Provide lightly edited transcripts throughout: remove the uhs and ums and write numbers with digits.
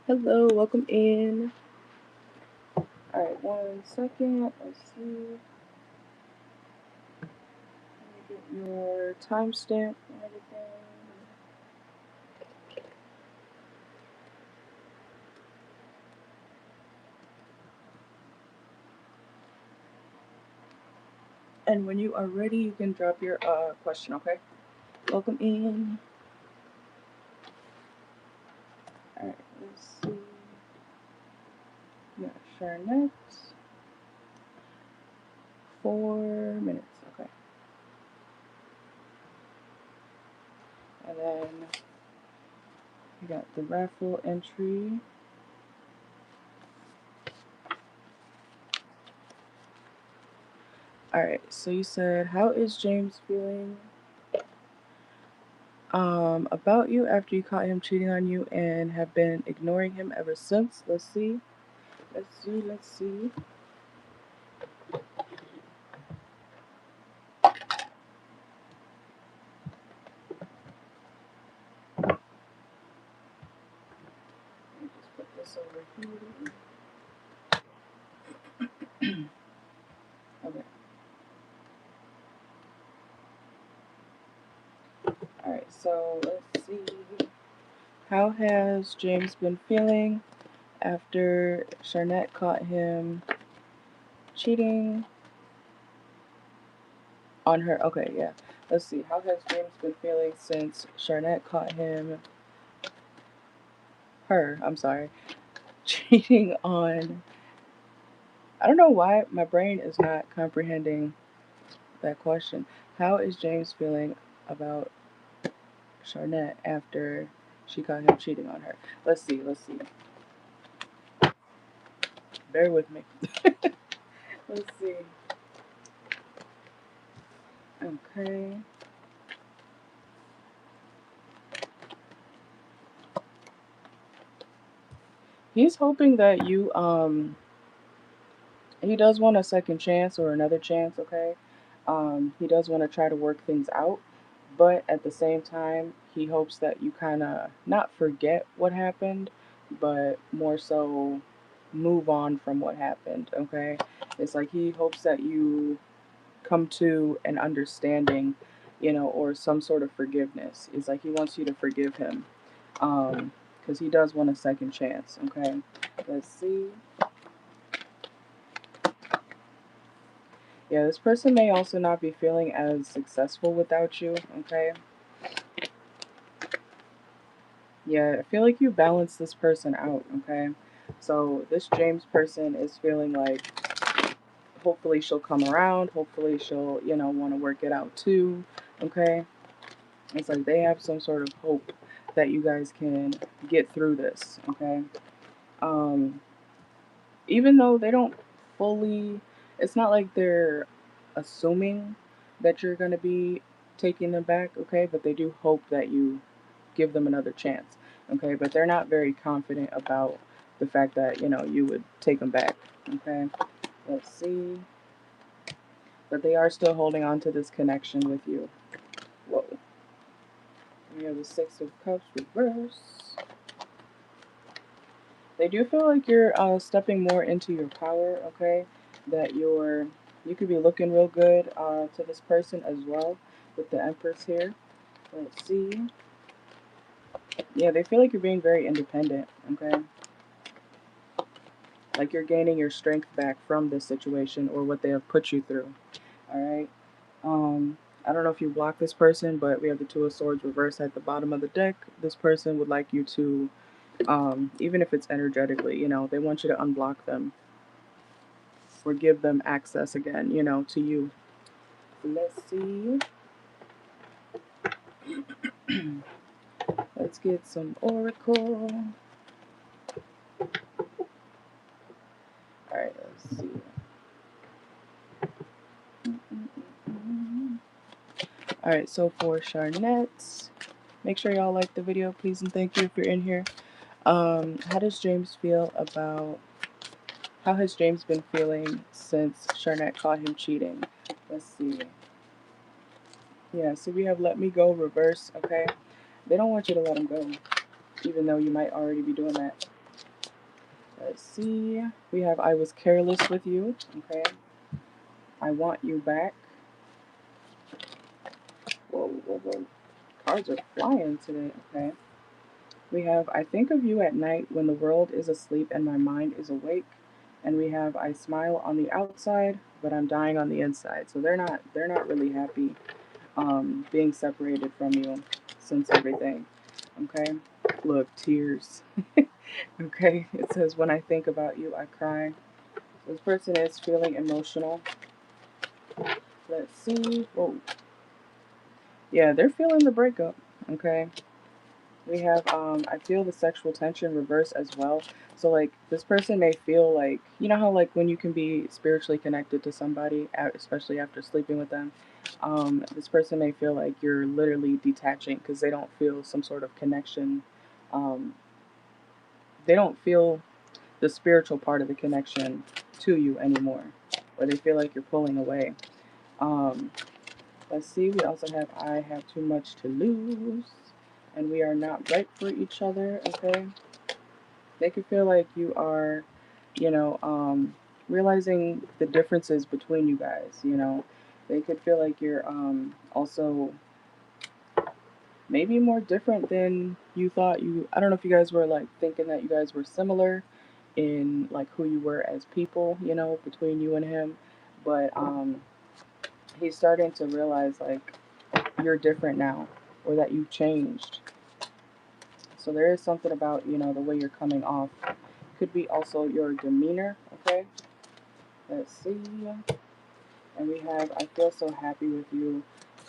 Hello, welcome in. Alright, 1 second. Let's see. Let me get your timestamp and everything. And when you are ready, you can drop your question, okay? Welcome in. Alright, let's see. Yeah, Charlotte. 4 minutes, okay. And then we got the raffle entry. Alright, so you said, how is James feeling about you after you caught him cheating on you and have been ignoring him ever since? Let's see. Let's see. Let me just put this over here. Okay. Alright, so let's see. How has James been feeling after Charlotte caught him cheating on her? Okay, yeah. Let's see. How has James been feeling since Charlotte caught her, cheating on... I don't know why my brain is not comprehending that question. How is James feeling about Charlotte after she caught him cheating on her? Let's see. Bear with me. Let's see. Okay. He's hoping that he does want a second chance or another chance, okay? He does want to try to work things out, but at the same time, he hopes that you kind of not forget what happened, but more so move on from what happened, okay? It's like he hopes that you come to an understanding, or some sort of forgiveness. It's like he wants you to forgive him, because he does want a second chance, okay? Let's see. Yeah, this person may also not be feeling as successful without you, okay? Yeah, I feel like you balance this person out, okay? So this James person is feeling like hopefully she'll come around, hopefully she'll, want to work it out too, okay? It's like they have some sort of hope that you guys can get through this, okay? Um, Even though they don't fully, it's not like they're assuming that you're going to be taking them back, okay? But they do hope that you give them another chance, okay? But they're not very confident about the fact that, you would take them back, okay? Let's see. But they are still holding on to this connection with you. Whoa. We have the Six of Cups reverse. They do feel like you're stepping more into your power, okay? That you could be looking real good to this person as well with the Empress here. Let's see. Yeah, they feel like you're being very independent, okay? Like you're gaining your strength back from this situation or what they have put you through. All right. I don't know if you block this person, but we have the Two of Swords reversed at the bottom of the deck. This person would like you to, even if it's energetically, they want you to unblock them or give them access again, to you. Let's see. Let's get some Oracle. All right, let's see. All right, so for Charnette, make sure y'all like the video, please, and thank you if you're in here. How does James feel about? How has James been feeling since Charnette caught him cheating? Let's see. Yeah, so we have Let Me Go reverse. Okay, they don't want you to let him go, even though you might already be doing that. Let's see. We have I was careless with you. Okay. I want you back. Whoa, whoa, whoa. Cards are flying today. Okay. We have I think of you at night when the world is asleep and my mind is awake. And we have I smile on the outside, but I'm dying on the inside. So they're not really happy being separated from you since everything. Okay. Look, tears. Okay. It says when I think about you, I cry. This person is feeling emotional. Let's see. Whoa. Yeah, they're feeling the breakup. Okay. We have I feel the sexual tension reverse as well. So like this person may feel like you know how like when you can be spiritually connected to somebody, especially after sleeping with them, this person may feel like you're literally detaching because they don't feel some sort of connection. Um, they don't feel the spiritual part of the connection to you anymore, or they feel like you're pulling away. Um, let's see. We also have I have too much to lose, and we are not right for each other. Okay. They can feel like you are, you know, realizing the differences between you guys. You know, they could feel like you're also maybe more different than you thought you. I don't know if you guys were like thinking that you guys were similar in like who you were as people. You know, between you and him, but he's starting to realize like you're different now, or that you've changed. So there is something about the way you're coming off. Could be also your demeanor. Okay. Let's see. And we have, I feel so happy with you,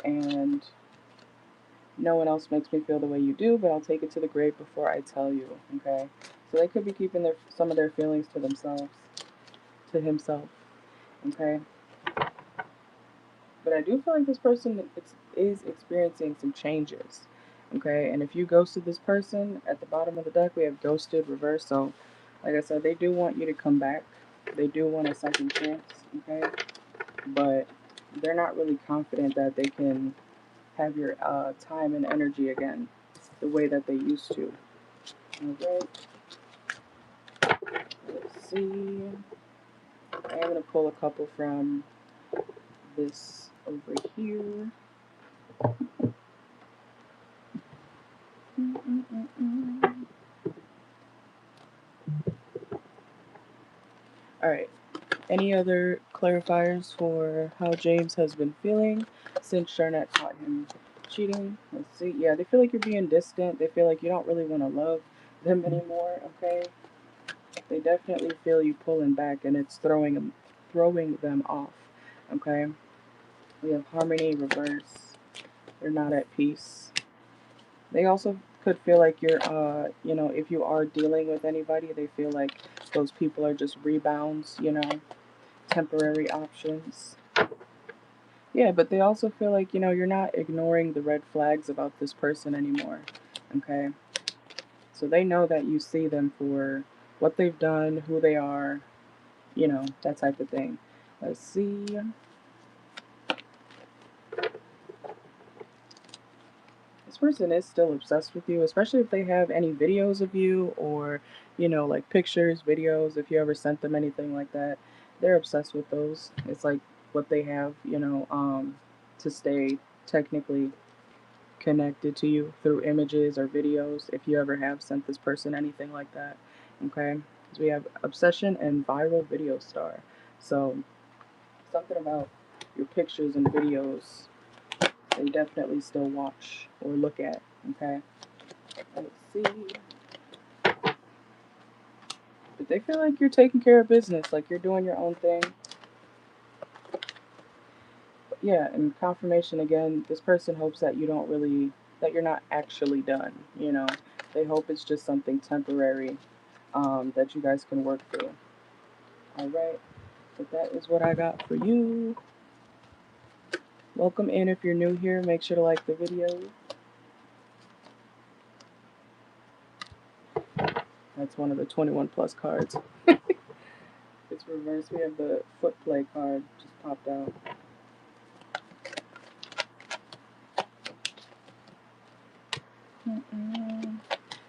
and no one else makes me feel the way you do, but I'll take it to the grave before I tell you, okay? So they could be keeping some of their feelings to themselves, to himself, okay? But I do feel like this person is experiencing some changes, okay? And if you ghosted this person, at the bottom of the deck, we have ghosted reverse. So, like I said, they do want you to come back. They do want a second chance, okay? But they're not really confident that they can have your time and energy again the way that they used to. Okay, let's see. I'm going to pull a couple from this over here. Alright, any other clarifiers for how James has been feeling since Charnette caught him cheating? Let's see. Yeah, they feel like you're being distant. They feel like you don't really want to love them anymore, okay? They definitely feel you pulling back, and it's throwing them off. Okay. We have harmony reverse. They're not at peace. They also could feel like you're, if you are dealing with anybody, they feel like those people are just rebounds, temporary options. Yeah, but they also feel like, you're not ignoring the red flags about this person anymore. Okay. So they know that you see them for what they've done, who they are, that type of thing. Let's see. This person is still obsessed with you, especially if they have any videos of you or, like pictures, videos, if you ever sent them anything like that. They're obsessed with those. It's like what they have, to stay technically connected to you through images or videos if you ever have sent this person anything like that. Okay? So we have obsession and viral video star. So something about your pictures and videos they definitely still watch or look at. Okay, let's see. But they feel like you're taking care of business, like you're doing your own thing. But yeah, and confirmation again. This person hopes that that you're not actually done. They hope it's just something temporary that you guys can work through. All right, but that is what I got for you. Welcome in if you're new here. Make sure to like the video. That's one of the 21 plus cards. It's reversed. We have the foot play card just popped out.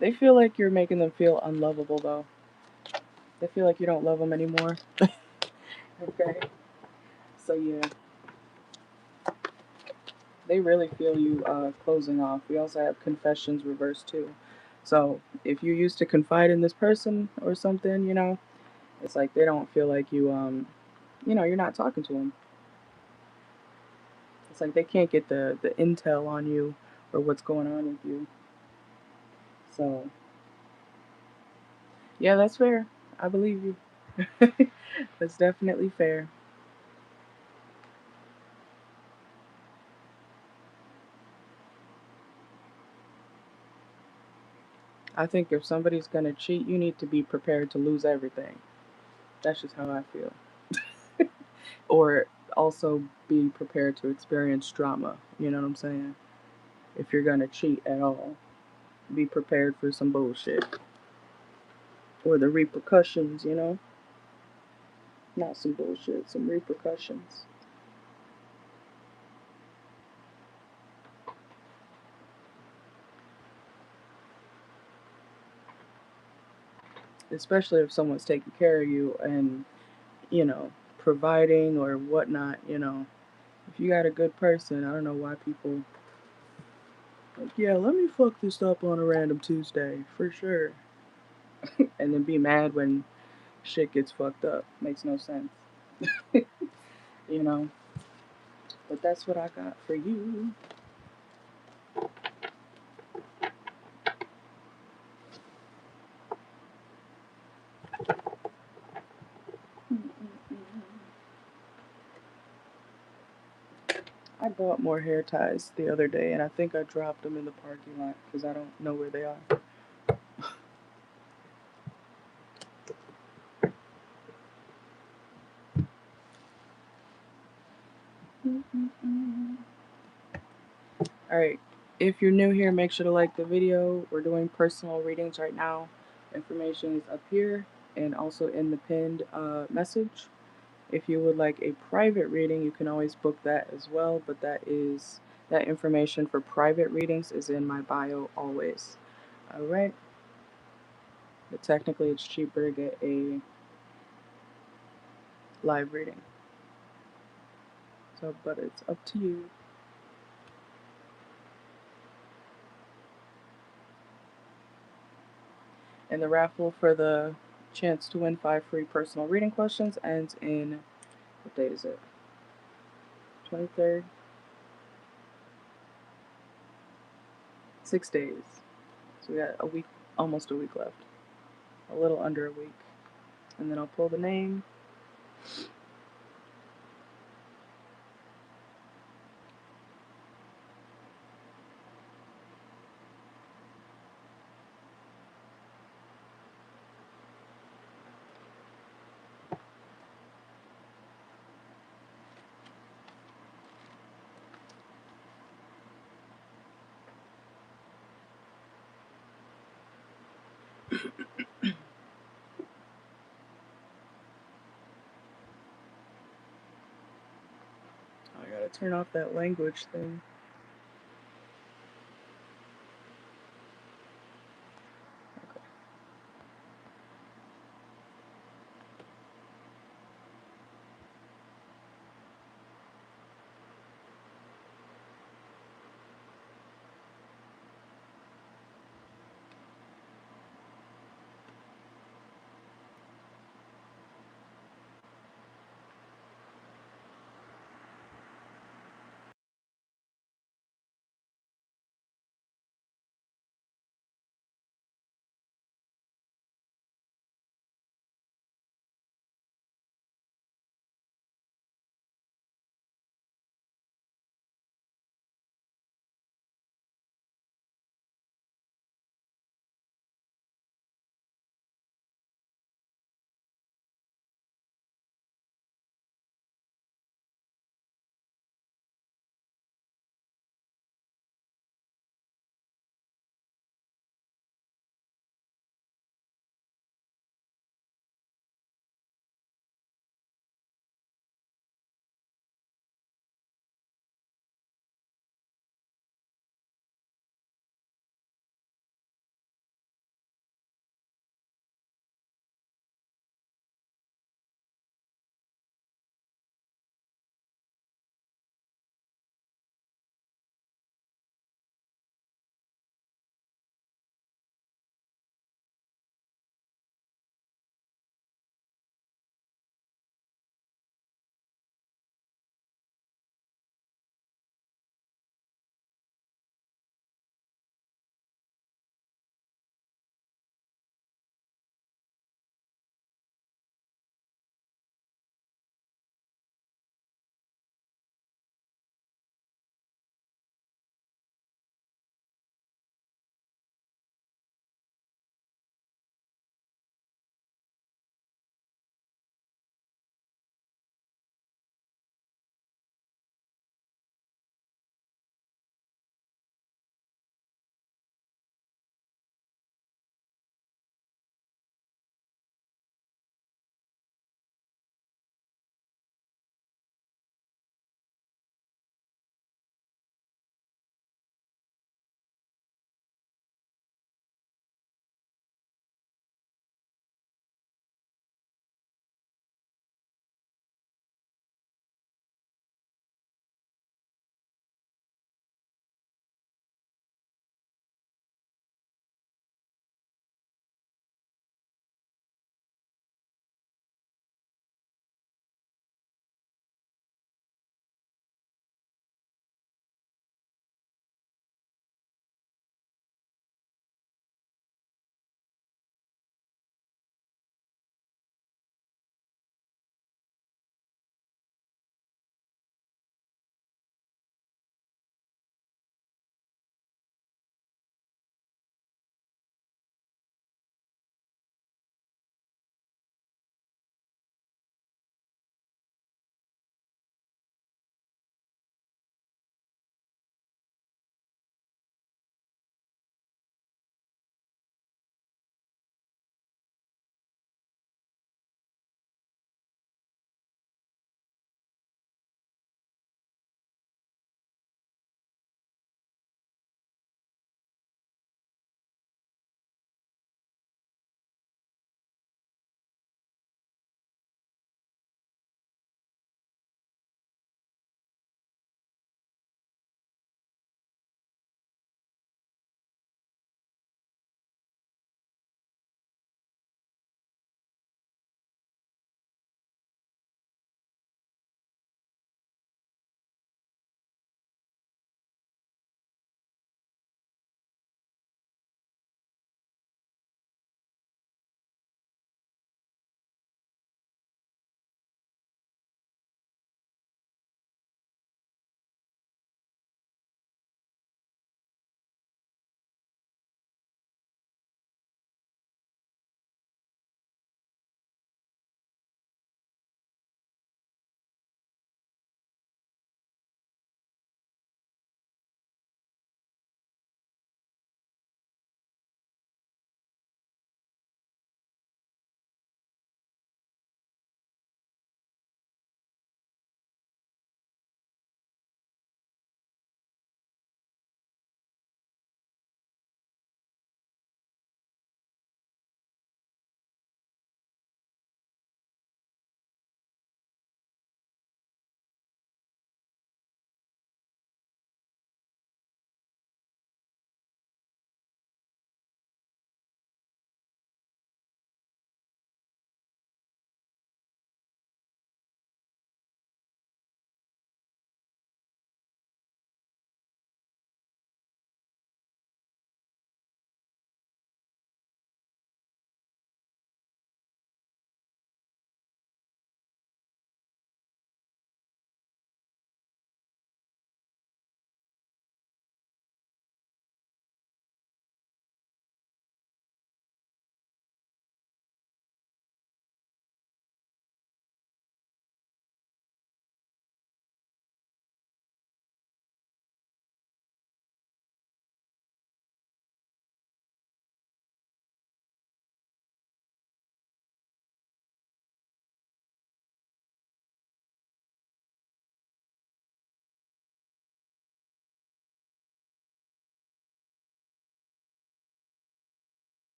They feel like you're making them feel unlovable though. They feel like you don't love them anymore. Okay. So yeah, they really feel you closing off. We also have confessions reversed too. So if you used to confide in this person or something, it's like they don't feel like you're not talking to them. It's like they can't get the intel on you or what's going on with you. So yeah, that's fair. I believe you. That's definitely fair. I think if somebody's gonna cheat, you need to be prepared to lose everything. That's just how I feel. Or also be prepared to experience drama. You know what I'm saying? If you're gonna cheat at all, be prepared for some bullshit or the repercussions. Not some bullshit, some repercussions. Especially if someone's taking care of you and providing or whatnot. If you got a good person, I don't know why people like, yeah, let me fuck this up on a random Tuesday for sure, and then be mad when shit gets fucked up. Makes no sense, you know. But that's what I got for you. I bought more hair ties the other day, and I think I dropped them in the parking lot because I don't know where they are. All right. If you're new here, make sure to like the video. We're doing personal readings right now. Information is up here and also in the pinned message. If you would like a private reading, you can always book that as well. But that information for private readings is in my bio always. All right. But technically, it's cheaper to get a live reading. So, but it's up to you. And the raffle for the chance to win 5 free personal reading questions ends in, what day is it? 23rd? 6 days. So we got a week, almost a week left. A little under a week. And then I'll pull the name. I gotta turn off that language thing.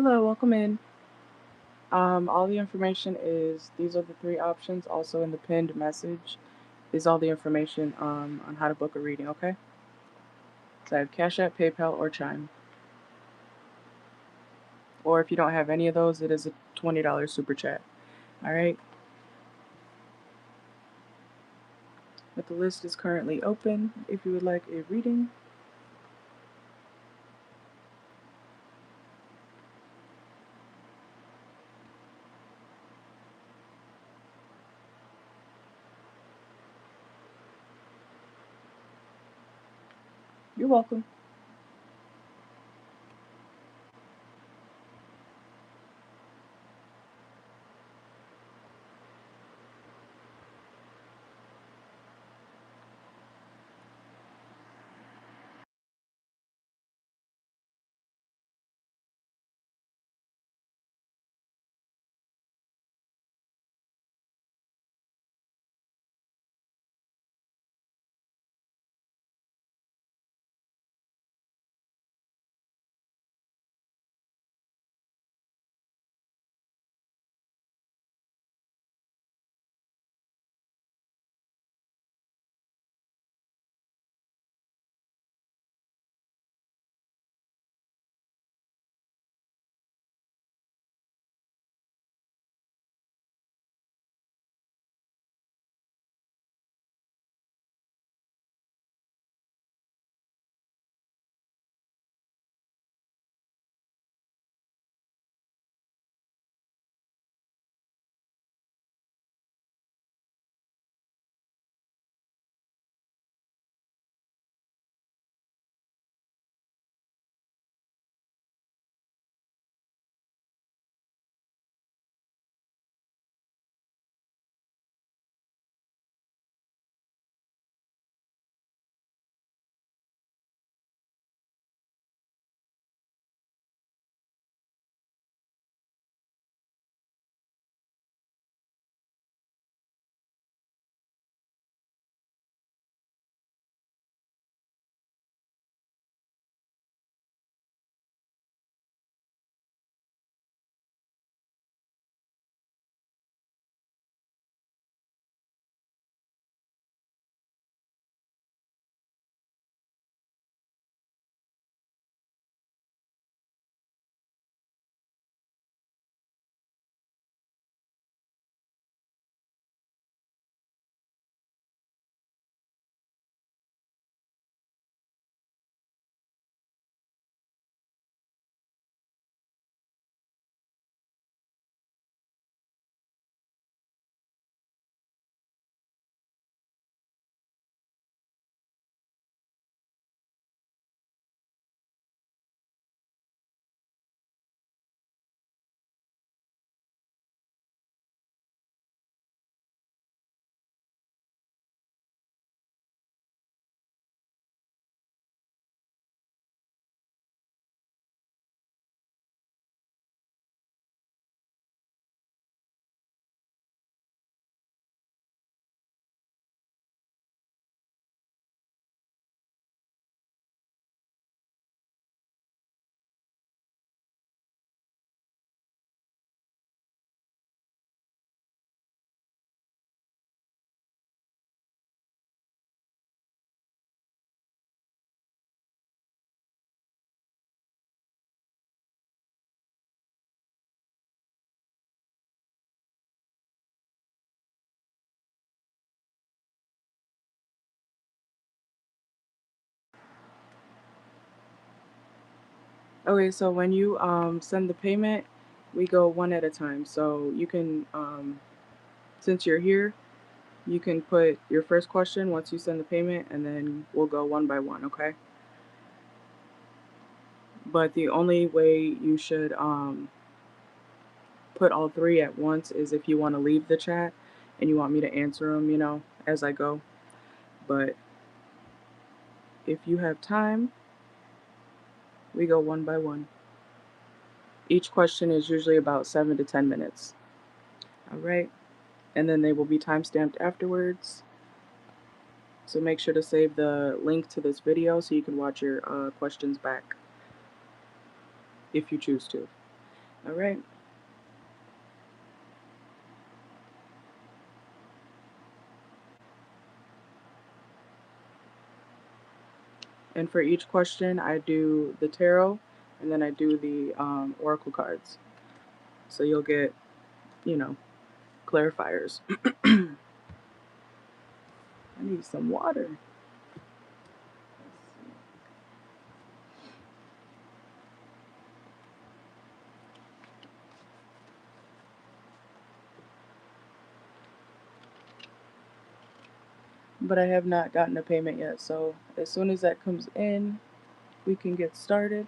Hello, welcome in. All the information is, these are the three options. Also in the pinned message is all the information on how to book a reading, okay? So I have Cash App, PayPal, or Chime. Or if you don't have any of those, it is a $20 super chat. All right? But the list is currently open if you would like a reading. You're welcome. Okay, so when you send the payment, we go one at a time. So you can, since you're here, you can put your first question once you send the payment, and then we'll go one by one, okay? But the only way you should put all three at once is if you want to leave the chat and you want me to answer them, as I go. But if you have time, we go one by one. Each question is usually about 7 to 10 minutes. All right. And then they will be timestamped afterwards. So make sure to save the link to this video so you can watch your questions back if you choose to. All right. And for each question, I do the tarot and then I do the oracle cards. So you'll get, you know, clarifiers. I need some water. But I have not gotten a payment yet. So as soon as that comes in, we can get started.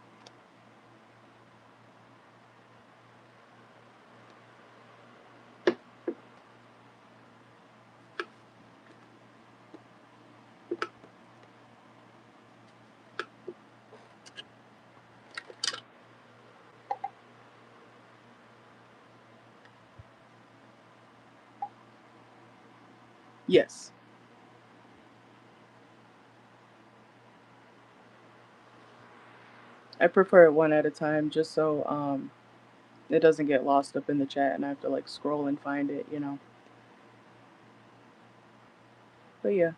Yes. I prefer it one at a time just so it doesn't get lost up in the chat and I have to like scroll and find it, you know. But yeah.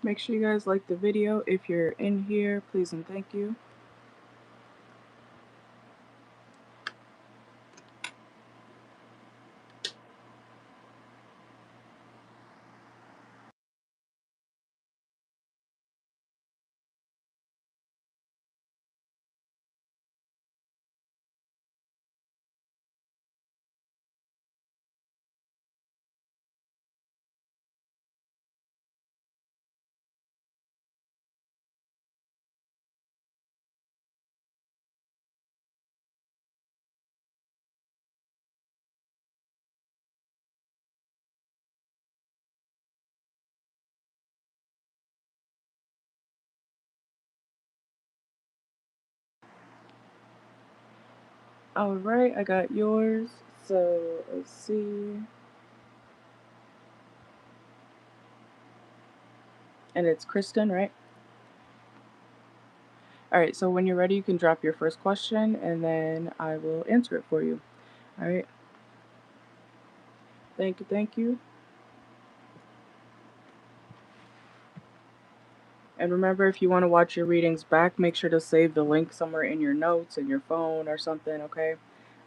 Make sure you guys like the video. If you're in here, please and thank you. Alright, I got yours. So, let's see. And it's Kristen, right? Alright, so when you're ready, you can drop your first question, and then I will answer it for you. Alright? Thank you, thank you. And remember, if you want to watch your readings back, make sure to save the link somewhere in your notes, in your phone, or something, okay?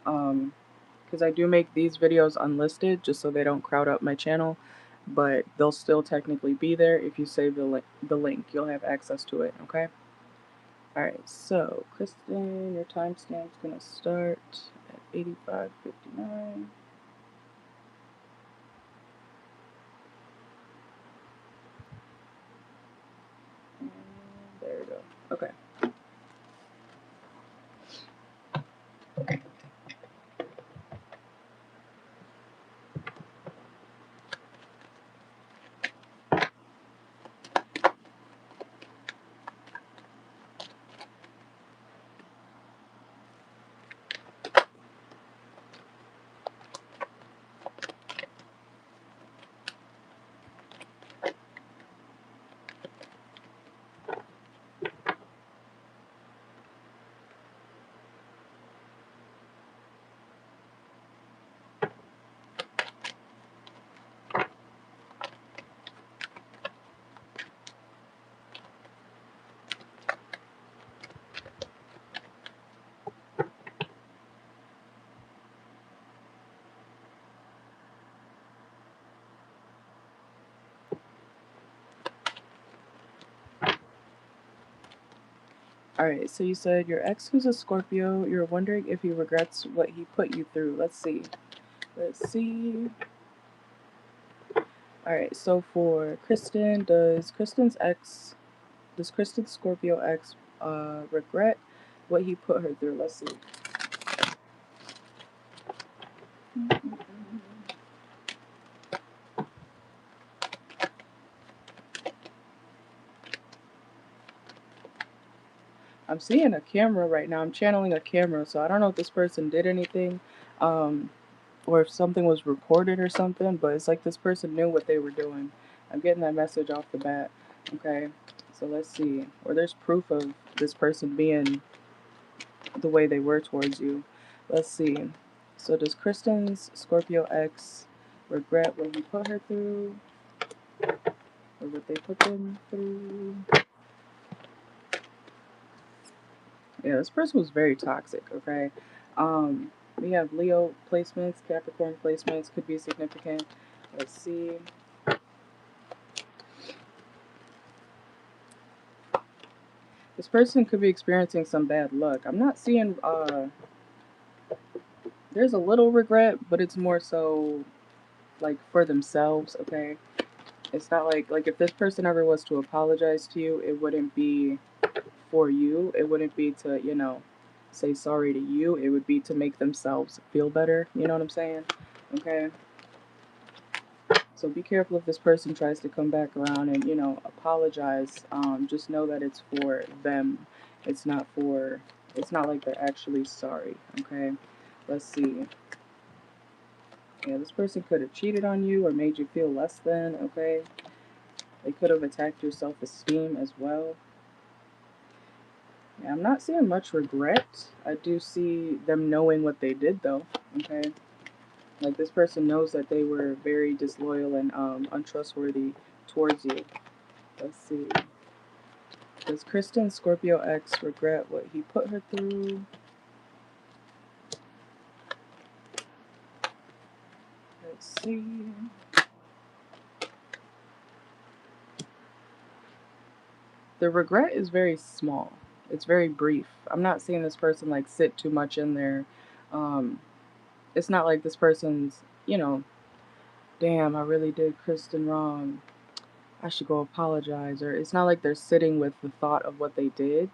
Because I do make these videos unlisted, just so they don't crowd up my channel, but they'll still technically be there. If you save the link, you'll have access to it, okay? Alright, so, Kristen, your timestamp's gonna start at 85:59. There we go. Okay. Alright, so you said your ex who's a Scorpio, you're wondering if he regrets what he put you through. Let's see. Let's see. Alright, so for Kristen, does Kristen's Scorpio ex regret what he put her through? Let's see. I'm seeing a camera right now. I'm channeling a camera, so I don't know if this person did anything, or if something was recorded or something, but it's like this person knew what they were doing. I'm getting that message off the bat. Okay, so let's see. Or there's proof of this person being the way they were towards you. Let's see. So does Kristen's Scorpio ex regret what he put her through? Or what they put them through? Yeah, this person was very toxic, okay? We have Leo placements, Capricorn placements, could be significant. Let's see. This person could be experiencing some bad luck. I'm not seeing, there's a little regret, but it's more so, like, for themselves, okay? It's not like if this person ever was to apologize to you, it wouldn't be for you. It wouldn't be to, say sorry to you. It would be to make themselves feel better. You know what I'm saying? Okay? So be careful if this person tries to come back around and, apologize. Just know that it's for them. It's not like they're actually sorry. Okay? Let's see. Yeah, this person could have cheated on you or made you feel less than. Okay? They could have attacked your self-esteem as well. Yeah, I'm not seeing much regret. I do see them knowing what they did, though. Okay? Like, this person knows that they were very disloyal and untrustworthy towards you. Let's see. Does Kristen Scorpio X regret what he put her through? Let's see. The regret is very small. It's very brief. I'm not seeing this person like sit too much in there. Um, it's not like this person's, damn, I really did Kristen wrong. I should go apologize. Or it's not like they're sitting with the thought of what they did.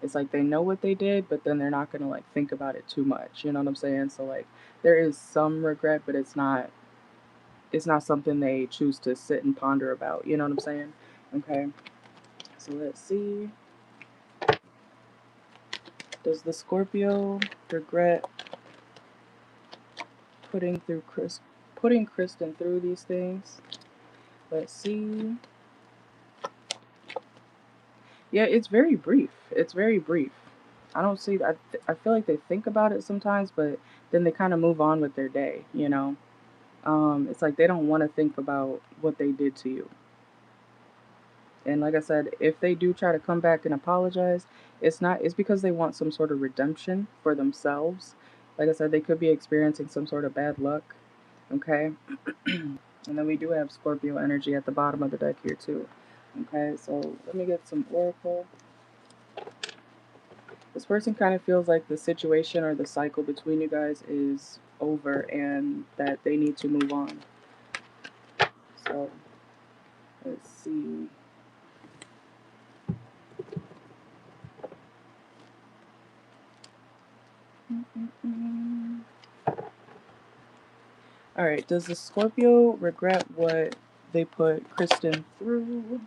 It's like they know what they did, but then they're not gonna like think about it too much. You know what I'm saying? So like there is some regret, but it's not something they choose to sit and ponder about. You know what I'm saying? Okay. So let's see. Does the Scorpio regret putting Kristen through these things? Let's see. Yeah, it's very brief. It's very brief. I don't see. I feel like they think about it sometimes, but then they kind of move on with their day. It's like they don't want to think about what they did to you. And like I said, if they do try to come back and apologize, it's because they want some sort of redemption for themselves. Like I said, they could be experiencing some sort of bad luck. Okay. And then we do have Scorpio energy at the bottom of the deck here too. Okay, so let me get some oracle. This person kind of feels like the situation or the cycle between you guys is over and that they need to move on. So let's see. All right, does the Scorpio regret what they put Kristen through?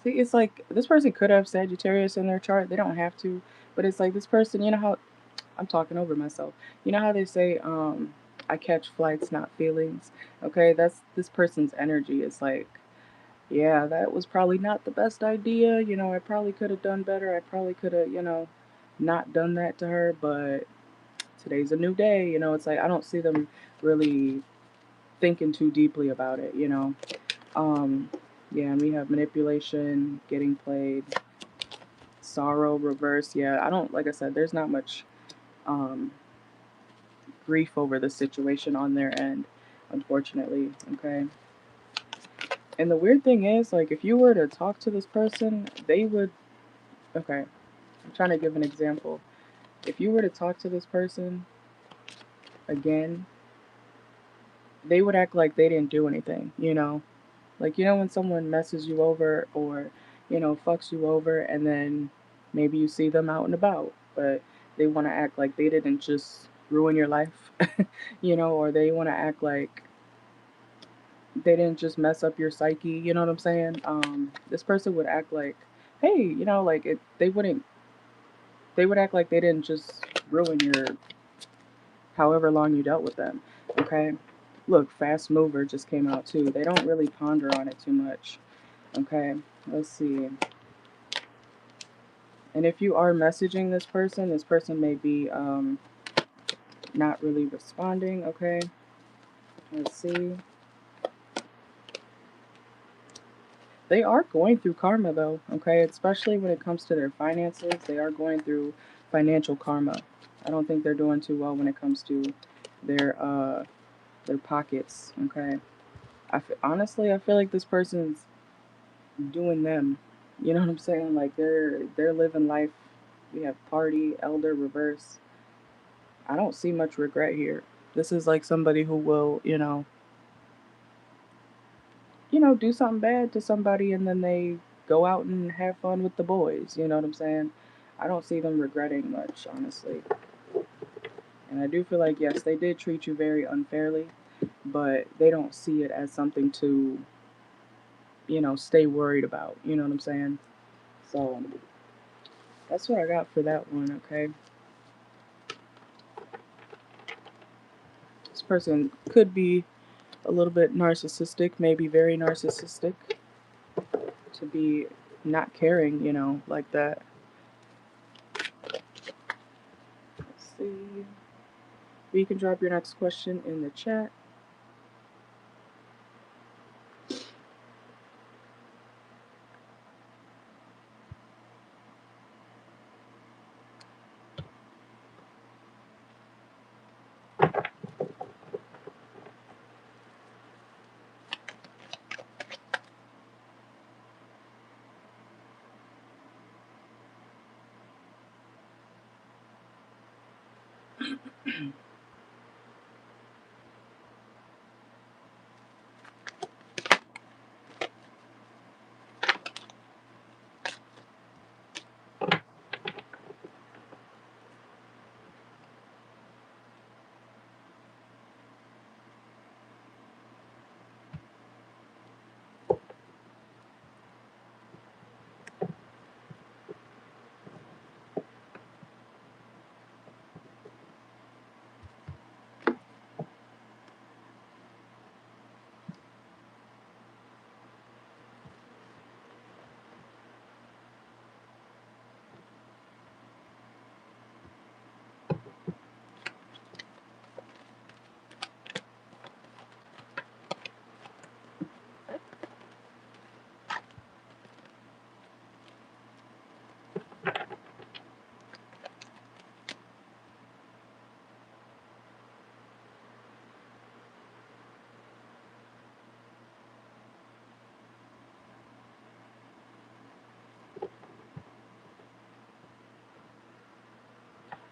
See, it's like this person could have Sagittarius in their chart. They don't have to, but it's like this person, you know how I'm talking over myself. You know how they say, I catch flights, not feelings. Okay, that's this person's energy. It's like, yeah, that was probably not the best idea. I probably could have done better. I probably could have, not done that to her, but today's a new day. It's like I don't see them really thinking too deeply about it. Um, yeah, and we have manipulation, getting played, sorrow, reverse. Yeah, I don't, like I said, there's not much um, grief over the situation on their end, unfortunately. Okay. And the weird thing is, like, if you were to talk to this person, they would. Okay, I'm trying to give an example. If you were to talk to this person again, they would act like they didn't do anything. Like, when someone messes you over or, fucks you over, and then maybe you see them out and about, but they want to act like they didn't just ruin your life, or they want to act like they didn't just mess up your psyche, you know what I'm saying? This person would act like, hey, like they would act like they didn't just ruin your however long you dealt with them, okay? Look, fast mover just came out too. They don't really ponder on it too much, okay? Let's see. And if you are messaging this person may be not really responding, okay? Let's see. They are going through karma though, okay? Especially when it comes to their finances, they are going through financial karma. I don't think they're doing too well when it comes to their pockets, okay? Honestly, I feel like this person's doing them. You know what I'm saying? Like they're living life. We have party, elder, reverse. I don't see much regret here. This is like somebody who will, do something bad to somebody and then they go out and have fun with the boys. You know what I'm saying? I don't see them regretting much, honestly. And I do feel like, yes, they did treat you very unfairly, but they don't see it as something to, stay worried about. You know what I'm saying? So that's what I got for that one, okay? This person could be a little bit narcissistic, maybe very narcissistic, to be not caring, like that. Let's see. You can drop your next question in the chat.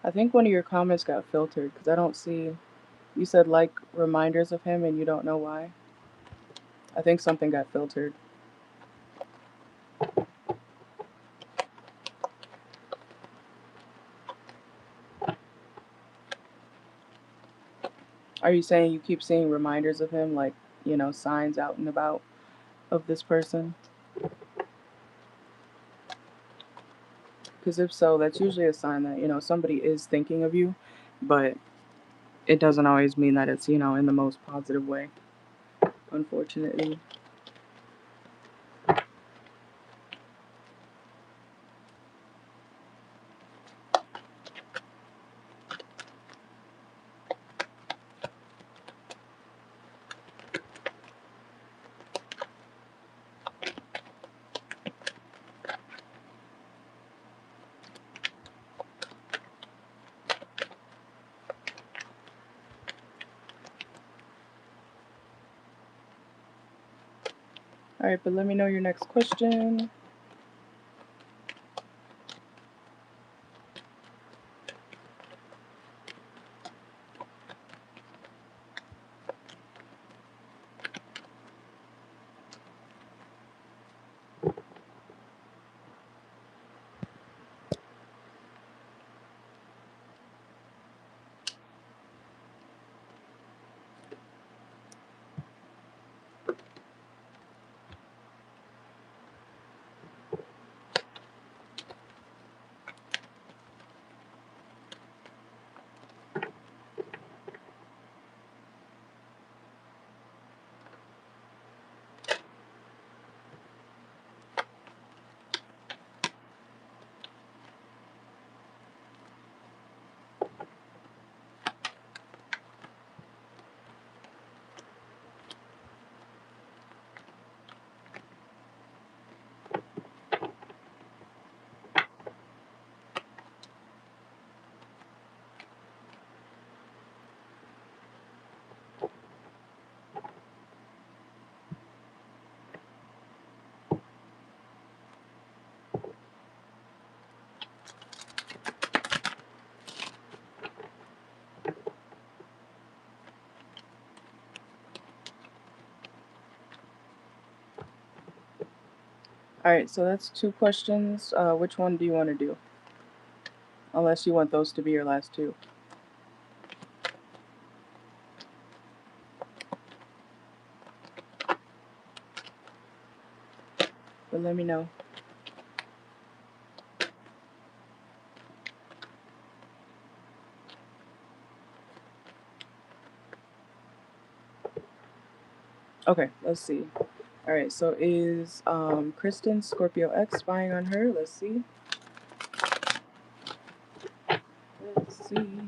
I think one of your comments got filtered because I don't see. You said like reminders of him and you don't know why. I think something got filtered. Are you saying you keep seeing reminders of him, like, signs out and about of this person? Because if so, that's usually a sign that, somebody is thinking of you, but it doesn't always mean that it's, in the most positive way, unfortunately. All right, but let me know your next question. All right, so that's 2 questions. Which one do you want to do? Unless you want those to be your last 2. But let me know. Okay, let's see. All right, so is Kristen Scorpio X spying on her? Let's see. Let's see.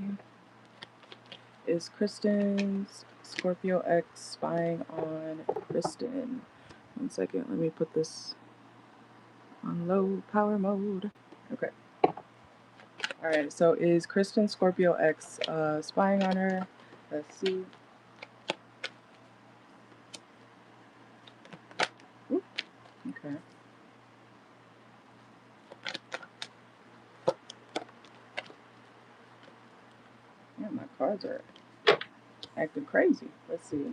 Is Kristen's Scorpio X spying on Kristen? 1 second, let me put this on low power mode. Okay. All right, so is Kristen Scorpio X spying on her? Let's see. Ooh, okay. Yeah, my cards are acting crazy. Let's see.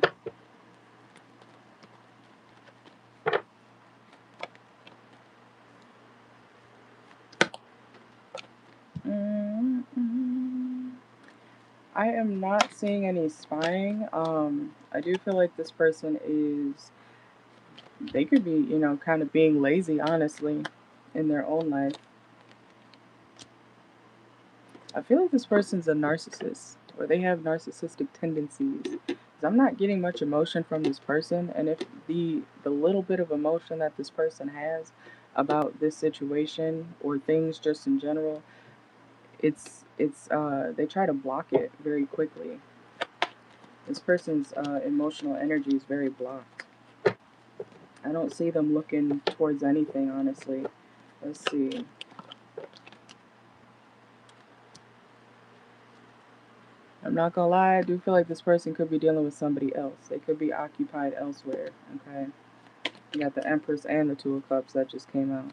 I am not seeing any spying. I do feel like this person is, they could be, kind of being lazy, honestly, in their own life. I feel like this person's a narcissist, or they have narcissistic tendencies. 'Cause I'm not getting much emotion from this person, and if the little bit of emotion that this person has about this situation or things just in general, it's they try to block it very quickly. This person's emotional energy is very blocked. I don't see them looking towards anything, honestly. Let's see. I'm not gonna lie, I do feel like this person could be dealing with somebody else. They could be occupied elsewhere, okay? You got the Empress and the Two of Cups that just came out.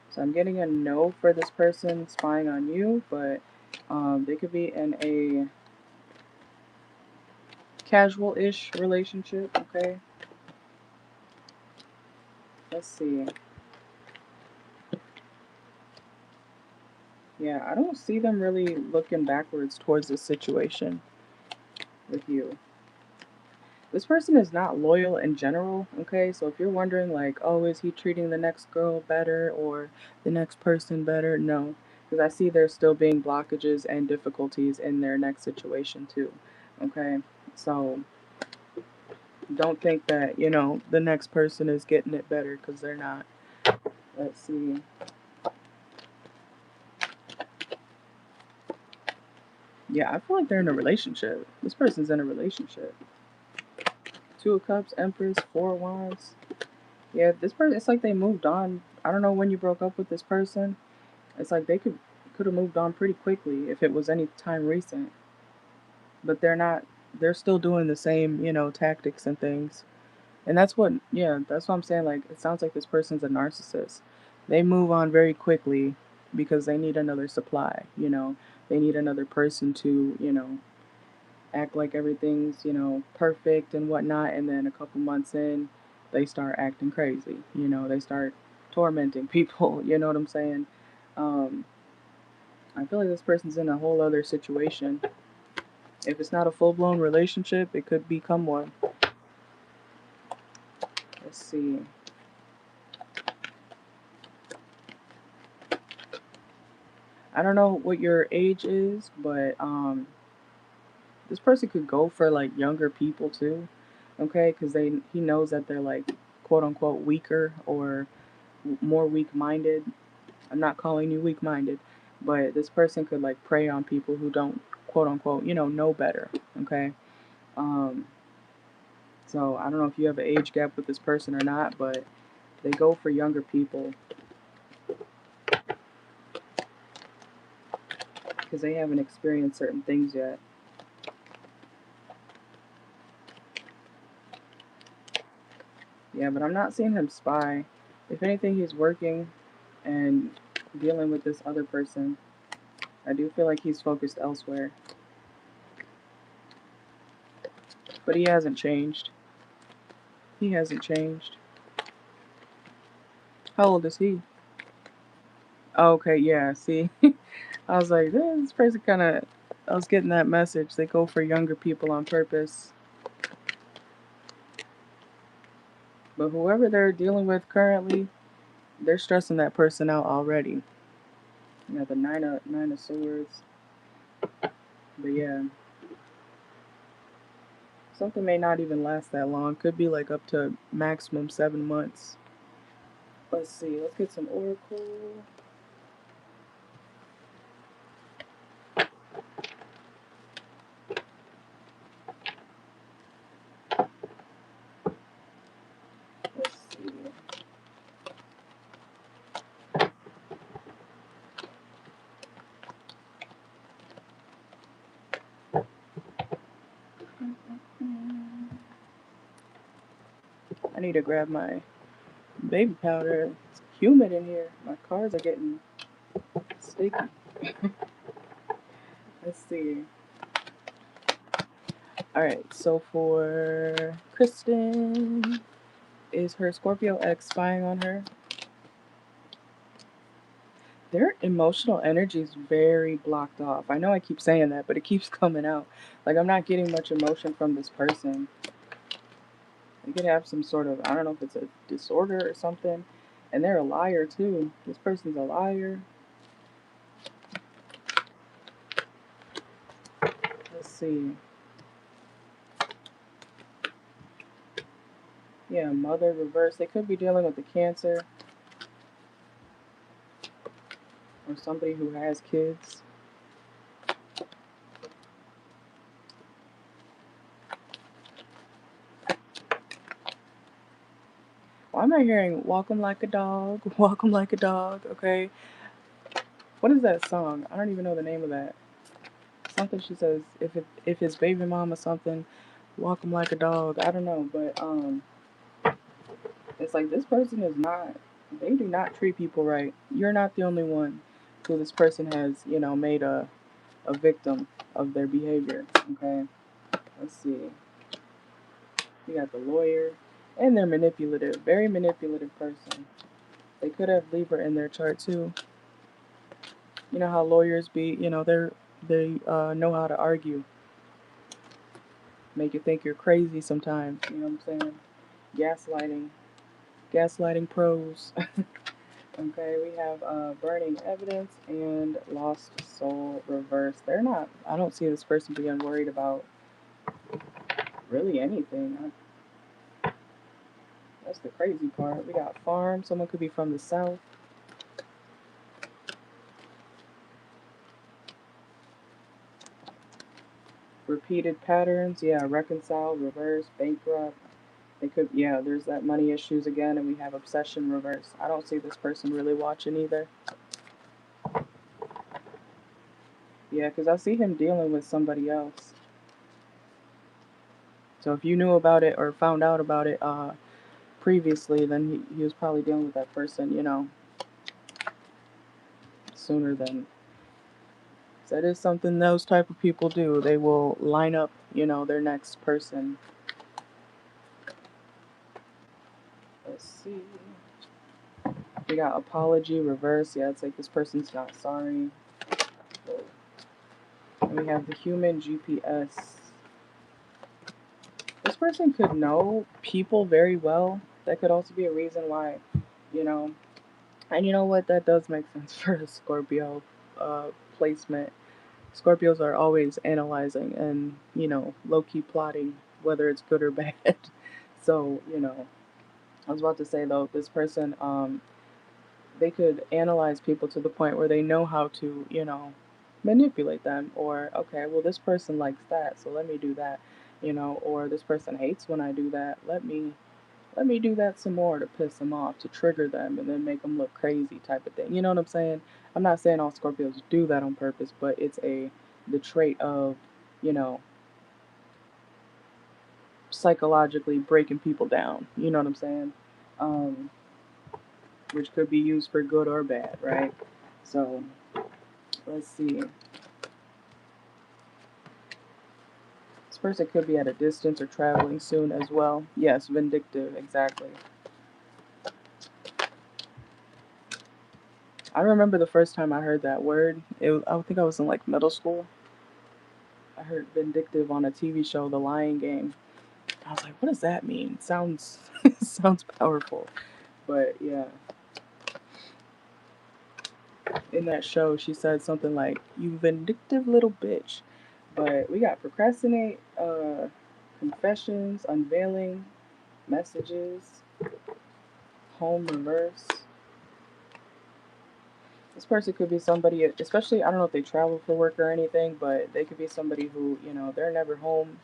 So I'm getting a no for this person spying on you, but They could be in a casual-ish relationship, okay? Let's see. Yeah, I don't see them really looking backwards towards this situation with you. This person is not loyal in general, okay? So if you're wondering, like, oh, is he treating the next girl better or the next person better? No, because I see there's still being blockages and difficulties in their next situation, too, okay? So don't think that, the next person is getting it better because they're not. Let's see. Yeah, I feel like they're in a relationship. This person's in a relationship. Two of Cups, Empress, Four of Wands. Yeah, this person, it's like they moved on. I don't know when you broke up with this person. It's like they could have moved on pretty quickly if it was any time recent. But they're not. They're still doing the same, tactics and things. And that's what I'm saying. Like, it sounds like this person's a narcissist. They move on very quickly because they need another supply. They need another person to, act like everything's, perfect and whatnot. And then a couple months in, they start acting crazy. They start tormenting people. You know what I'm saying? Um, I feel like this person's in a whole other situation. If it's not a full blown relationship, it could become one. Let's see. I don't know what your age is, but this person could go for like younger people too, okay? Because he knows that they're like quote unquote weaker or more weak minded. I'm not calling you weak minded, but this person could like prey on people who don't quote unquote know better, okay? Um, so I don't know if you have an age gap with this person or not, but they go for younger people because they haven't experienced certain things yet. Yeah, but I'm not seeing him spy. If anything, he's working and dealing with this other person. I do feel like he's focused elsewhere. But he hasn't changed. He hasn't changed. How old is he? Oh, okay, yeah, see? I was like, this person kind of. I was getting that message. They go for younger people on purpose. But whoever they're dealing with currently, they're stressing that person out already. Yeah, the nine of swords. But yeah, something may not even last that long. Could be like up to maximum 7 months. Let's see. Let's get some oracle. Let's see. I need to grab my baby powder. It's humid in here. My cards are getting sticky. Let's see. Alright, so for Kristen, is her Scorpio ex spying on her? Their emotional energy is very blocked off. I know I keep saying that, but it keeps coming out. Like, I'm not getting much emotion from this person. They could have some sort of, I don't know if it's a disorder or something. And they're a liar, too. This person's a liar. Let's see. Yeah, mother reverse. They could be dealing with the Cancer or somebody who has kids. Why am I hearing walk 'em like a dog, walk 'em like a dog, okay? What is that song? I don't even know the name of that. Something she says, if his baby mama something, walk him like a dog. I don't know, but it's like this person is not. They do not treat people right. You're not the only one who this person has, made a a victim of their behavior. Okay, let's see. We got the lawyer, and they're manipulative, very manipulative person. They could have Libra in their chart too. You know how lawyers be, you know, they know how to argue, make you think you're crazy sometimes. You know what I'm saying? Gaslighting, gaslighting pros. Okay, we have burning evidence and lost soul reverse. They're not. I don't see this person being worried about really anything. That's the crazy part. We got farm. Someone could be from the south. Repeated patterns. Yeah, reconcile, reverse, bankrupt. They could, yeah, there's that money issues again, and we have obsession reverse. I don't see this person really watching either. Yeah, because I see him dealing with somebody else. So if you knew about it or found out about it previously, then he was probably dealing with that person, you know, sooner than. So that is something those type of people do. They will line up, you know, their next person. Let's see. We got apology reverse. Yeah, it's like this person's not sorry. And we have the human GPS. This person could know people very well. That could also be a reason why, you know. And you know what? That does make sense for a Scorpio placement. Scorpios are always analyzing and, you know, low-key plotting, whether it's good or bad. So, you know, I was about to say, though, this person, they could analyze people to the point where they know how to, you know, manipulate them. Or, okay, well, this person likes that, so let me do that, you know. Or this person hates when I do that. Let me do that some more to piss them off, to trigger them, and then make them look crazy type of thing. You know what I'm saying? I'm not saying all Scorpios do that on purpose, but it's the trait of, you know, psychologically breaking people down. You know what I'm saying? Um, which could be used for good or bad, right? So let's see. This person could be at a distance or traveling soon as well. Yes, vindictive, exactly. I remember the first time I heard that word. I think I was in like middle school. I heard vindictive on a TV show, The Lying Game. I was like, what does that mean? Sounds sounds powerful. But yeah, in that show, she said something like, "You vindictive little bitch." But we got procrastinate, confessions, unveiling, messages, home reverse. This person could be somebody, especially, I don't know if they travel for work or anything, but they could be somebody who, you know, they're never home.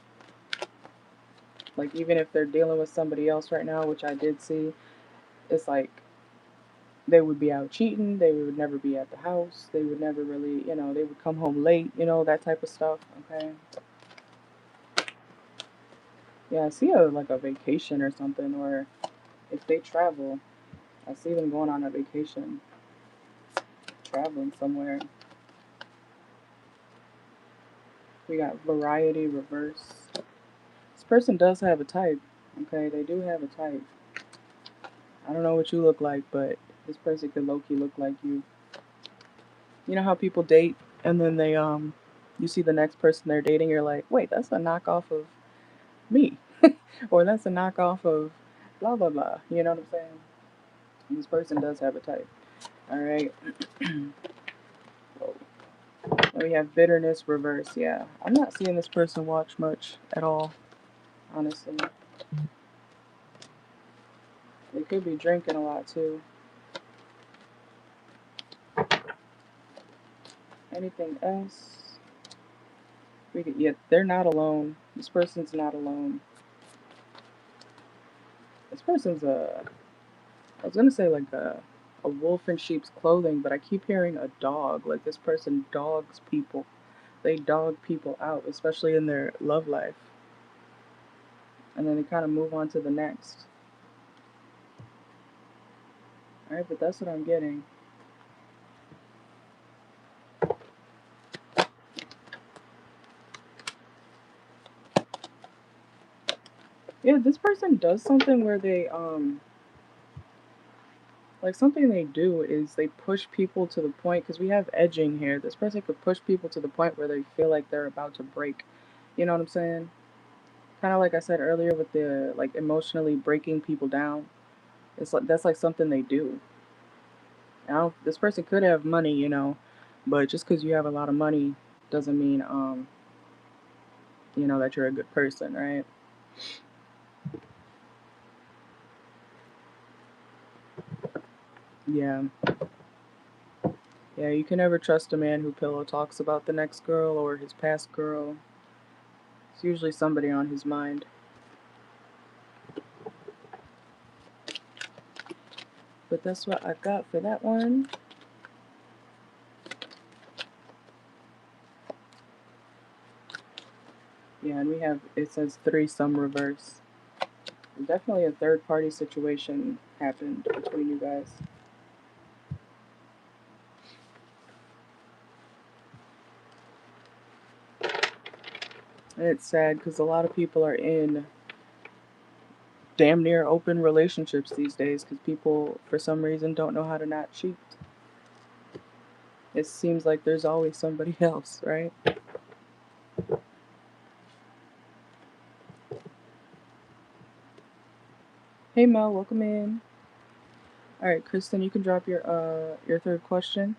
Like, even if they're dealing with somebody else right now, which I did see, it's like they would be out cheating, they would never be at the house, they would never really, you know, they would come home late, you know, that type of stuff, okay? Yeah, I see like a vacation or something, or if they travel, I see them going on a vacation, traveling somewhere. We got variety reverse. This person does have a type, okay? They do have a type. I don't know what you look like, but this person could low-key look like you. You know how people date and then you see the next person they're dating, you're like, wait, that's a knockoff of me. Or that's a knockoff of blah, blah, blah. You know what I'm saying? And this person does have a type. Alright. And we have bitterness reverse. Yeah. I'm not seeing this person watch much at all, honestly. They could be drinking a lot too. Anything else? Yeah, they're not alone. This person's not alone. This person's I was gonna say like a wolf in sheep's clothing, but I keep hearing a dog. Like this person dogs people. They dog people out, especially in their love life. And then they kind of move on to the next. Alright, but that's what I'm getting. Yeah, this person does something where they like something they do is they push people to the point, because we have edging here. This person could push people to the point where they feel like they're about to break. You know what I'm saying? Kind of like I said earlier with the like emotionally breaking people down. It's like that's like something they do. I don't, this person could have money, but just because you have a lot of money doesn't mean that you're a good person, right? Yeah. Yeah, you can never trust a man who pillow talks about the next girl or his past girl. It's usually somebody on his mind. But that's what I got for that one. Yeah, and we have, it says threesome reverse. Definitely a third party situation happened between you guys. And it's sad because a lot of people are in damn near open relationships these days because people, for some reason, don't know how to not cheat. It seems like there's always somebody else, right? Hey Mel, welcome in. All right, Kristen, you can drop your third question.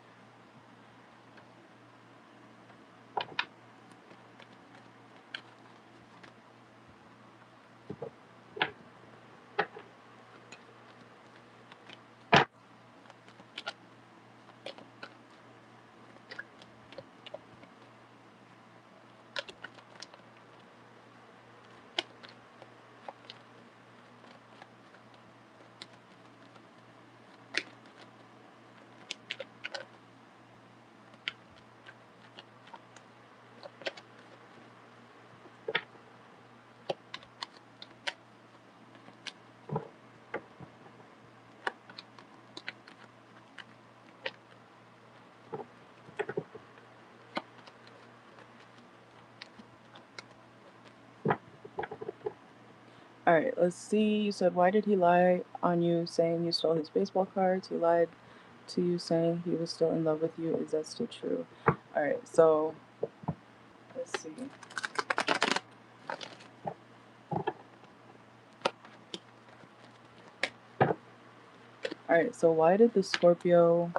All right, let's see. You said, why did he lie on you saying you stole his baseball cards? He lied to you saying he was still in love with you. Is that still true? All right, so let's see. All right, so why did the Scorpio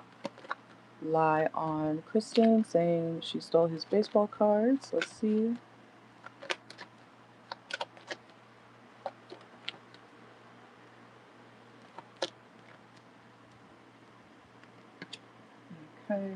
lie on Kristen saying she stole his baseball cards? Let's see. Okay.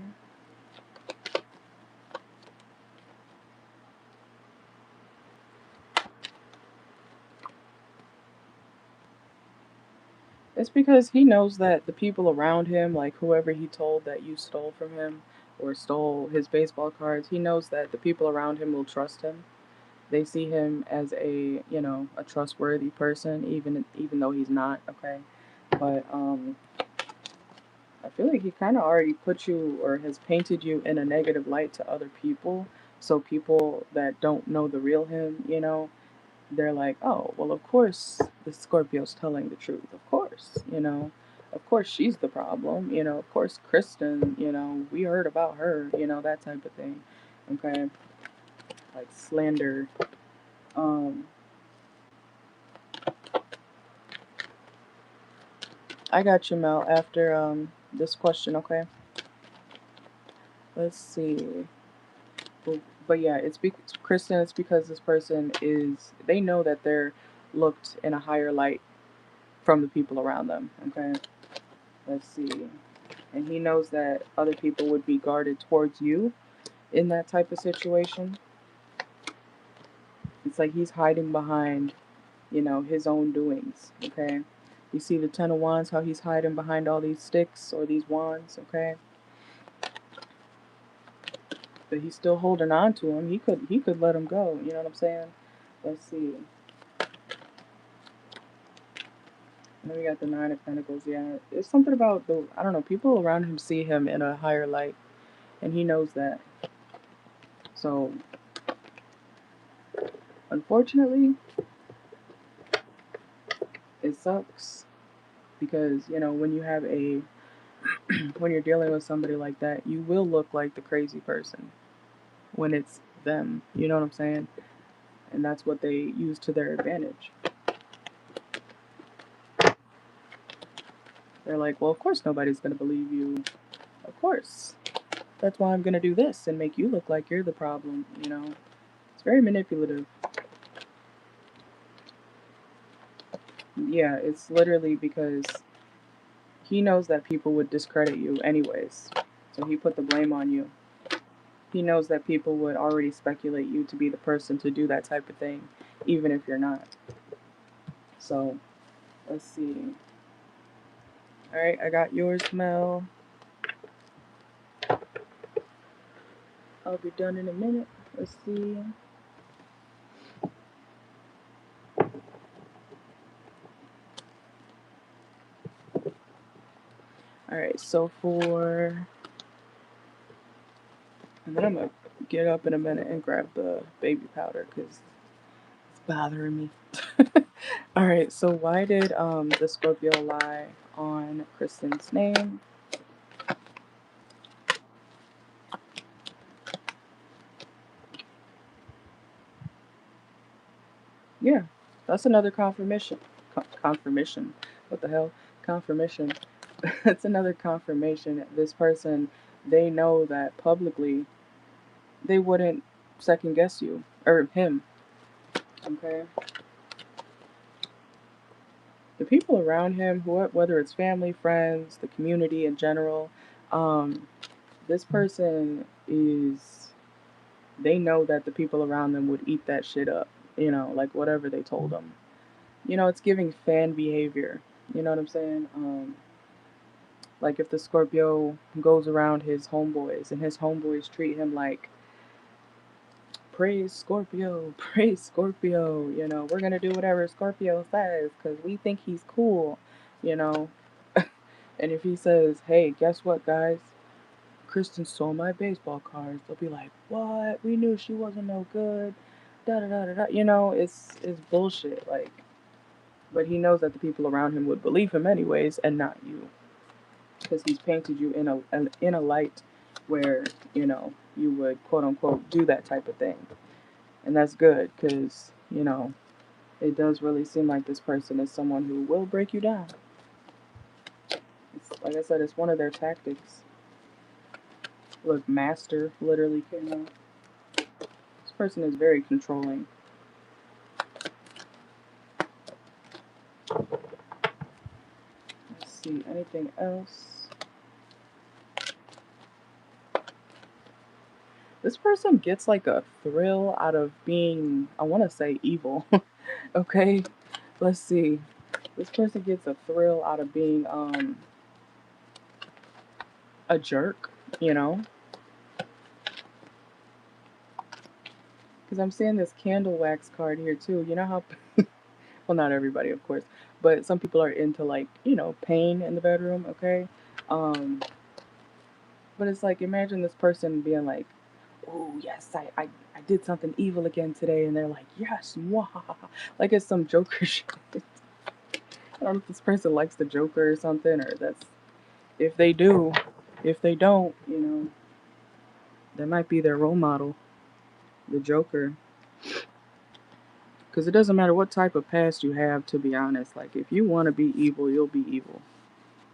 It's because he knows that the people around him, like whoever he told that you stole from him or stole his baseball cards, he knows that the people around him will trust him. They see him as a trustworthy person, even though he's not, okay? But I feel like he kind of already put you or has painted you in a negative light to other people. So people that don't know the real him, they're like, oh, well, of course the Scorpio's telling the truth. Of course, of course she's the problem. Of course Kristen, we heard about her, that type of thing. Okay, like slander. Um, I got you, Mel. After this question, okay. Let's see. But yeah, Kristen. It's because this person is. They know that they're looked in a higher light from the people around them. Okay. Let's see. And he knows that other people would be guarded towards you in that type of situation. It's like he's hiding behind, his own doings. Okay. You see the Ten of Wands, how he's hiding behind all these sticks or these wands. Okay. But he's still holding on to him. He could let him go. You know what I'm saying? Let's see. And then we got the Nine of Pentacles. Yeah, it's something about the, I don't know, people around him see him in a higher light, and he knows that. So unfortunately, it sucks because, you know, when you have a when you're dealing with somebody like that, you will look like the crazy person when it's them. You know what I'm saying? And that's what they use to their advantage. They're like, well, of course nobody's going to believe you. Of course. That's why I'm going to do this and make you look like you're the problem, you know? It's very manipulative. Yeah, it's literally because he knows that people would discredit you anyways. So he put the blame on you. He knows that people would already speculate you to be the person to do that type of thing, even if you're not. So, let's see. Alright, I got yours, Mel. I'll be done in a minute. Let's see. Alright, so for... And then I'm going to get up in a minute and grab the baby powder because it's bothering me. Alright, so why did the Scorpio lie on Kristen's name? Yeah, that's another confirmation. Confirmation. What the hell? Confirmation. That's another confirmation. This person, they know that publicly they wouldn't second guess you or him. Okay. The people around him, whether it's family, friends, the community in general, this person is. They know that the people around them would eat that shit up. You know, like whatever they told them. You know, it's giving fan behavior. You know what I'm saying? Like if the Scorpio goes around his homeboys and his homeboys treat him like, praise Scorpio, praise Scorpio, you know, we're gonna do whatever Scorpio says because we think he's cool, you know. And if he says, hey, guess what, guys? Kristen stole my baseball cards, they'll be like, what? We knew she wasn't no good. Da da da da da. You know, it's bullshit. Like, but he knows that the people around him would believe him anyways, and not you, because he's painted you in a light where, you know, you would quote unquote do that type of thing, and that's good because, you know, it does really seem like this person is someone who will break you down. It's, like I said, it's one of their tactics. Look, master literally came out. This person is very controlling. Let's see, anything else? This person gets like a thrill out of being, I want to say, evil. Okay, let's see. This person gets a thrill out of being a jerk, you know? Because I'm seeing this candle wax card here too. You know how, well, not everybody, of course, but some people are into, like, you know, pain in the bedroom, okay? Um, but it's like, imagine this person being like, oh, yes, I did something evil again today. And they're like, yes, mwahaha. Like it's some Joker shit. I don't know if this person likes the Joker or something, or that's, if they do, if they don't, you know, that might be their role model, the Joker. Because it doesn't matter what type of past you have, to be honest. Like, if you want to be evil, you'll be evil.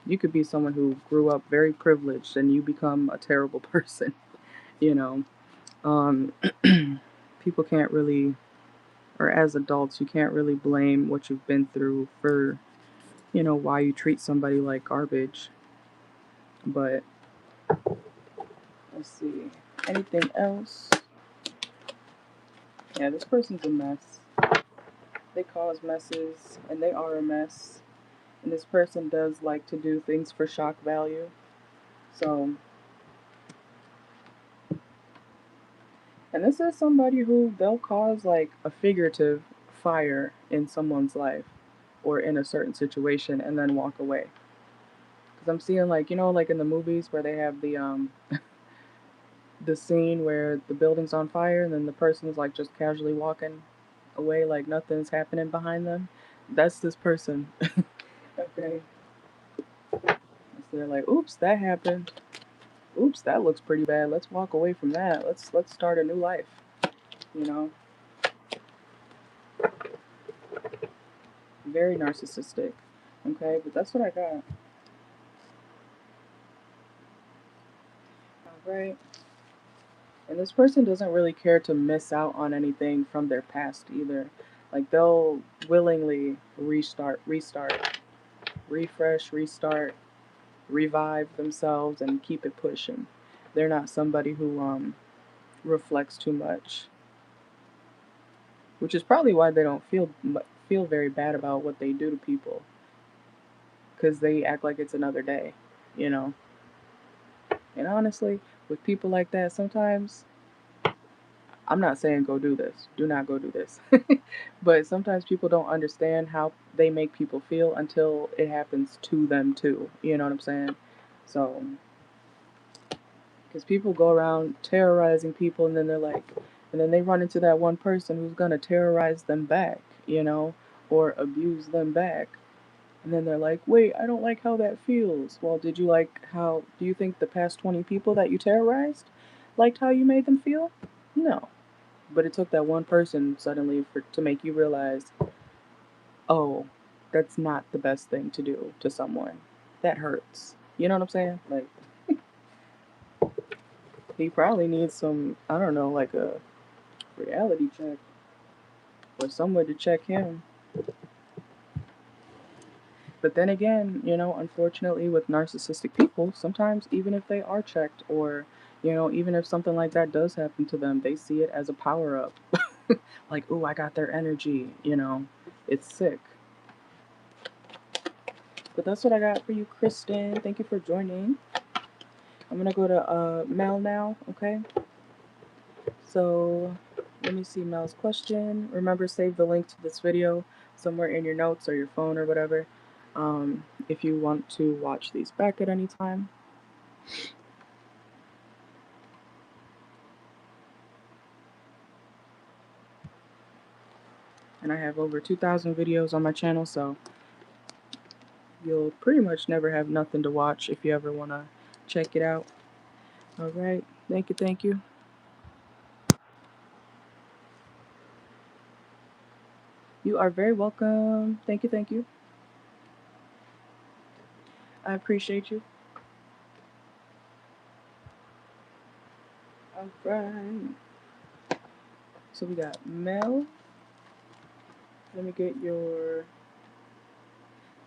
You could be someone who grew up very privileged and you become a terrible person, you know. Um, People can't really, or as adults, you can't really blame what you've been through for, you know, why you treat somebody like garbage. But, let's see. Anything else? Yeah, this person's a mess. They cause messes, and they are a mess. And this person does like to do things for shock value. So, and this is somebody who they'll cause like a figurative fire in someone's life or in a certain situation and then walk away. Because I'm seeing, like, you know, like in the movies where they have the scene where the building's on fire and then the person's like just casually walking away like nothing's happening behind them. That's this person. Okay. So they're like, oops, that happened. Oops, that looks pretty bad. Let's walk away from that. Let's start a new life. You know, very narcissistic. Okay, but that's what I got. All right. And this person doesn't really care to miss out on anything from their past either. Like they'll willingly restart, refresh, restart, revive themselves and keep it pushing. They're not somebody who reflects too much, which is probably why they don't feel very bad about what they do to people, because they act like it's another day, you know. And honestly, with people like that, sometimes I'm not saying go do this. Do not go do this. But sometimes people don't understand how they make people feel until it happens to them too. You know what I'm saying? So, because people go around terrorizing people and then they're like, and then they run into that one person who's going to terrorize them back, you know, or abuse them back. And then they're like, wait, I don't like how that feels. Well, do you think the past 20 people that you terrorized liked how you made them feel? No. But it took that one person suddenly to make you realize, oh, that's not the best thing to do to someone. That hurts. You know what I'm saying? Like, he probably needs some, I don't know, like a reality check or someone to check him. But then again, unfortunately, with narcissistic people, sometimes even if they are checked or, even if something like that does happen to them, they see it as a power up. Like, ooh, I got their energy. It's sick. But that's what I got for you, Kristen. Thank you for joining. I'm gonna go to Mel now, okay? So let me see Mel's question. Remember, save the link to this video somewhere in your notes or your phone or whatever, if you want to watch these back at any time. And I have over 2,000 videos on my channel, so you'll pretty much never have nothing to watch if you ever want to check it out. All right. Thank you. Thank you. You are very welcome. Thank you. Thank you. I appreciate you. All right. So we got Mel. Let me get your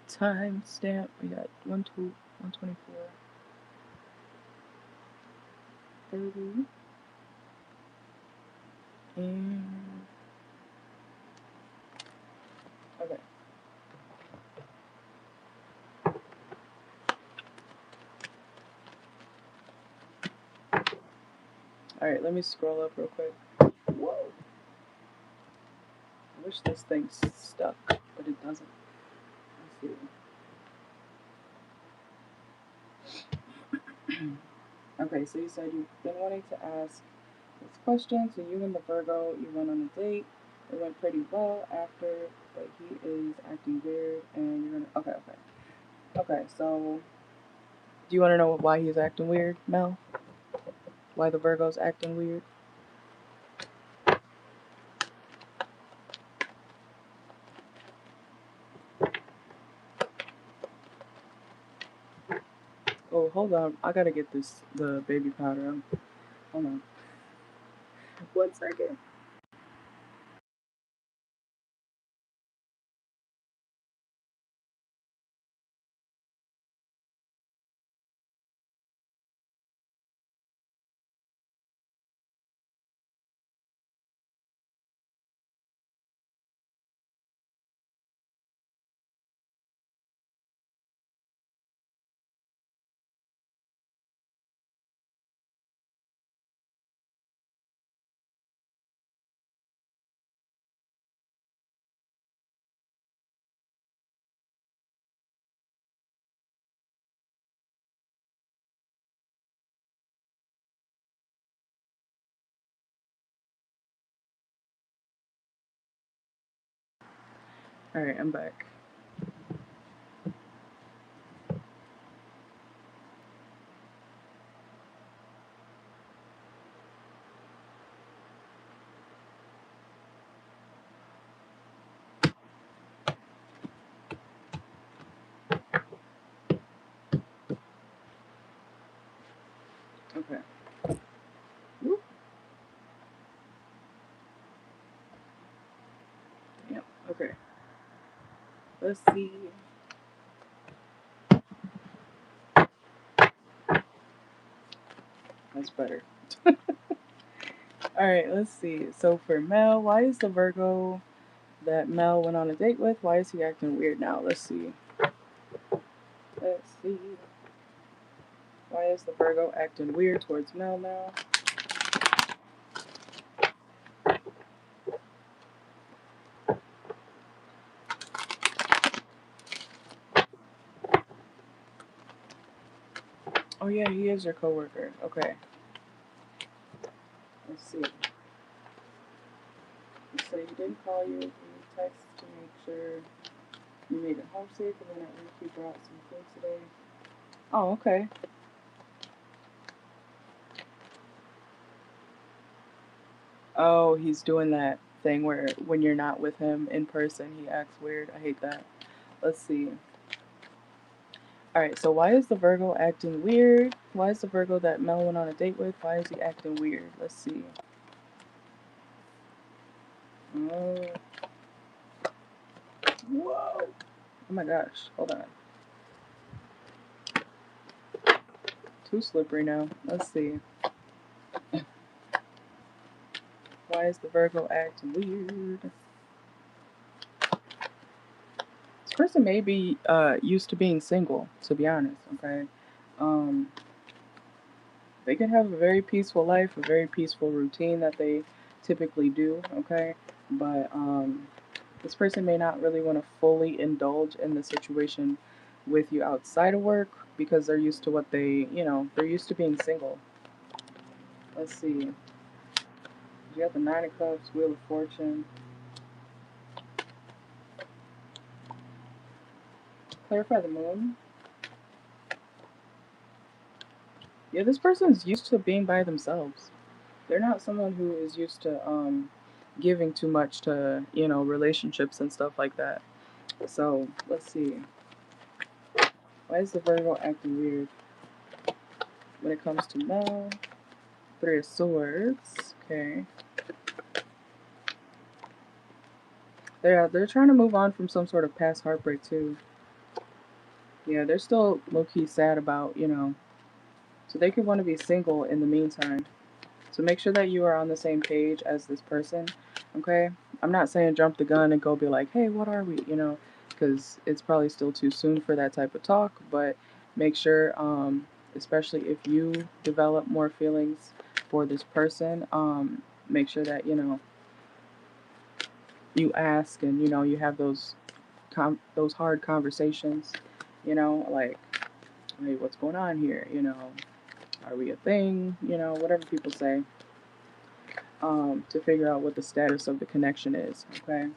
time stamp. We got 124, 30, and okay. All right, let me scroll up real quick. Whoa. I wish this thing's stuck, but it doesn't. Let's see. Okay, so you said you've been wanting to ask this question. So you and the Virgo, you went on a date. It went pretty well after, but he is acting weird, and you're gonna. Okay, okay, okay. So, do you want to know why he's acting weird, Mel? Why the Virgo's acting weird? Oh, hold on. I gotta get the baby powder. Hold on. 1 second. Alright, I'm back. Okay. Whoop. Yep, okay. Let's see. That's better. Alright, let's see. So for Mel, why is the Virgo that Mel went on a date with, why is he acting weird now? Let's see. Let's see. Why is the Virgo acting weird towards Mel now? Oh yeah, he is your coworker. Okay. Let's see. You say he didn't call you. He texted to make sure you made it home safe, and then at least he brought some food today. Oh, okay. Oh, he's doing that thing where when you're not with him in person, he acts weird. I hate that. Let's see. Alright, so why is the Virgo acting weird? Why is the Virgo that Mel went on a date with, why is he acting weird? Let's see. Oh. Whoa. Oh my gosh. Hold on. Too slippery now. Let's see. Why is the Virgo acting weird? This person may be used to being single, to be honest, okay? They can have a very peaceful life, a very peaceful routine that they typically do, okay? But this person may not really want to fully indulge in the situation with you outside of work because they're used to what they're used to being single. Let's see. You got the Nine of Cups, Wheel of Fortune. Clarify the Moon. Yeah, this person's used to being by themselves. They're not someone who is used to giving too much to, relationships and stuff like that. So, let's see. Why is the Virgo acting weird when it comes to Mel? Three of Swords. Okay. They're trying to move on from some sort of past heartbreak too. Yeah, they're still low key sad about, so they could want to be single in the meantime. So make sure that you are on the same page as this person, okay? I'm not saying jump the gun and go be like, hey, what are we, because it's probably still too soon for that type of talk, but make sure, especially if you develop more feelings for this person, make sure that, you ask and, you have those hard conversations, like, hey, what's going on here, are we a thing, whatever people say. To figure out what the status of the connection is, okay?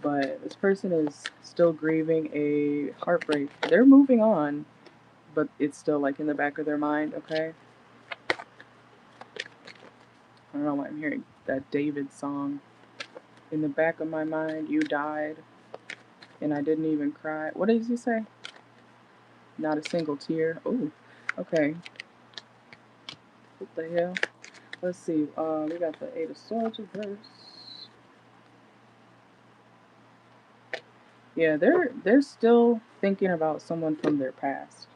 But this person is still grieving a heartbreak. They're moving on, but it's still like in the back of their mind, okay? I don't know why I'm hearing that David song. In the back of my mind, you died, and I didn't even cry. What does he say? Not a single tear. Oh, okay. What the hell? Let's see. We got the Eight of Swords reverse. Yeah, they're still thinking about someone from their past.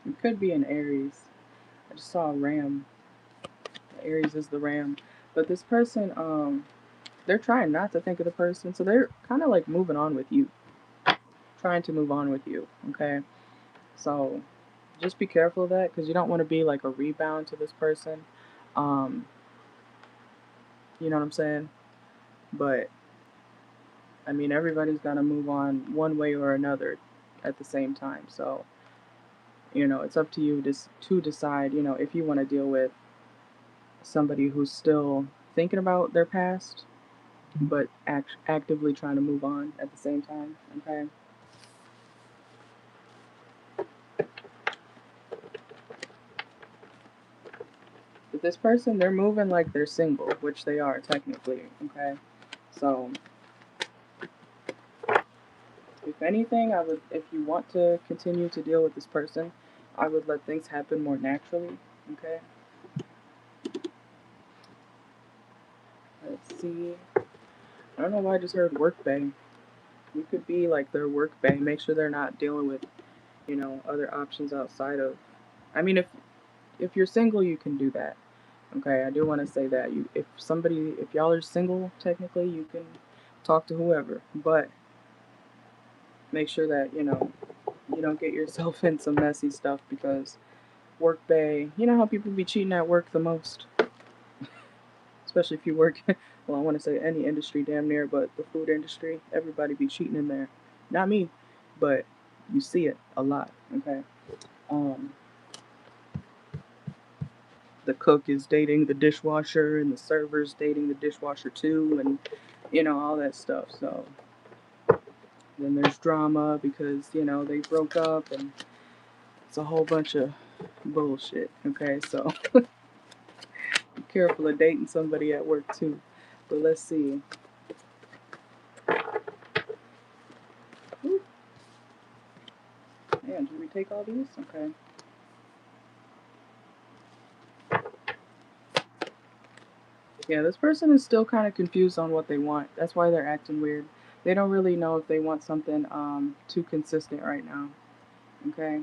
It could be an Aries. I just saw a ram. Aries is the ram. But this person, they're trying not to think of the person, so they're kind of like moving on with you. Trying to move on with you, okay? So just be careful of that because you don't want to be like a rebound to this person. Um, you know what I'm saying? But I mean, everybody's got to move on one way or another at the same time. So, it's up to you to decide, if you want to deal with somebody who's still thinking about their past, but actively trying to move on at the same time, okay? But this person, they're moving like they're single, which they are technically, okay? So, if anything, I would, if you want to continue to deal with this person, I would let things happen more naturally, okay? Let's see. I don't know why I just heard work bay. You could be like their work bay. Make sure they're not dealing with, other options outside of. I mean, if you're single, you can do that. Okay, I do want to say that if y'all are single, technically, you can talk to whoever, but make sure that you don't get yourself in some messy stuff because work bay. You know how people be cheating at work the most, especially if you work. Well, I want to say any industry, damn near, but the food industry, everybody be cheating in there. Not me, but you see it a lot. Okay. Um, the cook is dating the dishwasher, and the server's dating the dishwasher too, and all that stuff. So then there's drama because they broke up, and it's a whole bunch of bullshit. Okay, so be careful of dating somebody at work too. But let's see. Ooh. Man, did we take all these? Okay. Yeah, this person is still kind of confused on what they want. That's why they're acting weird. They don't really know if they want something too consistent right now. Okay.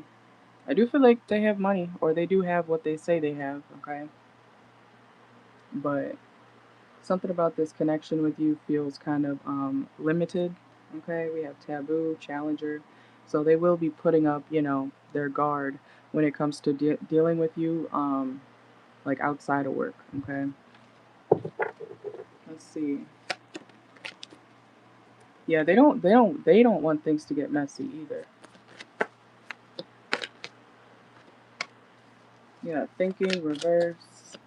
I do feel like they have money, or they do have what they say they have. Okay. But something about this connection with you feels kind of limited. Okay. We have taboo, challenger, so they will be putting up, their guard when it comes to dealing with you, like outside of work. Okay. Let's see. Yeah, they don't want things to get messy either. Yeah, thinking reverse,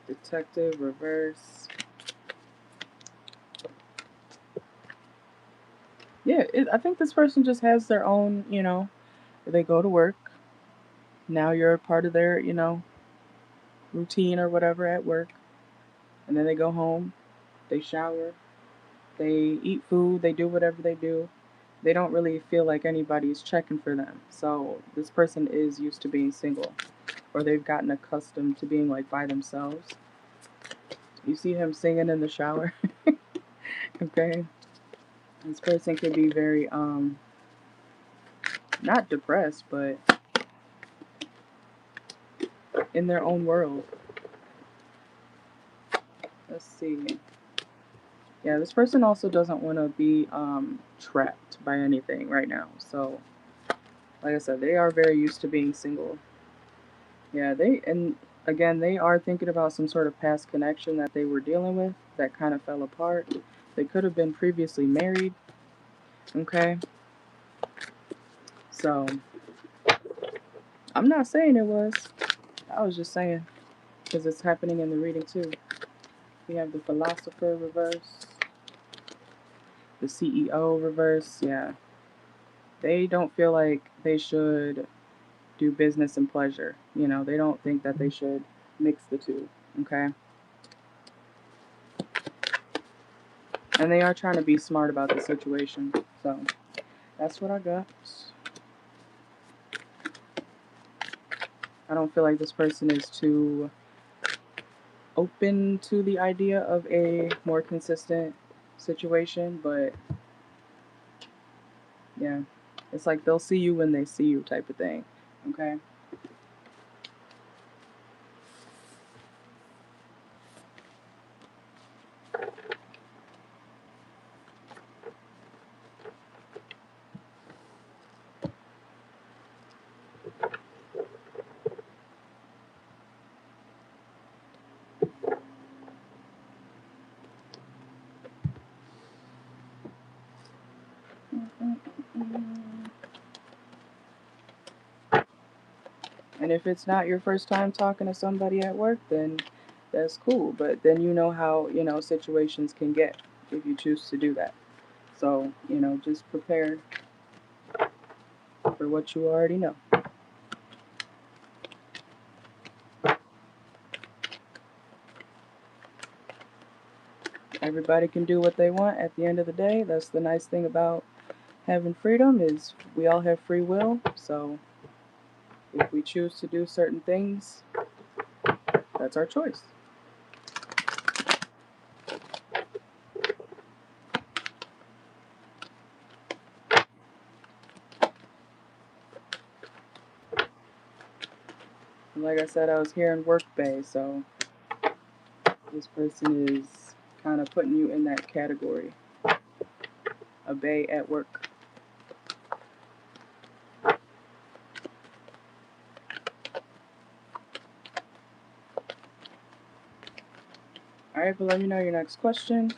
detective reverse. Yeah, I think this person just has their own, they go to work. Now you're a part of their, routine or whatever at work. And then they go home, they shower, they eat food, they do whatever they do. They don't really feel like anybody's checking for them. So this person is used to being single, or they've gotten accustomed to being like by themselves. You see him singing in the shower. Okay. This person could be very not depressed, but in their own world. Let's see. Yeah, this person also doesn't want to be trapped by anything right now. So, like I said, they are very used to being single. Yeah, and again, they are thinking about some sort of past connection that they were dealing with that kind of fell apart. They could have been previously married. Okay. So, I'm not saying it was. I was just saying because it's happening in the reading too. We have the philosopher reverse, the CEO reverse. Yeah, they don't feel like they should do business and pleasure. They don't think that they should mix the two. Okay, and they are trying to be smart about the situation. So that's what I got. I don't feel like this person is too open to the idea of a more consistent situation, but yeah, it's like they'll see you when they see you type of thing. Okay. And if it's not your first time talking to somebody at work, then that's cool. But then you know how, you know, situations can get if you choose to do that. So, you know, just prepare for what you already know. Everybody can do what they want at the end of the day. That's the nice thing about having freedom, is we all have free will. So if we choose to do certain things, that's our choice. And like I said, I was hearing work bay, so this person is kind of putting you in that category. A bay at work. Alright, but let me know your next question.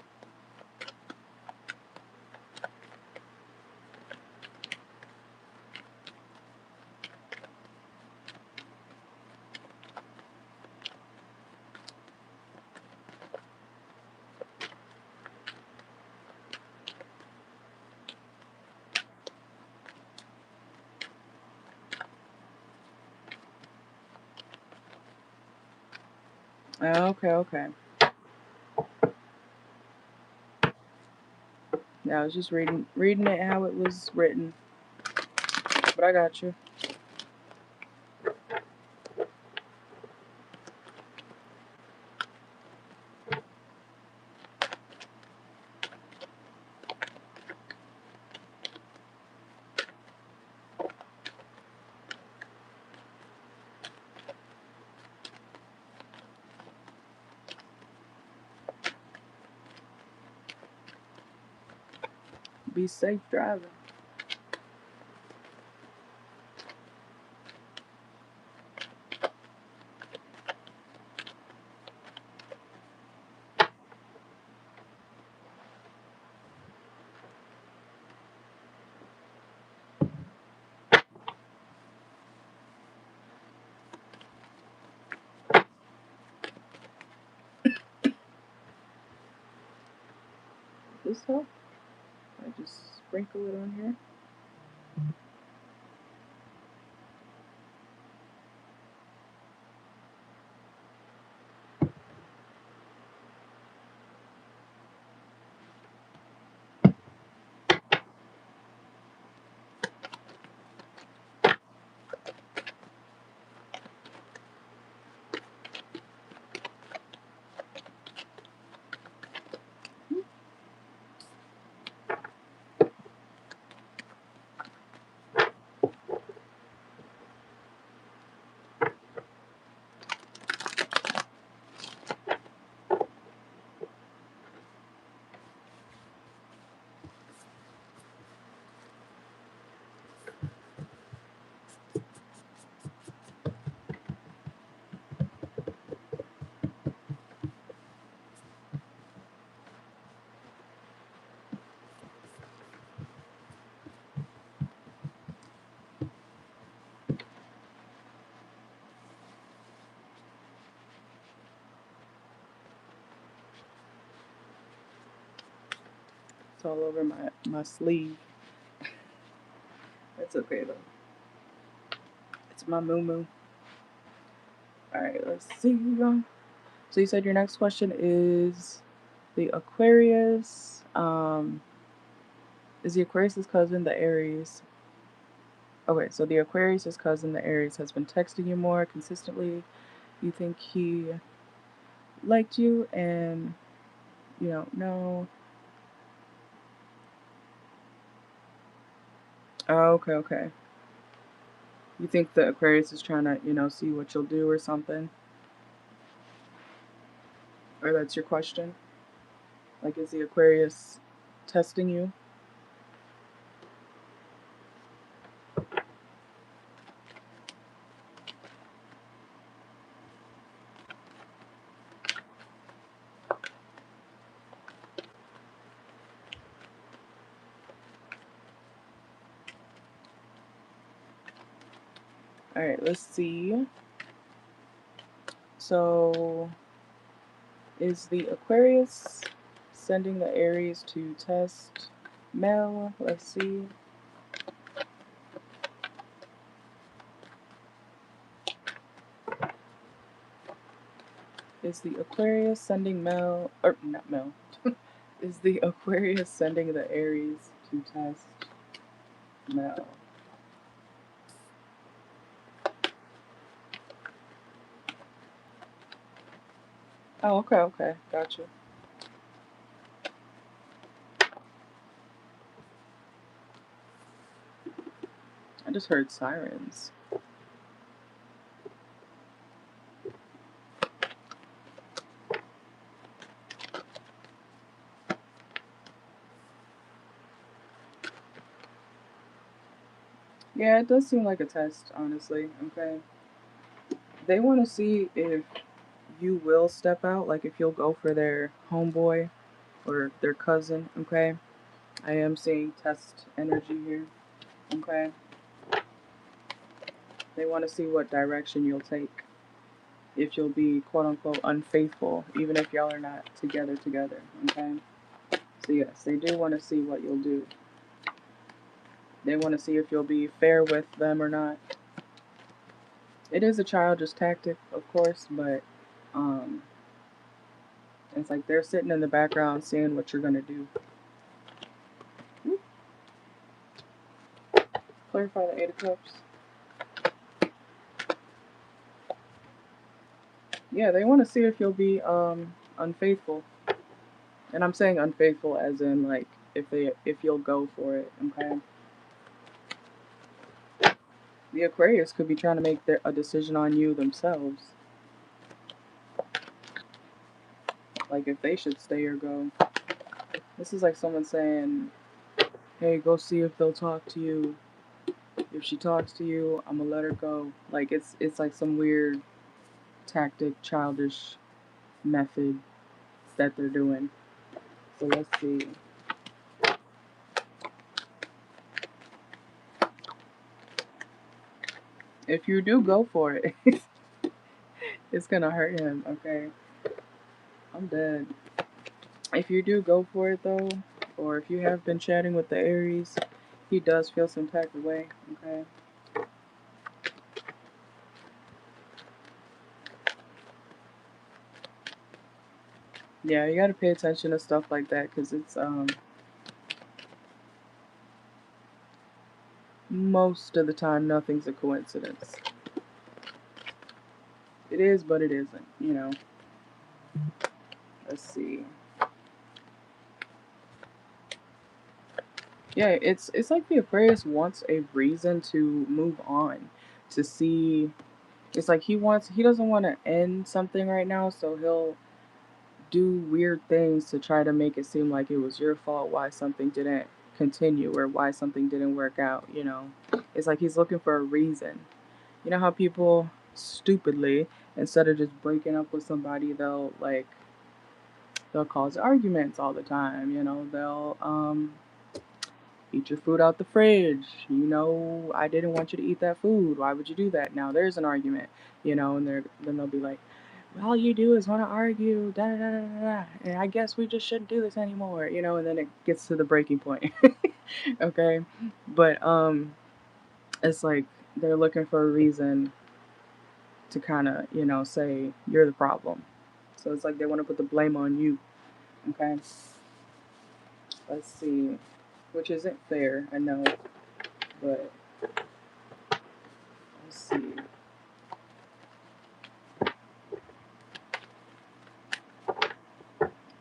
Okay, okay. Yeah, I was just reading it how it was written. But I got you. Be safe driving. This help? I just sprinkle it on here. It's all over my sleeve. That's okay though. It's my moo. Alright, let's see. So you said your next question is the Aquarius. Is the Aquarius' cousin the Aries? Okay, so the Aquarius' cousin, the Aries, has been texting you more consistently. You think he liked you, and you don't know. Oh, okay, okay. You think the Aquarius is trying to, you know, see what you'll do or something? Or that's your question? Like, is the Aquarius testing you? Alright, let's see. So, Is the Aquarius sending the Aries to test Mel? Let's see. Is the Aquarius sending Mel, or not Mel, is the Aquarius sending the Aries to test Mel? Oh, okay, okay, gotcha. I just heard sirens. Yeah, it does seem like a test, honestly, okay? They want to see if you will step out, like if you'll go for their homeboy or their cousin, okay? I am seeing test energy here, okay? They want to see what direction you'll take. If you'll be quote unquote unfaithful, even if y'all are not together, okay? So, yes, they do want to see what you'll do. They want to see if you'll be fair with them or not. It is a childish tactic, of course, but um, it's like they're sitting in the background seeing what you're going to do. Clarify the Eight of Cups. Yeah, they want to see if you'll be unfaithful. And I'm saying unfaithful as in like if you'll go for it, okay? The Aquarius could be trying to make a decision on you themselves. Like if they should stay or go. This is like someone saying, hey, go see if they'll talk to you. If she talks to you, I'm gonna let her go. Like it's like some weird tactic, childish method that they're doing. So let's see. If you do go for it, it's gonna hurt him, okay? I'm dead. If you do go for it though, or if you have been chatting with the Aries, he does feel some type of way, okay? Yeah, you gotta pay attention to stuff like that because it's most of the time nothing's a coincidence. It is, but it isn't, you know. Let's see. Yeah, it's like the Aquarius wants a reason to move on, to see. It's like he doesn't want to end something right now, so he'll do weird things to try to make it seem like it was your fault why something didn't continue or why something didn't work out, you know. It's like he's looking for a reason. You know how people stupidly, instead of just breaking up with somebody, they'll cause arguments all the time, you know. They'll eat your food out the fridge. You know, I didn't want you to eat that food. Why would you do that? Now there's an argument, you know, and then they'll be like, well, all you do is want to argue, da da da da da. And I guess we just shouldn't do this anymore, you know. And then it gets to the breaking point, okay? But it's like they're looking for a reason to kind of, you know, say you're the problem. So it's like they want to put the blame on you, okay? Let's see, which isn't fair, I know, but let's see.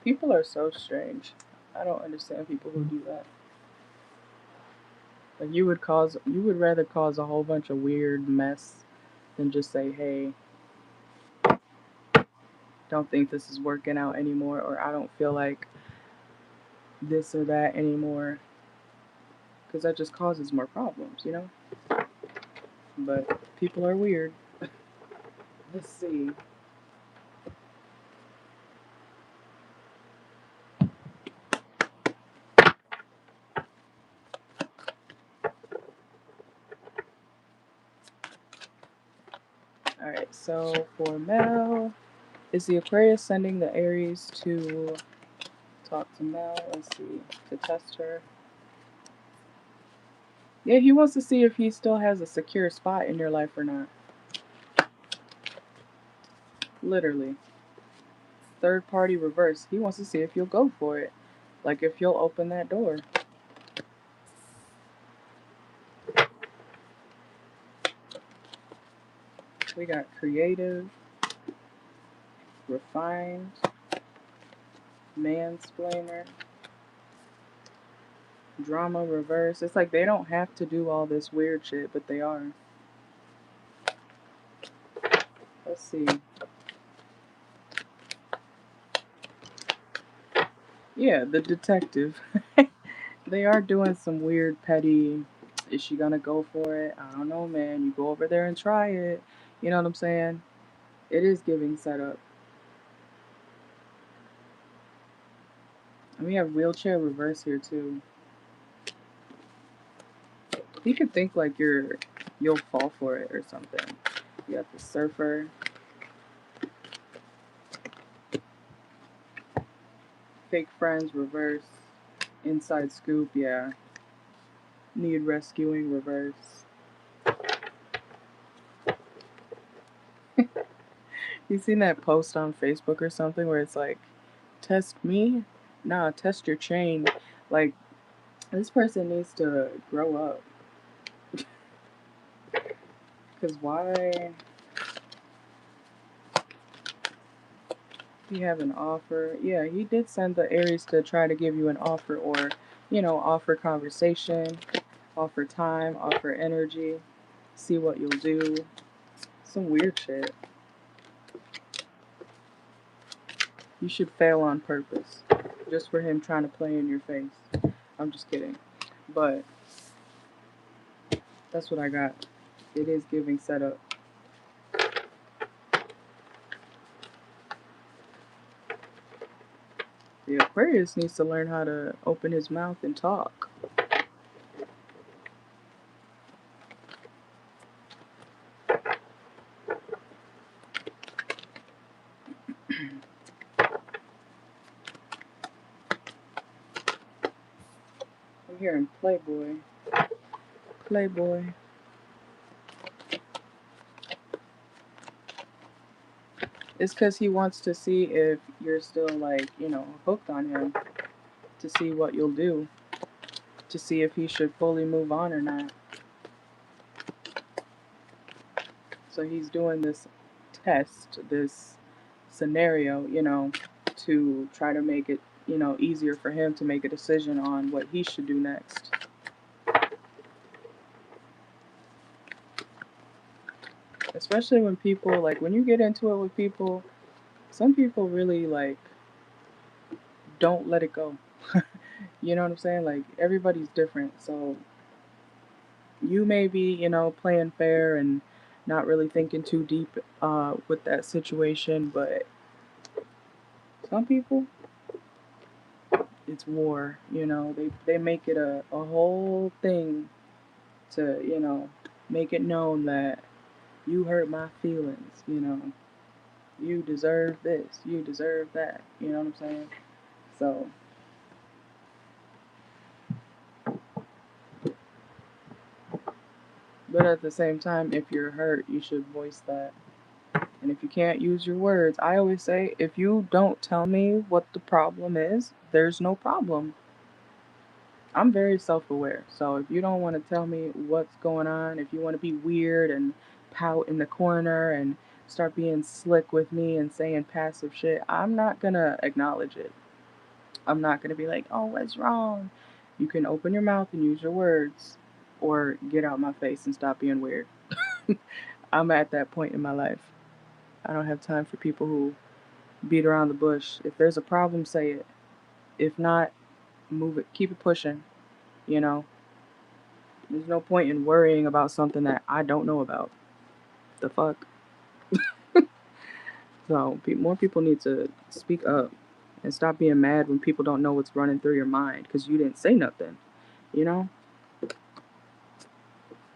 People are so strange. I don't understand people who do that. Like you would rather cause a whole bunch of weird mess than just say, "Hey, don't think this is working out anymore," or "I don't feel like this or that anymore," because that just causes more problems, you know. But people are weird. Let's see. All right, so for Mel, Is the Aquarius sending the Aries to talk to Mel? Let's see. To test her. Yeah, he wants to see if he still has a secure spot in your life or not. Literally. Third party reverse. He wants to see if you'll go for it. Like if you'll open that door. We got creative, refined, mansplainer, drama reverse. It's like they don't have to do all this weird shit, but they are. Let's see. Yeah, the detective. They are doing some weird, petty. Is she gonna go for it? I don't know, man. You go over there and try it. You know what I'm saying? It is giving setup. And we have wheelchair reverse here too. You could think like you'll fall for it or something. You got the surfer. Fake friends reverse. Inside scoop, yeah. Need rescuing reverse. You seen that post on Facebook or something where it's like, test me? Nah, test your chain. Like, this person needs to grow up. Because why? You have an offer. Yeah, he did send the Aries to try to give you an offer or, offer conversation, offer time, offer energy, see what you'll do. Some weird shit. You should fail on purpose. Just for him trying to play in your face. I'm just kidding. But that's what I got. It is giving setup. The Aquarius needs to learn how to open his mouth and talk. I'm hearing Playboy. Playboy. It's because he wants to see if you're still, like, hooked on him. To see what you'll do. To see if he should fully move on or not. So he's doing this test, this scenario, to try to make it, easier for him to make a decision on what he should do next. Especially when people, like, when you get into it with people, some people really, like, don't let it go. You know what I'm saying? Like, everybody's different. So you may be, playing fair and not really thinking too deep with that situation, but some people, it's war. They make it a whole thing to, make it known that you hurt my feelings, you deserve this, you deserve that, you know what I'm saying? So but at the same time, if you're hurt, you should voice that. And if you can't use your words, I always say, if you don't tell me what the problem is, there's no problem. I'm very self-aware. So if you don't want to tell me what's going on, if you want to be weird and pout in the corner and start being slick with me and saying passive shit, I'm not going to acknowledge it. I'm not going to be like, oh, what's wrong? You can open your mouth and use your words or get out my face and stop being weird. I'm at that point in my life. I don't have time for people who beat around the bush. If there's a problem, say it. If not, move it. Keep it pushing. You know, there's no point in worrying about something that I don't know about. The fuck? So, more people need to speak up and stop being mad when people don't know what's running through your mind because you didn't say nothing, you know?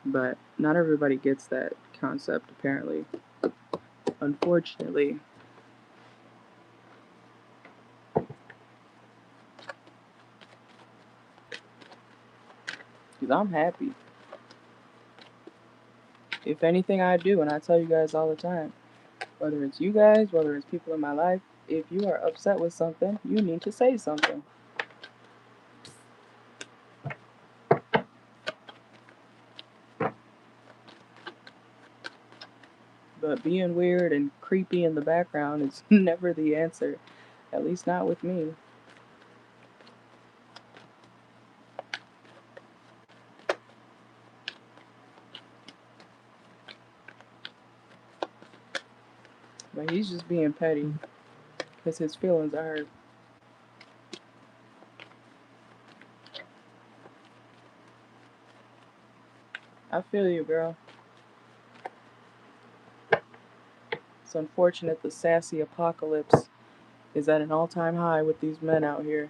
But not everybody gets that concept, apparently. Unfortunately. because I'm happy. If anything I do, and I tell you guys all the time, whether it's you guys, whether it's people in my life, if you are upset with something, you need to say something. But being weird and creepy in the background is never the answer. At least not with me. But he's just being petty because his feelings are hurt. I feel you, girl. It's unfortunate the sassy apocalypse is at an all-time high with these men out here.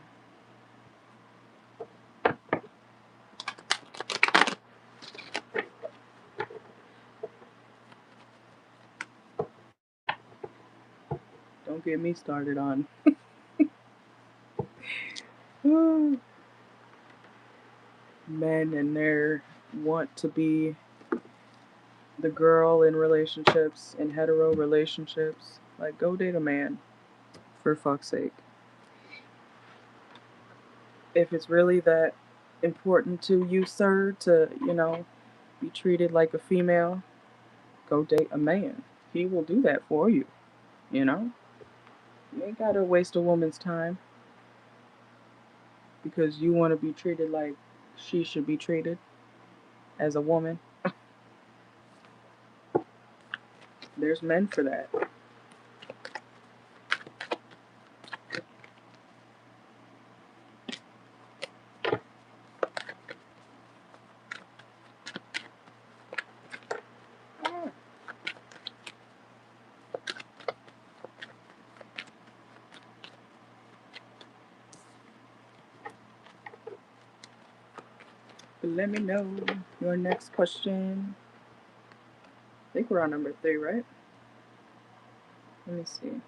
Don't get me started on men and their want to be the girl in relationships, in hetero relationships. Like, go date a man, for fuck's sake. If it's really that important to you, sir, to, be treated like a female, go date a man. He will do that for you, you know? You ain't gotta waste a woman's time because you want to be treated like she should be treated as a woman. There's men for that. But let me know your next question. I think we're on number 3, right? Let me see.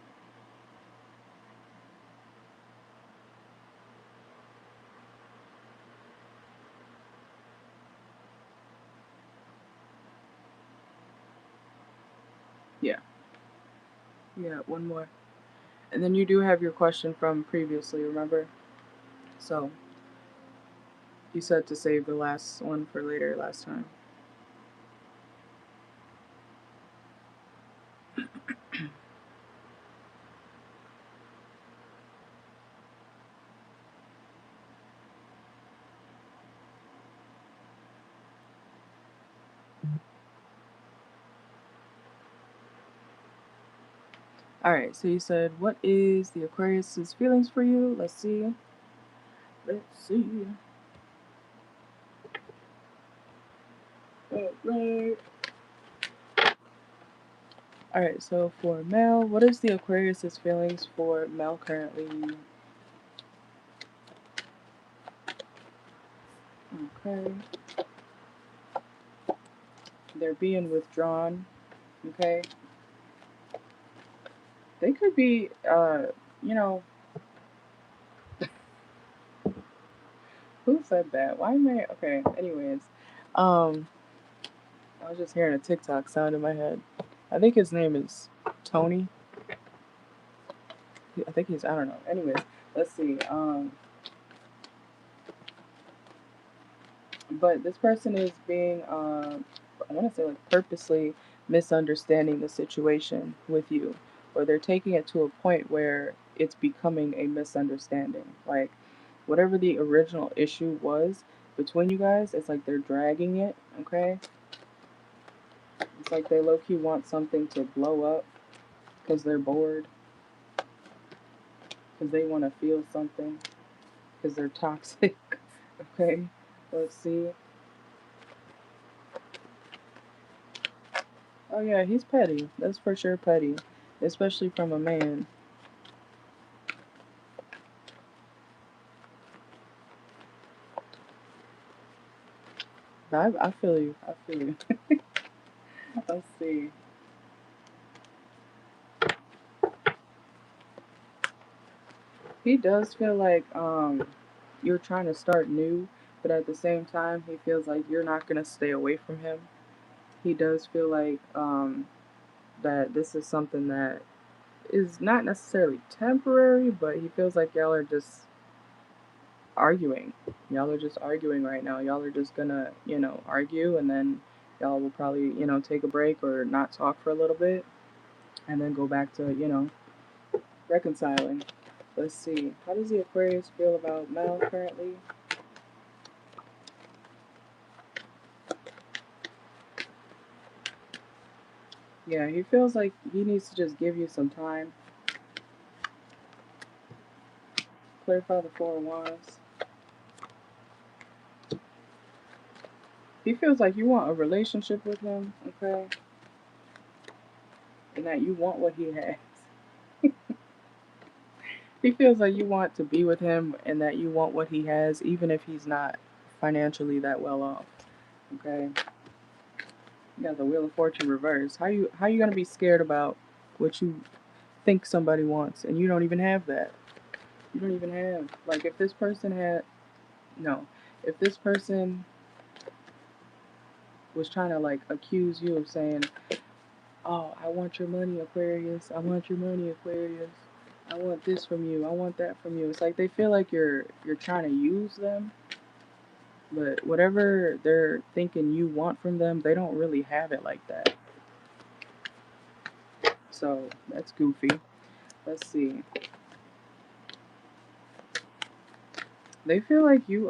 Yeah. Yeah, one more. And then you do have your question from previously, remember? So, you said to save the last one for later last time. Alright, so you said, what is the Aquarius's feelings for you? Let's see. Alright. Alright, so for Mel, what is the Aquarius's feelings for Mel currently? Okay. They're being withdrawn. Okay. They could be, you know, who said that? Why am I, okay, anyways. I was just hearing a TikTok sound in my head. I think his name is Tony. I think he's, I don't know. Anyways, let's see. But this person is being, I want to say, like, purposely misunderstanding the situation with you, or they're taking it to a point where it's becoming a misunderstanding. Like, whatever the original issue was between you guys, it's like they're dragging it, okay? It's like they low-key want something to blow up because they're bored, because they want to feel something, because they're toxic, okay? Let's see. Oh yeah, he's petty. That's for sure petty. Especially from a man. I feel you. I feel you. Let's see. He does feel like you're trying to start new, But at the same time, he feels like you're not going to stay away from him. He does feel like that this is something that is not necessarily temporary, but he feels like y'all are just arguing. Y'all are just arguing right now. Y'all are just gonna, argue, and then y'all will probably, take a break or not talk for a little bit and then go back to, reconciling. Let's see. How does the Aquarius feel about Mel currently? Yeah, he feels like he needs to just give you some time. Clarify the Four of Wands. He feels like you want a relationship with him, okay? And that you want what he has. He feels like you want to be with him and that you want what he has, even if he's not financially that well off. Okay? You got the Wheel of Fortune reversed. How you gonna be scared about what you think somebody wants and you don't even have that? You don't even have, like, if this person had no. If this person was trying to like accuse you of saying, "Oh, I want your money, Aquarius. I want your money, Aquarius. I want this from you. I want that from you." It's like they feel like you're trying to use them, but whatever they're thinking you want from them, they don't really have it like that. So that's goofy. Let's see. They feel like you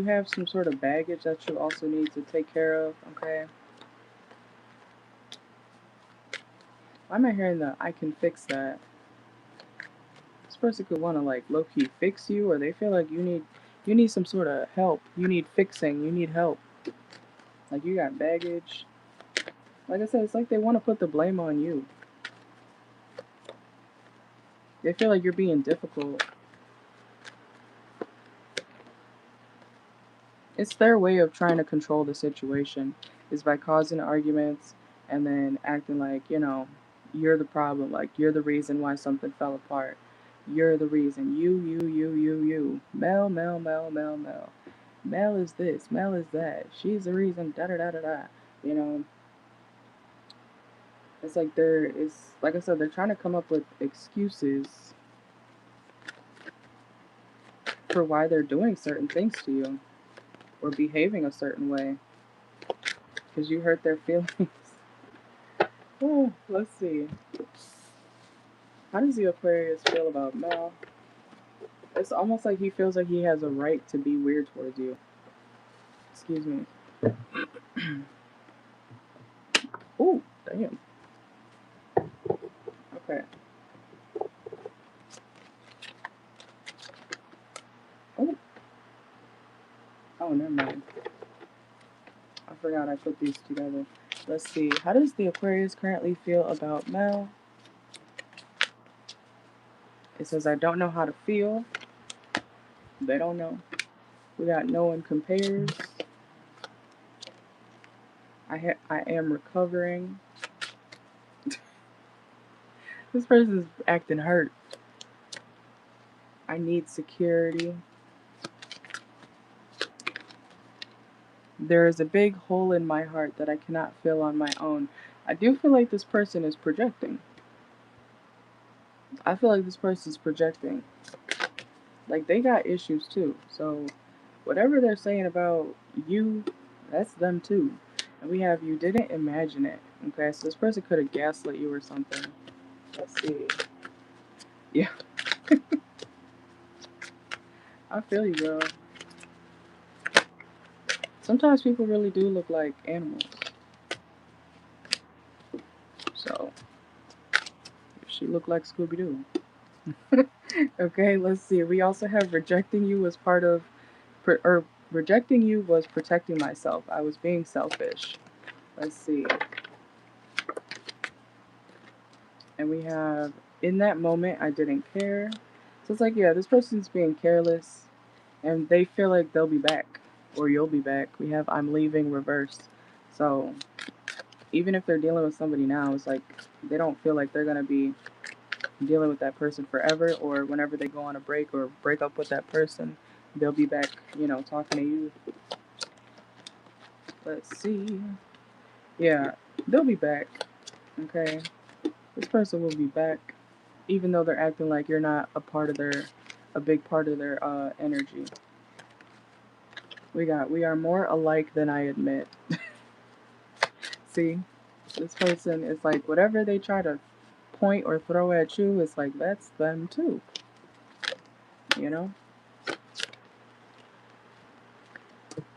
have some sort of baggage that you also need to take care of. Okay. Why am I hearing the I can fix that? This person could want to like low key fix you, or they feel like you need some sort of help. You need fixing. You need help. Like you got baggage. Like I said, it's like they want to put the blame on you. They feel like you're being difficult. It's their way of trying to control the situation, is by causing arguments and then acting like, you're the problem, like you're the reason why something fell apart. You're the reason. You. Mel, Mel, Mel, Mel, Mel. Mel is this, Mel is that. She's the reason, da da da da da. You know, it's like like I said, they're trying to come up with excuses for why they're doing certain things to you or behaving a certain way because you hurt their feelings. Oh, let's see. How does the Aquarius feel about Mel? It's almost like he feels like he has a right to be weird towards you. Excuse me. Ooh, damn. Okay. Oh, oh, never mind. I forgot I put these together. Let's see. How does the Aquarius currently feel about Mel? It says, I don't know how to feel. They don't know. We got no one compares. I am recovering. This person's acting hurt. I need security. There is a big hole in my heart that I cannot fill on my own. I do feel like this person is projecting. I feel like this person's projecting. Like they got issues too. So whatever they're saying about you, that's them too. And we have you didn't imagine it. Okay, so this person could have gaslit you or something. Let's see. Yeah, I feel you, girl. Sometimes people really do look like animals. So she looked like Scooby Doo. Okay, let's see. We also have rejecting you as part of, or rejecting you was protecting myself. I was being selfish. Let's see. And we have, in that moment, I didn't care. So it's like, yeah, this person's being careless, and they feel like they'll be back, or you'll be back. We have I'm leaving reversed. So even if they're dealing with somebody now, it's like they don't feel like they're going to be dealing with that person forever, or whenever they go on a break or break up with that person, they'll be back, you know, talking to you. Let's see. Yeah, they'll be back. Okay. This person will be back, even though they're acting like you're not a big part of their energy. We are more alike than I admit. See, this person is like, whatever they try to point or throw at you, it's like, that's them too. You know?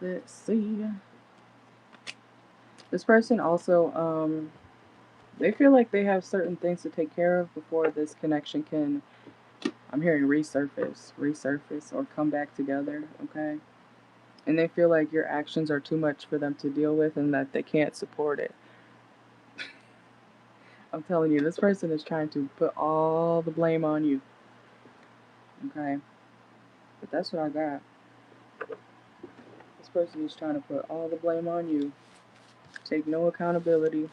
Let's see. This person also, they feel like they have certain things to take care of before this connection can, I'm hearing resurface or come back together, okay? And they feel like your actions are too much for them to deal with and that they can't support it. I'm telling you, this person is trying to put all the blame on you, okay? But that's what I got. This person is trying to put all the blame on you. Take no accountability.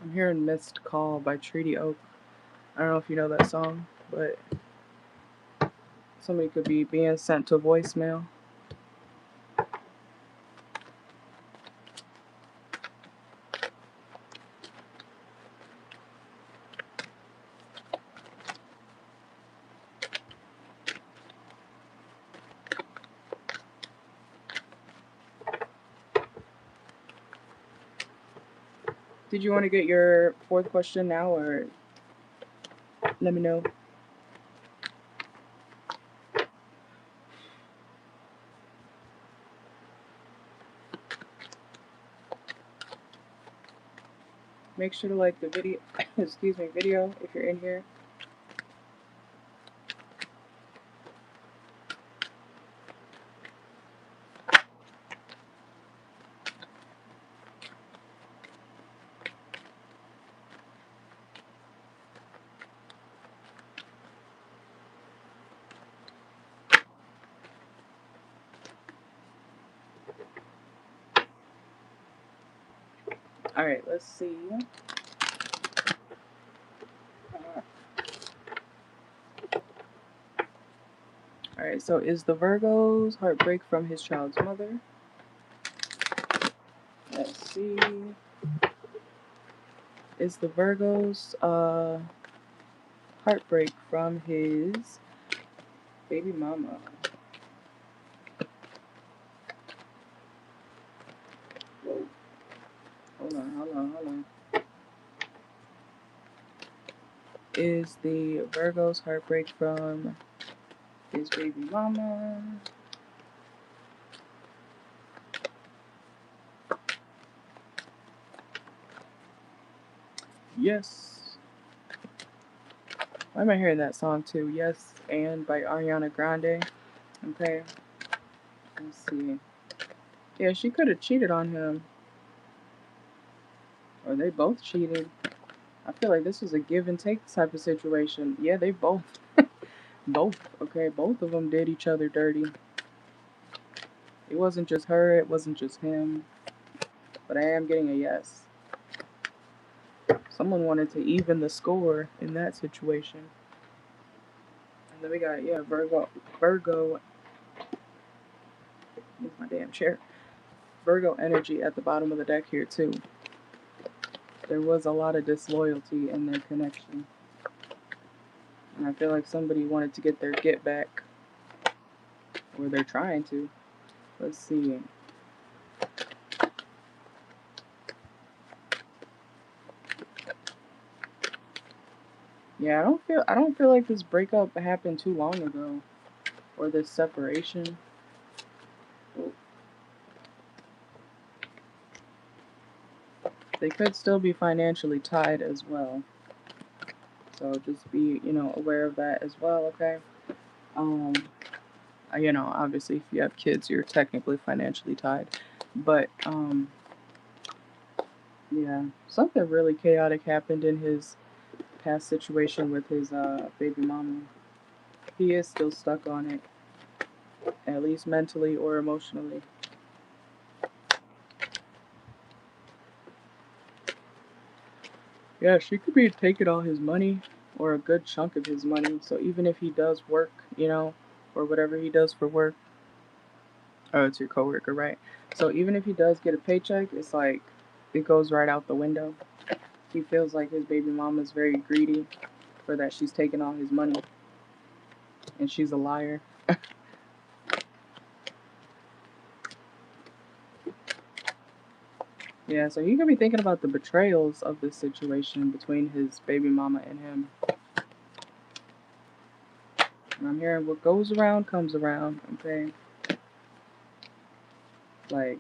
I'm hearing Missed Call by Treaty Oak. I don't know if you know that song, but somebody could be being sent to voicemail. Did you want to get your fourth question now, or let me know? Make sure to like the video, video if you're in here. All right, let's see. All right, so is the Virgo's heartbreak from his child's mother? Let's see. Is the Virgo's heartbreak from his baby mama? Whoa. Hold on. Is the Virgo's heartbreak from his baby mama? Yes. Why am I hearing that song too? Yes, and by Ariana Grande. Okay. Let's see. Yeah, she could have cheated on him. Or they both cheated. I feel like this was a give and take type of situation. Yeah, they both. Okay, both of them did each other dirty. It wasn't just her, it wasn't just him. But I am getting a yes. Someone wanted to even the score in that situation. And then we got, yeah, Virgo. Move my damn chair. Virgo energy at the bottom of the deck here, too. There was a lot of disloyalty in their connection. And I feel like somebody wanted to get their get back. Or they're trying to. Let's see. Yeah, I don't feel like this breakup happened too long ago. Or this separation. Oh. They could still be financially tied as well. So just be, aware of that as well, okay? Obviously if you have kids, you're technically financially tied. But, Yeah. Something really chaotic happened in his past situation with his baby mama. He is still stuck on it, at least mentally or emotionally. Yeah, she could be taking all his money or a good chunk of his money. So even if he does work, or whatever he does for work, oh, it's your coworker, right? So even if he does get a paycheck, it's like it goes right out the window. He feels like his baby mama is very greedy for that she's taking all his money and she's a liar. Yeah, so he could be thinking about the betrayals of this situation between his baby mama and him. And I'm hearing what goes around comes around, okay? Like,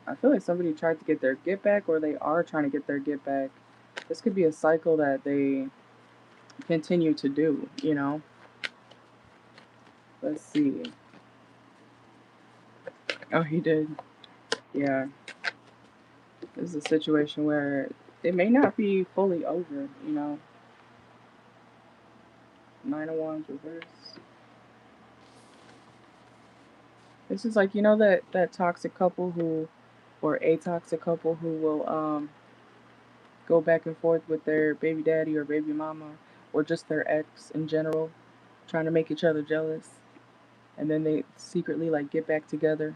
I feel like somebody tried to get their get back or they are trying to get their get back. This could be a cycle that they continue to do. Let's see. Oh, he did. Yeah. This is a situation where it may not be fully over. Nine of Wands reverse. This is like, that toxic couple or a toxic couple who will go back and forth with their baby daddy or baby mama or just their ex in general, trying to make each other jealous. And then they secretly like get back together.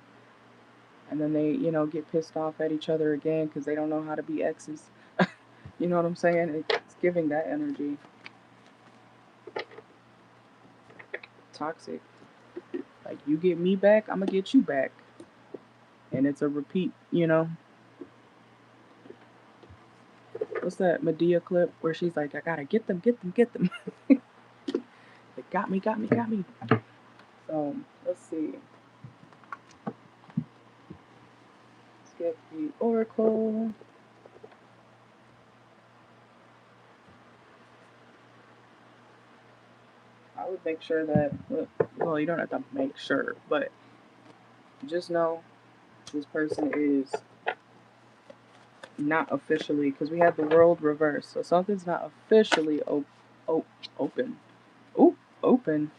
And then they, get pissed off at each other again because they don't know how to be exes. You know what I'm saying? It's giving that energy. Toxic. Like, you get me back, I'm going to get you back. And it's a repeat. What's that Medea clip where she's like, I gotta get them, get them, get them. They got me, got me, got me. So, let's see. Let's get the Oracle. I would make sure that, well, you don't have to make sure, but just know this person is not officially, because we have the world reverse, so something's not officially open. Oh, open.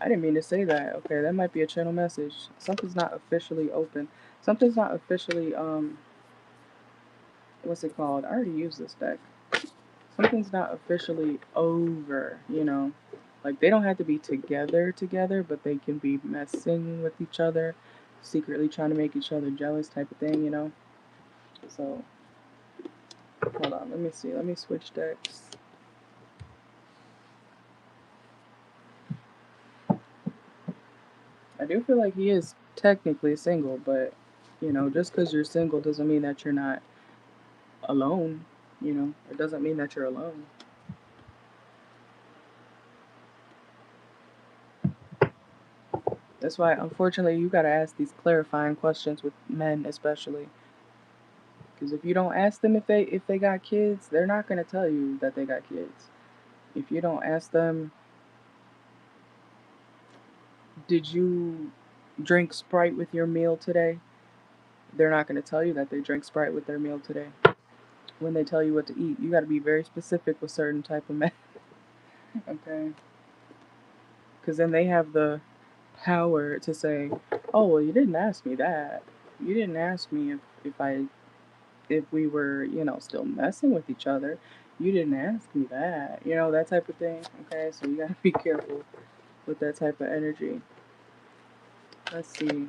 I didn't mean to say that. Okay, that might be a channel message. Something's not officially open. Something's not officially, what's it called? I already used this deck. Something's not officially over. Like, they don't have to be together, but they can be messing with each other, secretly trying to make each other jealous type of thing. So, hold on, let me see. Let me switch decks. I do feel like he is technically single, but, just because you're single doesn't mean that you're not alone. It doesn't mean that you're alone. That's why, unfortunately, you gotta ask these clarifying questions with men, especially. Because if you don't ask them if they got kids, they're not gonna tell you that they got kids. If you don't ask them, did you drink Sprite with your meal today? They're not gonna tell you that they drank Sprite with their meal today. When they tell you what to eat, you gotta be very specific with certain type of men. Okay. Because then they have the power to say, "Oh, well, you didn't ask me that. You didn't ask me if we were, still messing with each other. You didn't ask me that. That type of thing." Okay, so you gotta be careful with that type of energy. Let's see.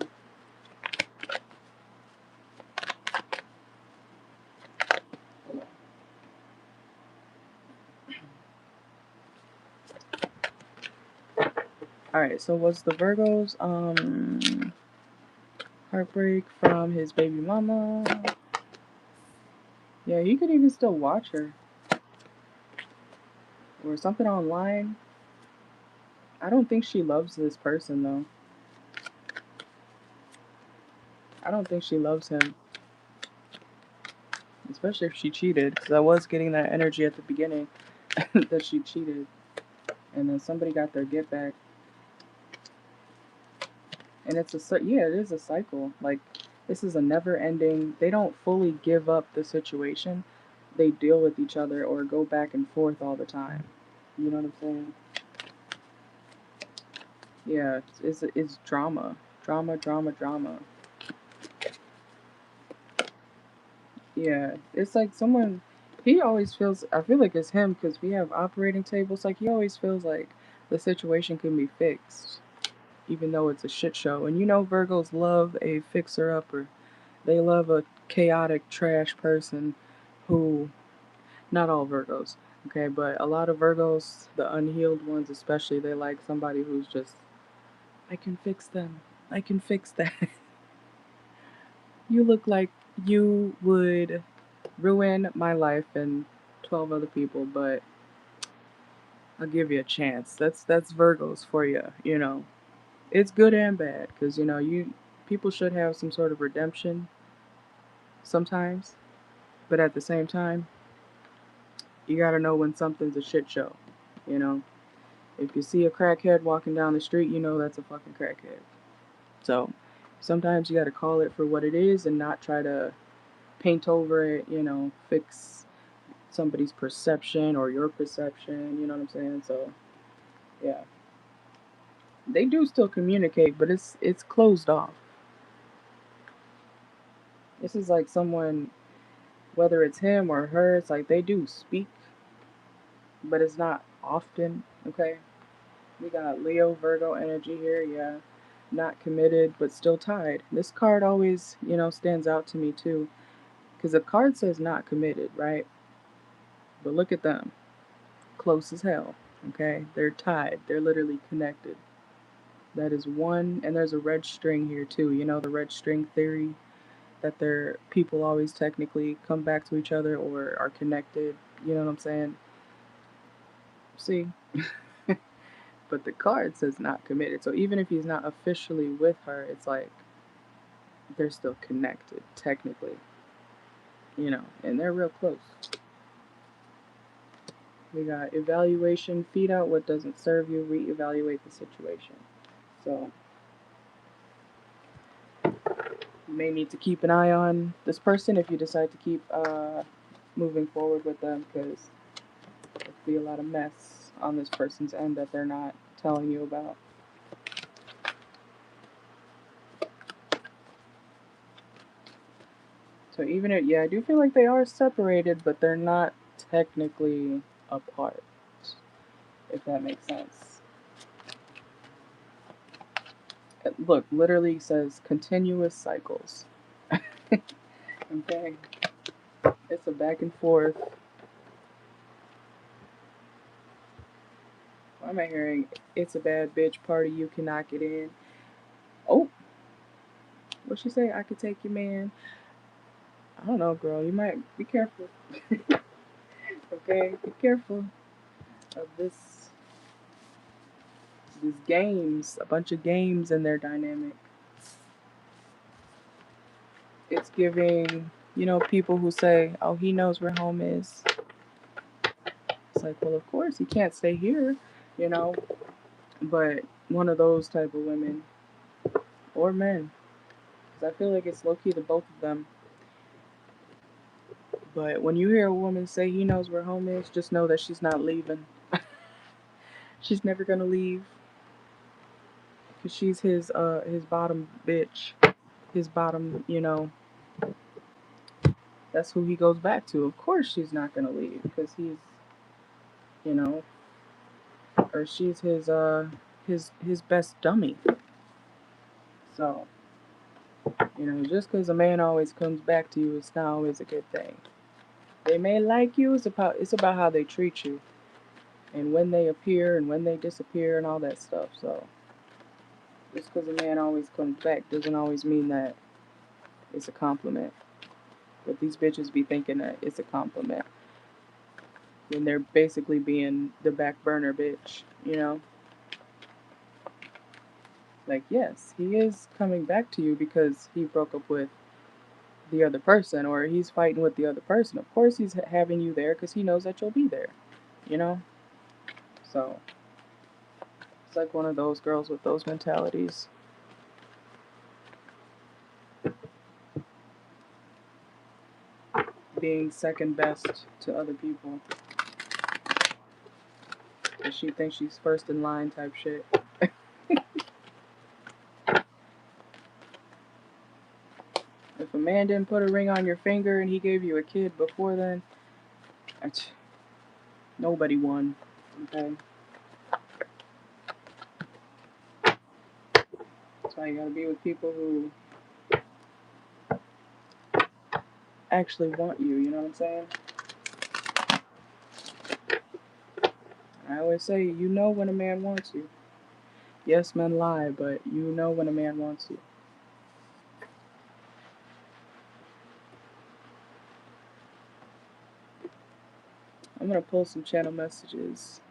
All right, so what's the Virgo's heartbreak from his baby mama? Yeah, he could even still watch her or something online. I don't think she loves this person though. I don't think she loves him, especially if she cheated. Because I was getting that energy at the beginning that she cheated, and then somebody got their get back. And it is a cycle. Like, This is a never ending, they don't fully give up the situation. They deal with each other or go back and forth all the time. You know what I'm saying? Yeah, it's drama. Drama, drama, drama. Yeah, it's like someone, he always feels, I feel like it's him because we have operating tables. Like, he always feels like the situation can be fixed, even though it's a shit show. And you know, Virgos love a fixer upper. They love a chaotic trash person who, not all Virgos, okay, but a lot of Virgos, the unhealed ones especially, they like somebody who's just, I can fix them. I can fix that. You look like you would ruin my life and 12 other people, but I'll give you a chance. That's Virgos for you, you know. It's good and bad because you know, you people should have some sort of redemption sometimes, but at the same time, you got to know when something's a shit show, you know. If you see a crackhead walking down the street, you know that's a fucking crackhead. So, sometimes you got to call it for what it is and not try to paint over it, you know, fix somebody's perception or your perception, you know what I'm saying? So, yeah. They do still communicate, but it's closed off. This is like someone, whether it's him or her, it's like they do speak, but it's not often, okay? We got Leo, Virgo energy here, yeah. Not committed, but still tied. This card always, you know, stands out to me too. Because the card says not committed, right? But look at them. Close as hell, okay? They're tied. They're literally connected. That is one, and there's a red string here too. You know, the red string theory, that they're people always technically come back to each other or are connected. You know what I'm saying? See? But the card says not committed. So even if he's not officially with her, it's like they're still connected, technically. You know, and they're real close. We got evaluation, feed out what doesn't serve you, reevaluate the situation. So you may need to keep an eye on this person if you decide to keep moving forward with them, because there'll be a lot of mess on this person's end that they're not telling you about. So even if, yeah, I do feel like they are separated, but they're not technically apart, if that makes sense. Look, literally says continuous cycles. Okay, it's a back and forth. Why am I hearing it's a bad bitch party, you cannot get in? Oh, what she say? I could take your man. I don't know, girl. You might be careful. Okay, be careful of these games. A bunch of games in their dynamic. It's giving, you know, people who say, "Oh, he knows where home is." It's like, well, of course he can't stay here, you know. But one of those type of women or men, because I feel like it's low key to both of them. But when you hear a woman say he knows where home is, just know that she's not leaving. She's never gonna leave, because she's his bottom bitch, his bottom, you know. That's who he goes back to. Of course, she's not gonna leave because he's, you know, or she's his best dummy. So, you know, just because a man always comes back to you, it's not always a good thing. They may like you. It's about how they treat you, and when they appear and when they disappear and all that stuff. So, just because a man always comes back doesn't always mean that it's a compliment. But these bitches be thinking that it's a compliment when they're basically being the back burner bitch, you know? Like, yes, he is coming back to you because he broke up with the other person or he's fighting with the other person. Of course, he's having you there because he knows that you'll be there, you know? So, it's like one of those girls with those mentalities. being second best to other people. And she thinks she's first in line type shit. If a man didn't put a ring on your finger and he gave you a kid before then, nobody won. Okay? That's why you gotta be with people who actually want you, you know what I'm saying? I always say, you know when a man wants you. Yes, men lie, but you know when a man wants you. I'm gonna pull some channel messages.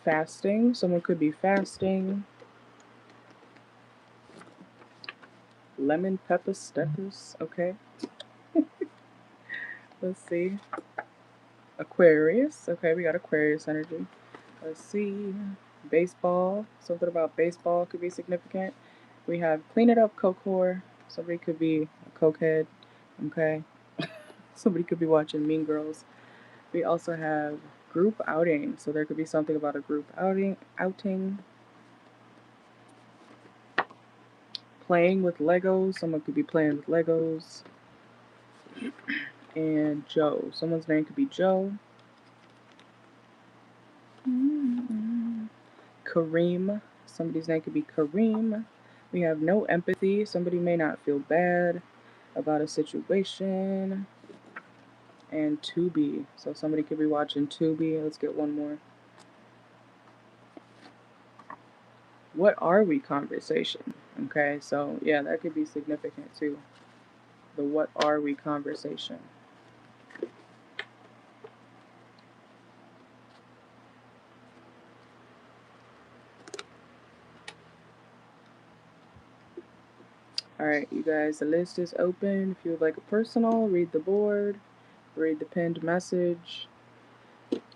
Fasting. Someone could be fasting. Lemon pepper steppers. Okay. Let's see. Aquarius. Okay, we got Aquarius energy. Let's see. Baseball. Something about baseball could be significant. We have clean it up, coke whore. Somebody could be a cokehead. Okay. Somebody could be watching Mean Girls. We also have group outing. So there could be something about a group outing. Playing with Legos. Someone could be playing with Legos. And Joe. Someone's name could be Joe. Kareem. Somebody's name could be Kareem. We have no empathy. Somebody may not feel bad about a situation. And Tubi. So somebody could be watching Tubi. Let's get one more. What are we conversation? Okay, so yeah, that could be significant too. The what are we conversation. Alright, you guys, the list is open. If you would like a personal, read the board, read the pinned message.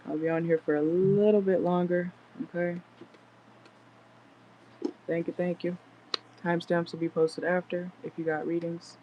I'll be on here for a little bit longer, okay? Thank you. Timestamps will be posted after if you got readings.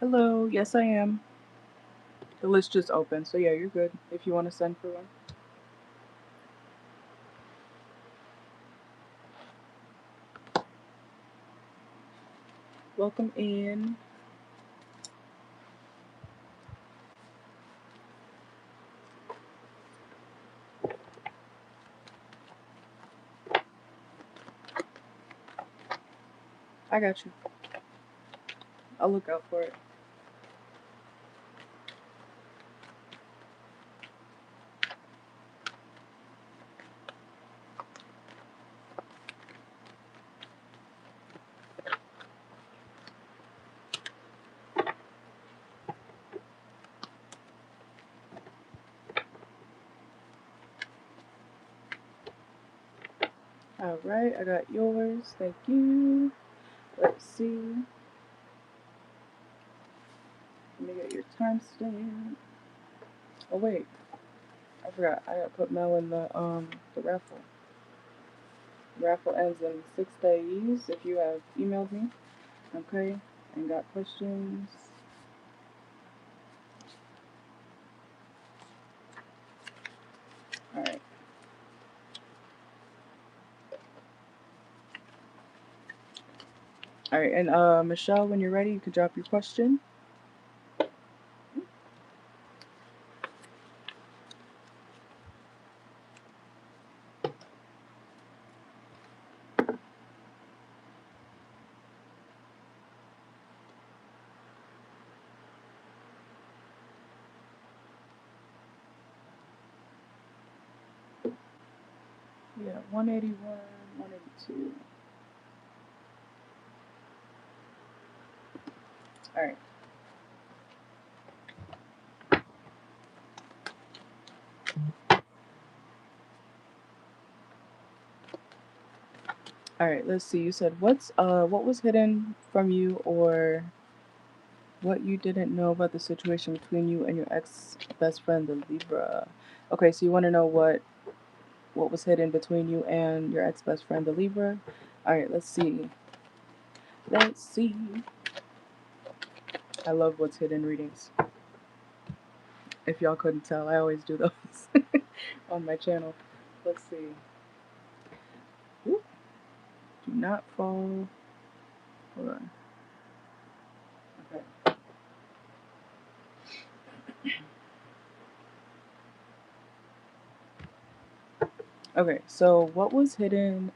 Hello, yes I am. The list just opened, so yeah, you're good if you want to send for one. Welcome in. I got you. I'll look out for it. Alright, I got yours. Thank you. Let's see. Let me get your timestamp. Oh wait, I forgot. I gotta put Mel in the raffle. Raffle ends in 6 days. If you have emailed me, okay, and got questions. Alright. Alright, and Michelle, when you're ready, you can drop your question. Yeah, 181, 182. Alright. Alright, let's see. You said what was hidden from you, or what you didn't know about the situation between you and your ex best friend, the Libra. Okay, so you want to know what was hidden between you and your ex best friend, the Libra. Alright, let's see. Let's see. I love what's hidden readings. If y'all couldn't tell, I always do those on my channel. Let's see. Ooh, do not fall. Hold on. Okay. Okay, so what was hidden?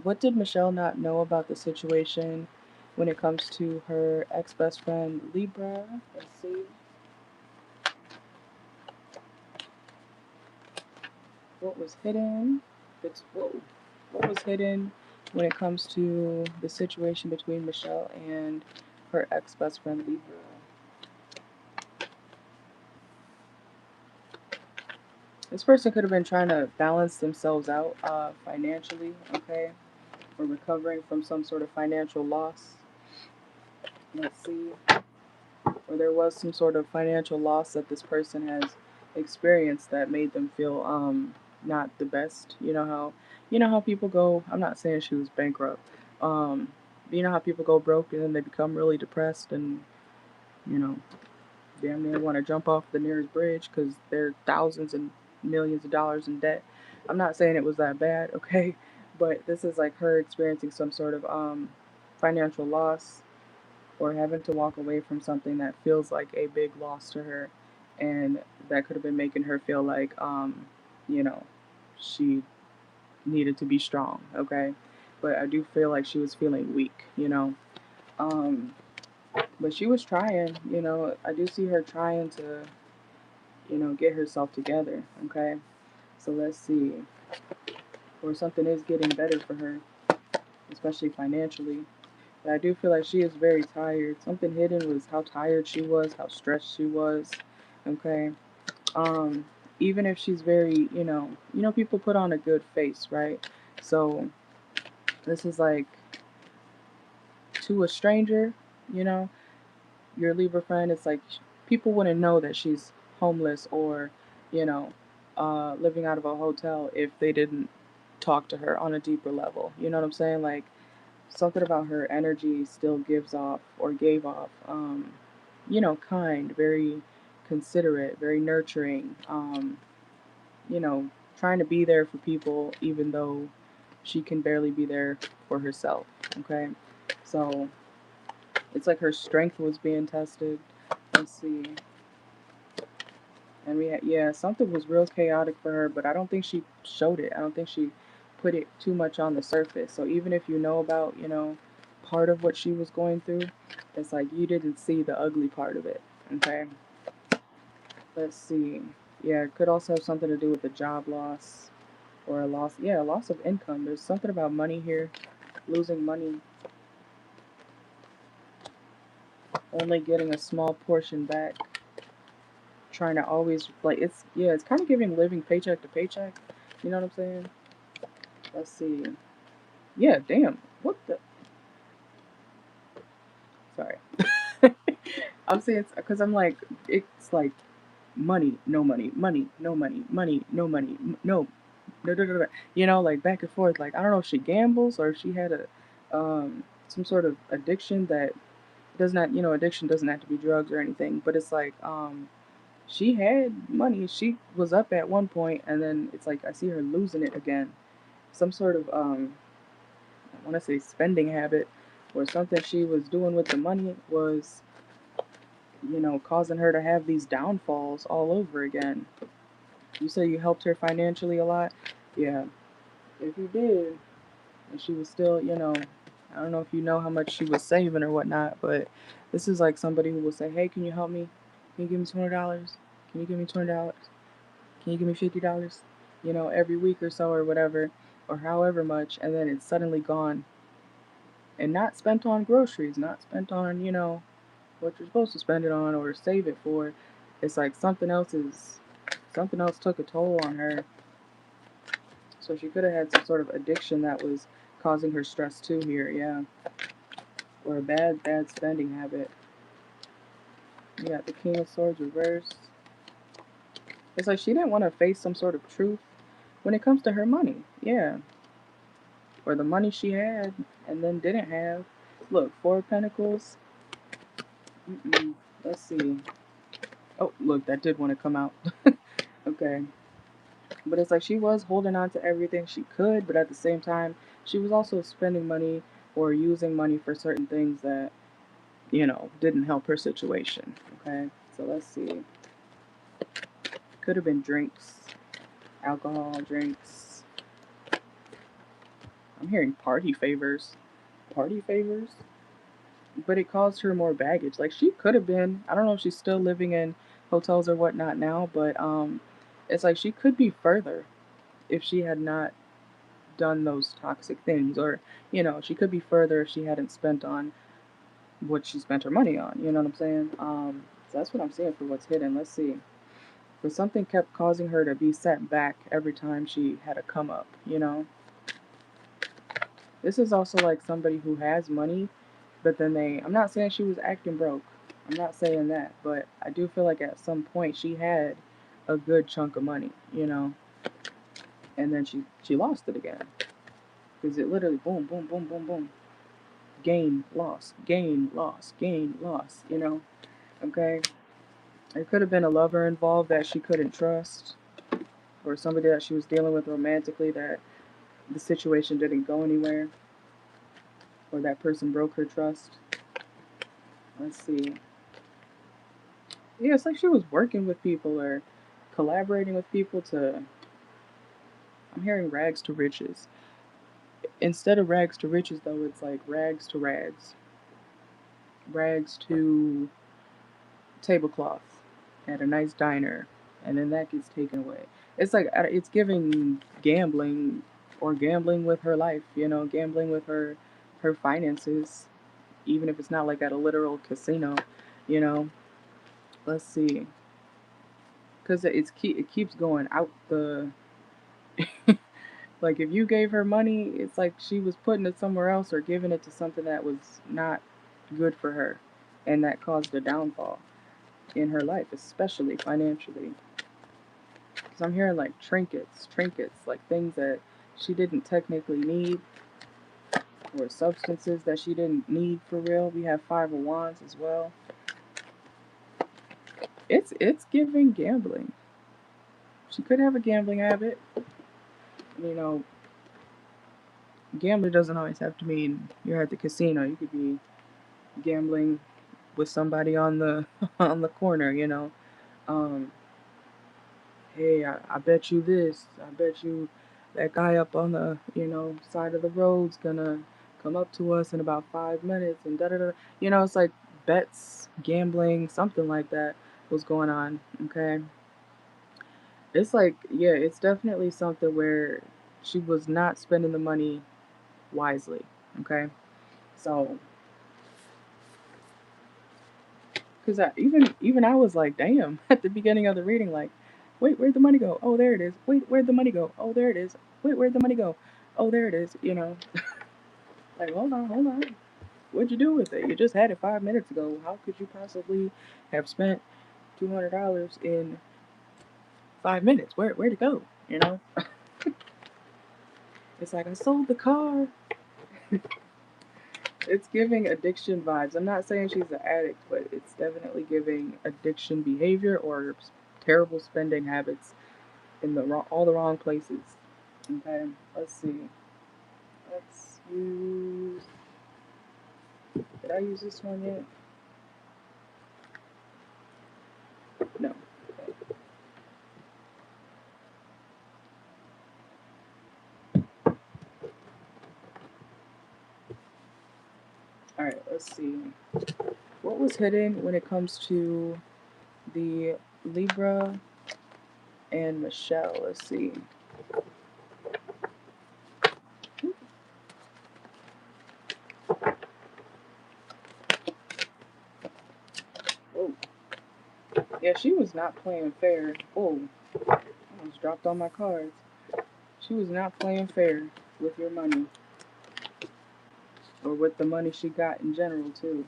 What did Michelle not know about the situation when it comes to her ex best friend Libra? Let's see. What was hidden? Whoa. What was hidden when it comes to the situation between Michelle and her ex best friend Libra? This person could have been trying to balance themselves out financially, okay? Or recovering from some sort of financial loss. Let's see. Or there was some sort of financial loss that this person has experienced that made them feel not the best. You know how people go. I'm not saying she was bankrupt. But you know how people go broke and then they become really depressed and you know damn near want to jump off the nearest bridge because they're thousands and millions of dollars in debt. I'm not saying it was that bad, okay, but this is like her experiencing some sort of financial loss or having to walk away from something that feels like a big loss to her, and that could have been making her feel like you know she needed to be strong, okay, but I do feel like she was feeling weak. um but she was trying. I do see her trying to get herself together, okay. So let's see, or something is getting better for her, especially financially. But I do feel like she is very tired. Something hidden was how tired she was, how stressed she was. Okay. Um, Even if she's very, people put on a good face, right? So this is like to a stranger, you know, your Libra friend. It's like people wouldn't know that she's homeless or, you know, living out of a hotel if they didn't talk to her on a deeper level. You know what I'm saying? Like something about her energy still gives off or gave off, kind, very considerate, very nurturing, you know, trying to be there for people even though she can barely be there for herself. Okay. So it's like her strength was being tested. Let's see. And yeah, something was real chaotic for her, but I don't think she showed it. I don't think she put it too much on the surface. So even if you know about, part of what she was going through, it's like you didn't see the ugly part of it. Okay. Let's see. Yeah, it could also have something to do with a job loss or a loss. Yeah, a loss of income. There's something about money here. Losing money, only getting a small portion back. trying to always, like, it's kind of giving living paycheck to paycheck. You know what I'm saying? Let's see. Yeah, damn. What the? Sorry. I'm saying, because I'm like, it's like money, no money, money, no money, money, no money, no, no, no, no, no. You know, like back and forth. Like, I don't know if she gambles or if she had some sort of addiction that does not, addiction doesn't have to be drugs or anything, but it's like, she had money. She was up at one point, and then it's like I see her losing it again. Some sort of I want to say spending habit, or something she was doing with the money was, causing her to have these downfalls all over again. You say you helped her financially a lot, yeah. If you did, and she was still, I don't know if you know how much she was saving or whatnot, but this is like somebody who will say, "Hey, can you help me? Can you give me $20? Can you give me $20? Can you give me $50? Every week or so or whatever, or however much," and then it's suddenly gone and not spent on groceries, not spent on, what you're supposed to spend it on or save it for. It's like something else took a toll on her. So she could have had some sort of addiction that was causing her stress too here, yeah. Or a bad spending habit. You got the King of Swords reversed. It's like she didn't want to face some sort of truth when it comes to her money, yeah. Or the money she had and then didn't have. Look, Four of Pentacles. Let's see. Oh, look, that did want to come out. Okay. But it's like she was holding on to everything she could, but at the same time, she was also spending money or using money for certain things that, didn't help her situation. Okay. So let's see. Could have been drinks, alcohol, drinks. I'm hearing party favors. Party favors? But it caused her more baggage. Like she could have been, I don't know if she's still living in hotels or whatnot now, but it's like she could be further if she had not done those toxic things, or she could be further if she hadn't spent on what she spent her money on. You know what I'm saying? So that's what I'm seeing for what's hidden. Let's see. But something kept causing her to be set back every time she had a come up. This is also like somebody who has money, but then I'm not saying she was acting broke. I'm not saying that, but I do feel like at some point she had a good chunk of money, and then she lost it again. Because it literally boom, boom, boom, boom, boom. Gain, loss, gain, loss, gain, loss, Okay? There could have been a lover involved that she couldn't trust, or somebody that she was dealing with romantically that the situation didn't go anywhere, or that person broke her trust. Let's see. Yeah, it's like she was working with people or collaborating with people to. I'm hearing rags to riches. Instead of rags to riches, though, it's like rags to rags. Rags to tablecloth at a nice diner, and then that gets taken away. It's like it's giving gambling, or gambling with her life. Gambling with her finances, even if it's not like at a literal casino. You know. Let's see, because it keeps going out the. Like if you gave her money, it's like she was putting it somewhere else or giving it to something that was not good for her, and that caused a downfall in her life, especially financially. Because I'm hearing like trinkets, like things that she didn't technically need, or substances that she didn't need for real. We have Five of Wands as well. It's giving gambling. She could have a gambling habit. You know, gambling doesn't always have to mean you're at the casino. You could be gambling with somebody on the on the corner. Um, hey, I bet you this. I bet you that guy up on the, side of the road's gonna come up to us in about 5 minutes and da da da. It's like bets, gambling, something like that was going on. Okay. It's like, yeah, it's definitely something where she was not spending the money wisely. Okay. So, Because even I was like, damn, at the beginning of the reading, like, wait, where'd the money go? Oh, there it is. Wait, where'd the money go? Oh, there it is. Wait, where'd the money go? Oh, there it is. You know, like, hold on, hold on. What'd you do with it? You just had it 5 minutes ago. How could you possibly have spent $200 in 5 minutes? Where'd it go? You know, it's like I sold the car. It's giving addiction vibes. I'm not saying she's an addict, but it's definitely giving addiction behavior or terrible spending habits in all the wrong places. Okay, let's see. Let's use. Did I use this one yet? No. Okay. All right. Let's see. What was hidden when it comes to the Libra and Michelle? Let's see. Oh, yeah, she was not playing fair. Oh, I almost dropped all my cards. She was not playing fair with your money, or with the money she got in general too.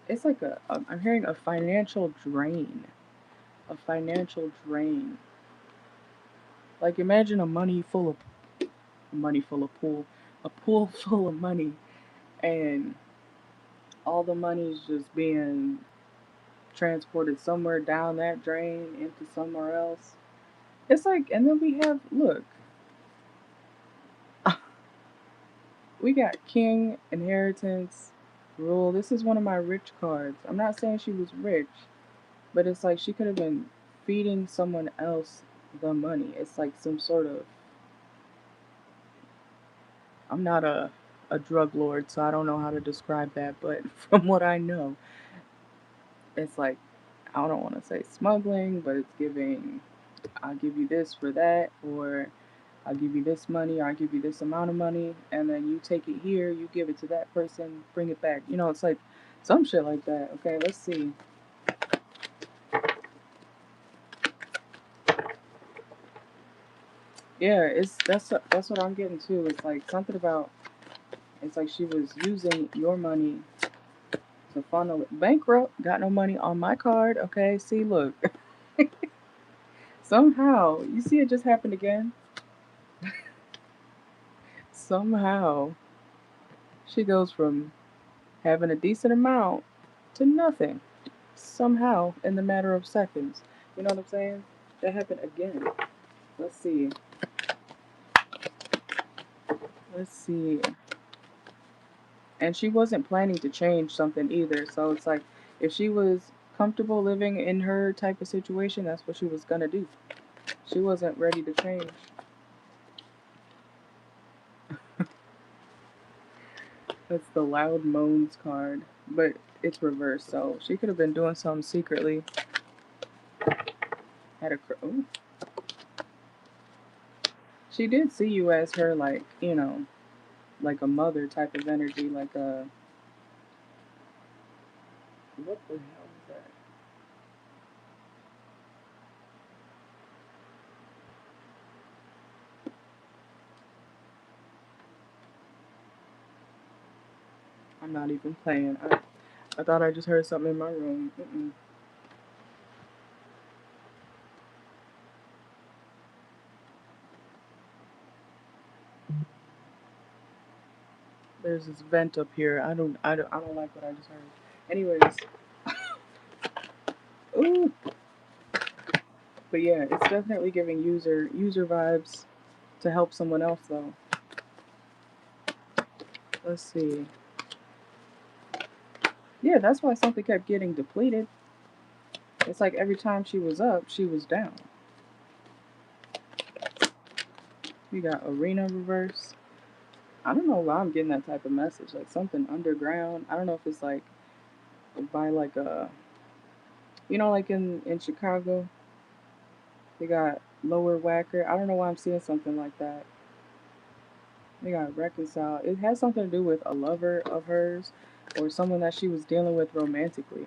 It's like I'm hearing a financial drain. A financial drain. Like imagine a pool full of money, and all the money's just being transported somewhere down that drain into somewhere else. It's like, and then we have, look, we got King, Inheritance, Rule. This is one of my rich cards. I'm not saying she was rich, but it's like she could have been feeding someone else the money. It's like some sort of. I'm not a drug lord, so I don't know how to describe that, but from what I know, it's like, I don't want to say smuggling, but it's giving, I'll give you this for that, or I'll give you this money, or I'll give you this amount of money, and then you take it here, you give it to that person, bring it back. You know, it's like some shit like that. Okay, let's see. Yeah, that's what I'm getting too. It's like something about, it's like she was using your money to funnel it. Bankrupt, got no money on my card. Okay, see, look. Somehow, you see it just happened again? Somehow, she goes from having a decent amount to nothing. Somehow, in the matter of seconds. You know what I'm saying? That happened again. Let's see. Let's see. And she wasn't planning to change something either. So it's like, if she was comfortable living in her type of situation, that's what she was gonna do. She wasn't ready to change. That's the loud moans card, but it's reversed, so she could have been doing something secretly. Had a oh. She did see you as her, like, you know, like a mother type of energy, like a, what the hell is that? I'm not even playing. I thought I just heard something in my room. Mm-mm. There's this vent up here. I don't like what I just heard. Anyways, ooh, but yeah, it's definitely giving user vibes to help someone else though. Let's see. Yeah, that's why something kept getting depleted. It's like every time she was up, she was down. We got Arena reverse. I don't know why I'm getting that type of message. Like something underground. I don't know if it's like by like a, you know, like in Chicago, they got Lower Whacker. I don't know why I'm seeing something like that. They got reconcile. It has something to do with a lover of hers, or someone that she was dealing with romantically.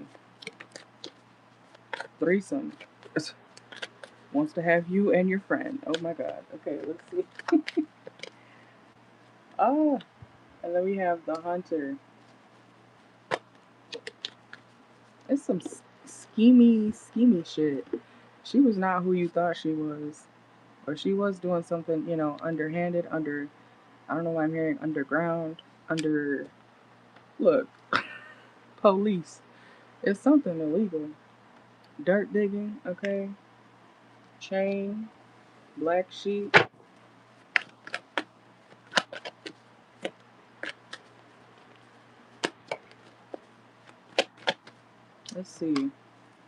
Threesome. Wants to have you and your friend. Oh my god. Okay, let's see. Ah, and then we have the hunter. It's some schemy shit. She was not who you thought she was. Or she was doing something, you know, underhanded, I don't know why I'm hearing underground, look, police. It's something illegal. Dirt digging, okay? Chain, black sheep. Let's see.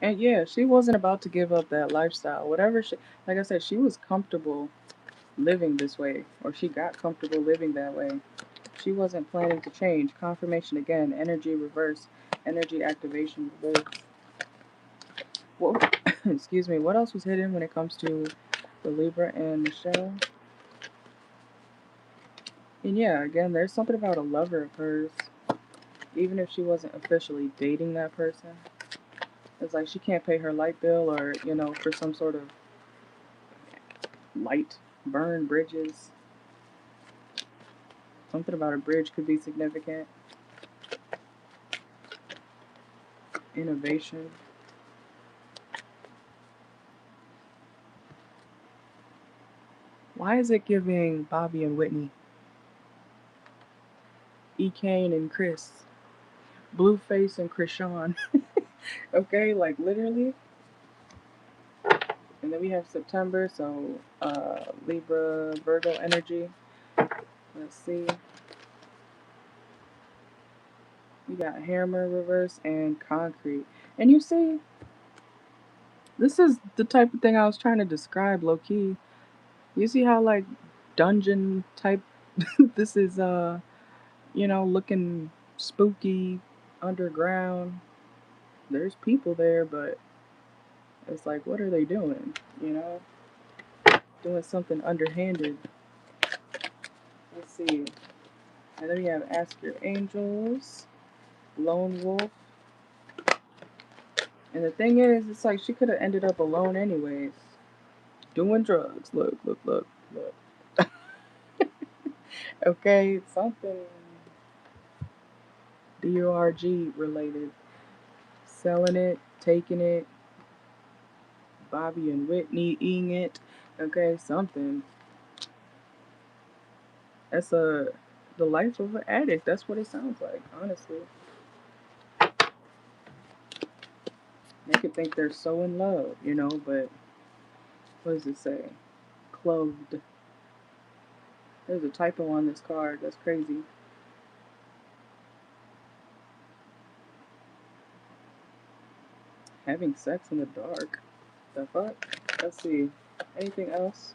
And yeah, she wasn't about to give up that lifestyle. Whatever she, like I said, she was comfortable living this way, or she got comfortable living that way. She wasn't planning to change. Confirmation again, energy reverse, energy activation reverse. Well, excuse me, what else was hidden when it comes to the Libra and Michelle? And yeah, again, there's something about a lover of hers, even if she wasn't officially dating that person. It's like she can't pay her light bill or, you know, for some sort of light, burn bridges. Something about a bridge could be significant. Innovation. Why is it giving Bobby and Whitney? E. Kane and Chris. Blueface and Krishan. Okay, like literally. And then we have September, so Libra, Virgo energy. Let's see. We got hammer reverse and concrete. And you see, this is the type of thing I was trying to describe low key. You see how like dungeon type this is you know, looking spooky underground. There's people there, but it's like what are they doing? You know? Doing something underhanded. Let's see. And then we have Ask Your Angels, Lone Wolf. And the thing is, it's like she could have ended up alone anyways. Doing drugs. Look, look, look, look. Okay, something DURG related. Selling it, taking it, Bobby and Whitney eating it. Okay, something. That's the life of an addict. That's what it sounds like, honestly. They could think they're so in love, you know, but what does it say? Clothed. There's a typo on this card. That's crazy. Having sex in the dark. The fuck? Let's see. Anything else?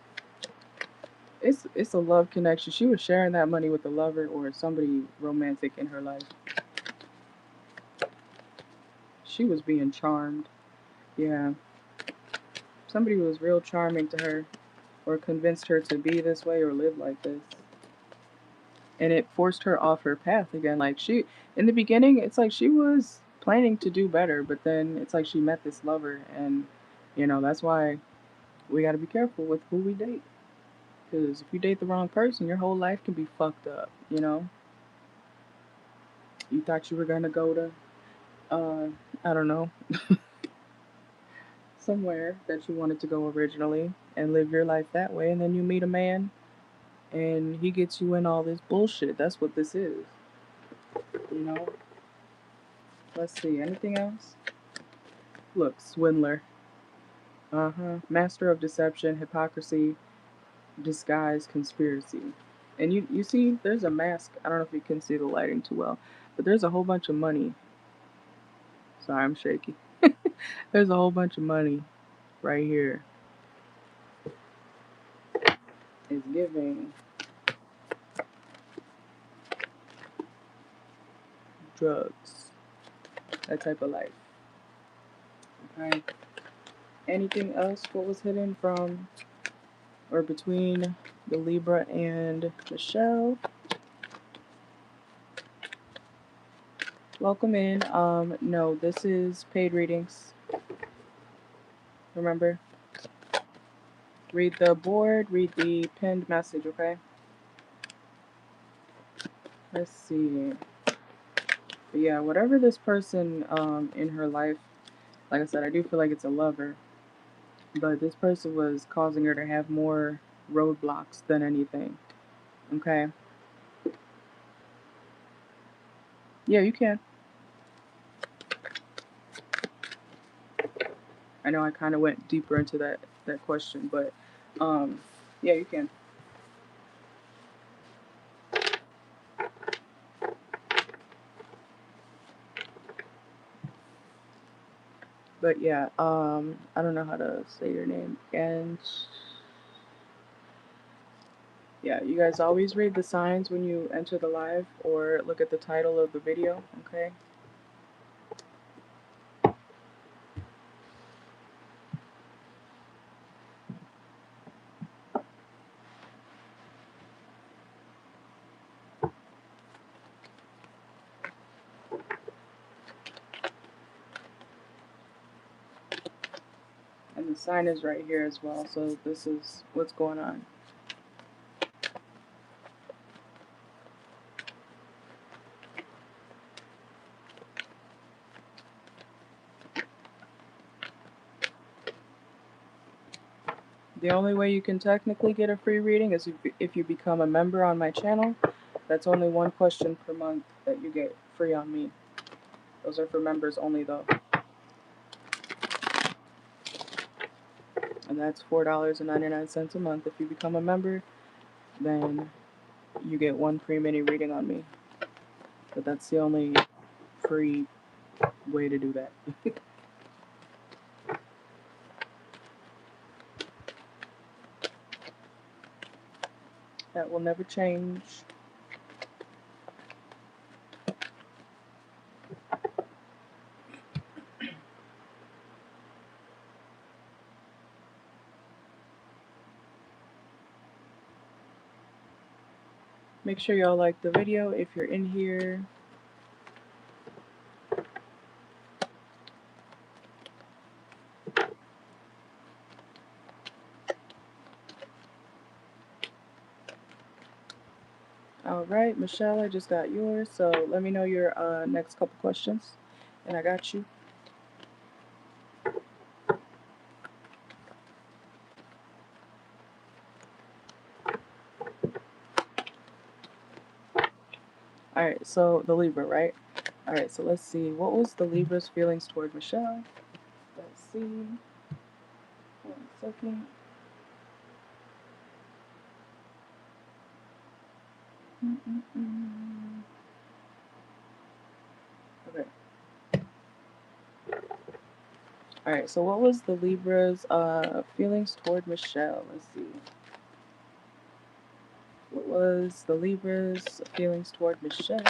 It's a love connection. She was sharing that money with a lover or somebody romantic in her life. She was being charmed. Yeah. Somebody was real charming to her or convinced her to be this way or live like this. And it forced her off her path again. Like she in the beginning it's like she was planning to do better, but then it's like she met this lover and you know, that's why we got to be careful with who we date. Because if you date the wrong person, your whole life can be fucked up, you know? You thought you were gonna go to, uh, I don't know, somewhere that you wanted to go originally and live your life that way, and then you meet a man and he gets you in all this bullshit. That's what this is, you know? Let's see, anything else? Look, swindler. Uh huh. Master of deception, hypocrisy, disguise, conspiracy. And you see, there's a mask. I don't know if you can see the lighting too well, but there's a whole bunch of money. Sorry, I'm shaky. There's a whole bunch of money right here. It's giving drugs, that type of life. Okay. Anything else? What was hidden from or between the Libra and Michelle? Welcome in. No, this is paid readings. Remember? Read the board, read the pinned message, okay? Let's see. But yeah, whatever this person in her life, like I said, I do feel like it's a lover. But this person was causing her to have more roadblocks than anything. Okay? Yeah, you can. I know I kind of went deeper into that question, but yeah, you can. But yeah, I don't know how to say your name. And yeah, you guys always read the signs when you enter the live or look at the title of the video, okay? And the sign is right here as well, so this is what's going on. The only way you can technically get a free reading is if you become a member on my channel. That's only one question per month that you get free on me. Those are for members only though. And that's $4.99 a month. If you become a member, then you get one free mini reading on me. But that's the only free way to do that. That will never change. Make sure y'all like the video if you're in here. Alright, Michelle, I just got yours, so let me know your next couple questions, and I got you. Alright, so the Libra, right? Alright, so let's see. What was the Libra's feelings toward Michelle? Let's see. 1 second. Okay. Alright, so what was the Libra's feelings toward Michelle? Let's see. What was the Libra's feelings toward Michelle?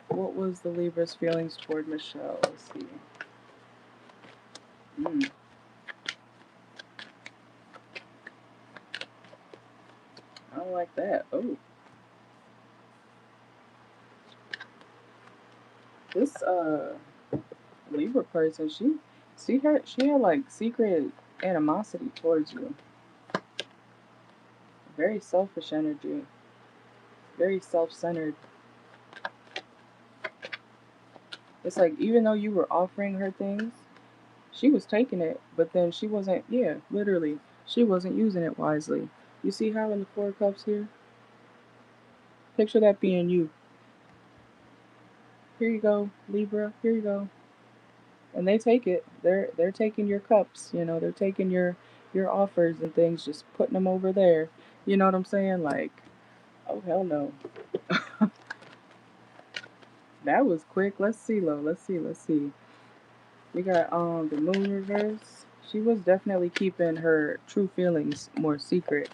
What was the Libra's feelings toward Michelle? Let's see. I don't like that. Oh. This Libra person, she had like secret animosity towards you. Very selfish energy. Very self-centered. It's like even though you were offering her things, she was taking it, but then she wasn't, yeah, literally, she wasn't using it wisely. You see how in the 4 of Cups here? Picture that being you. Here you go, Libra, here you go. And they take it. They're taking your cups, you know, they're taking your offers and things, just putting them over there. You know what I'm saying? Like, oh hell no. That was quick. Let's see, Lo. Let's see. We got the moon reverse. She was definitely keeping her true feelings more secret,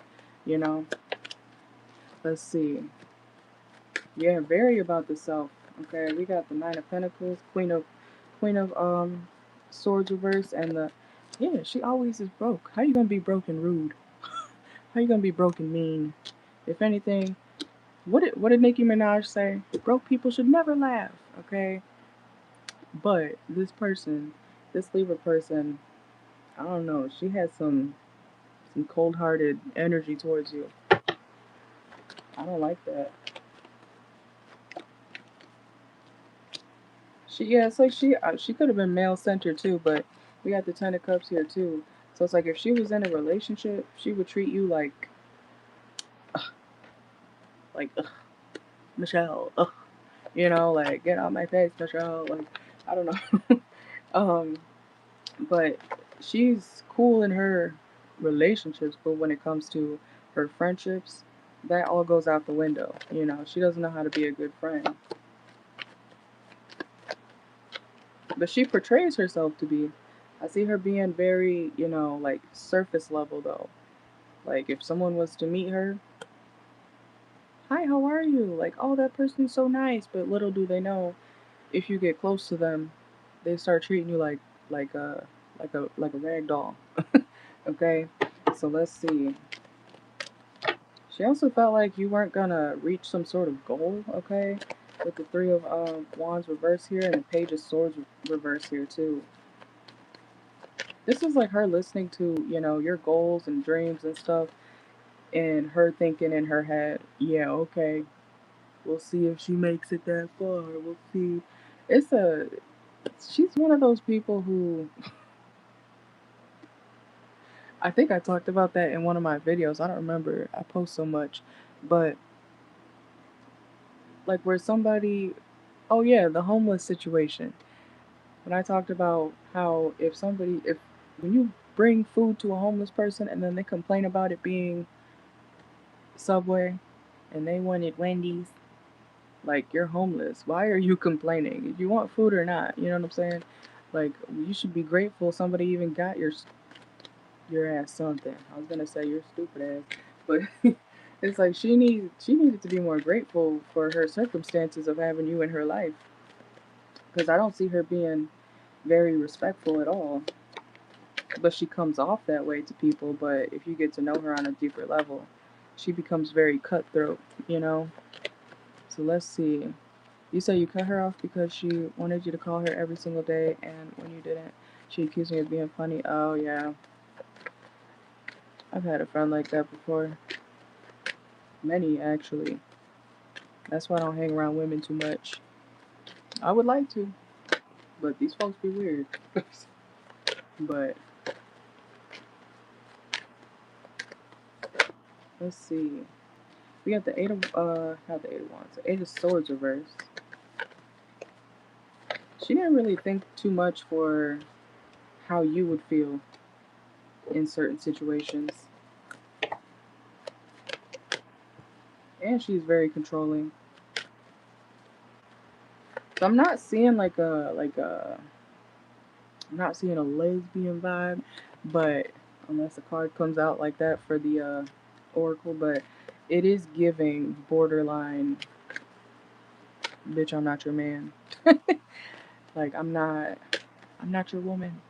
you know. Let's see. Yeah, very about the self. Okay, we got the 9 of Pentacles, Queen of Swords reverse and the, yeah, she always is broke. How you gonna be broke and rude? How you gonna be broke and mean? If anything, what did Nicki Minaj say? Broke people should never laugh, okay? But this person, this Libra person, I don't know, she has some cold-hearted energy towards you. I don't like that. Yeah, it's like she could have been male-centered too, but we got the Ten of Cups here too. So it's like if she was in a relationship, she would treat you like Michelle, you know, like get out my face, Michelle. Like I don't know, um, but she's cool in her relationships, but when it comes to her friendships, that all goes out the window. You know, she doesn't know how to be a good friend. But she portrays herself to be. I see her being very, you know, like surface level though. Like if someone was to meet her, hi, how are you? Like, oh, that person's so nice, but little do they know, if you get close to them, they start treating you like a like a rag doll. Okay, so let's see. She also felt like you weren't gonna reach some sort of goal. Okay, with the Three of Wands reverse here and the Page of Swords reverse here too. This is like her listening to, you know, your goals and dreams and stuff, and her thinking in her head, yeah, okay, we'll see if she makes it that far. We'll see. It's a, she's one of those people who, I think I talked about that in one of my videos. I don't remember. I post so much, but like where somebody, oh yeah, the homeless situation. When I talked about how if when you bring food to a homeless person and then they complain about it being Subway and they wanted Wendy's, like you're homeless. Why are you complaining? Do you want food or not? You know what I'm saying? Like you should be grateful somebody even got your ass something. I was gonna say your stupid ass, but it's like she needed to be more grateful for her circumstances of having you in her life. Because I don't see her being very respectful at all. But she comes off that way to people. But if you get to know her on a deeper level, she becomes very cutthroat. You know. So let's see. You say you cut her off because she wanted you to call her every single day, and when you didn't, she accused me of being funny. Oh yeah, I've had a friend like that before. Many actually. That's why I don't hang around women too much. I would like to, but these folks be weird. But let's see. We got the not the Eight of Wands, the Eight of Swords reversed. She didn't really think too much for how you would feel in certain situations, and she's very controlling. So I'm not seeing I'm not seeing a lesbian vibe, but unless a card comes out like that for the oracle, but it is giving borderline, bitch, I'm not your man. Like I'm not your woman.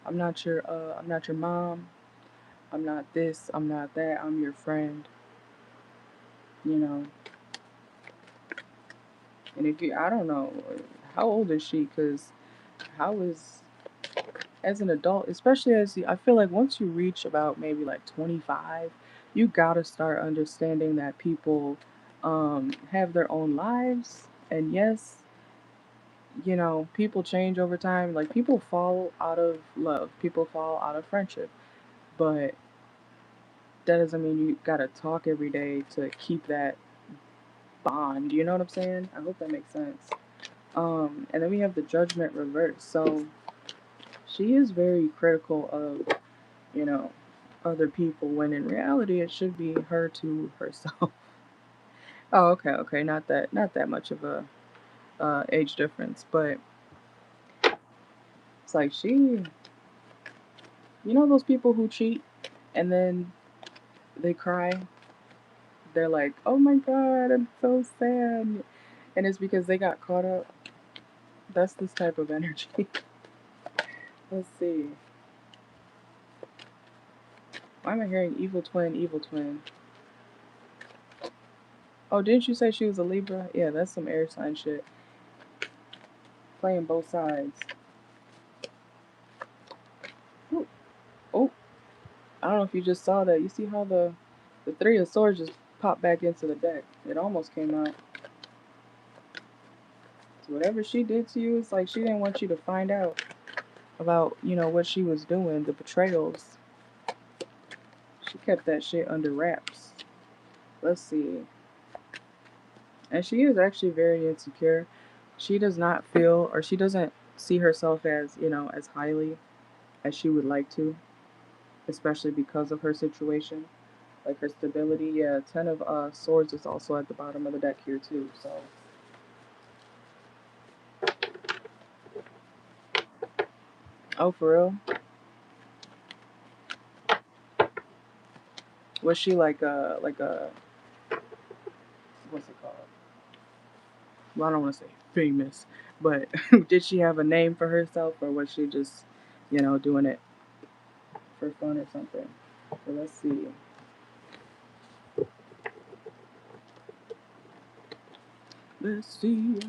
I'm not your mom. I'm not this, I'm not that. I'm your friend, you know. And if you, I don't know, how old is she? Cuz how is, as an adult, especially I feel like once you reach about maybe like 25, you gotta start understanding that people have their own lives. And yes, you know, people change over time. Like people fall out of love, people fall out of friendship, but that doesn't mean you gotta talk every day to keep that bond. You know what I'm saying? I hope that makes sense. And then we have the Judgment reverse. So she is very critical of, you know, other people when in reality it should be her to herself. Oh, okay, okay, not that much of a age difference, but it's like she, you know, those people who cheat and then they cry. They're like, "Oh my God, I'm so sad," and it's because they got caught up. That's this type of energy. Let's see. Why am I hearing evil twin, evil twin? Oh, didn't you say she was a Libra? Yeah, that's some air sign shit. Playing both sides. Ooh. Oh, I don't know if you just saw that. You see how the Three of Swords just popped back into the deck? It almost came out. So whatever she did to you, it's like she didn't want you to find out about, you know, what she was doing, the betrayals. She kept that shit under wraps. Let's see. And she is actually very insecure. She does not feel, or she doesn't see herself as, you know, as highly as she would like to, especially because of her situation. Like her stability. Yeah, Ten of Swords is also at the bottom of the deck here too. So oh, for real? Was she like a what's it called? Well, I don't want to say famous, but did she have a name for herself, or was she just, you know, doing it for fun or something? So let's see. Let's see.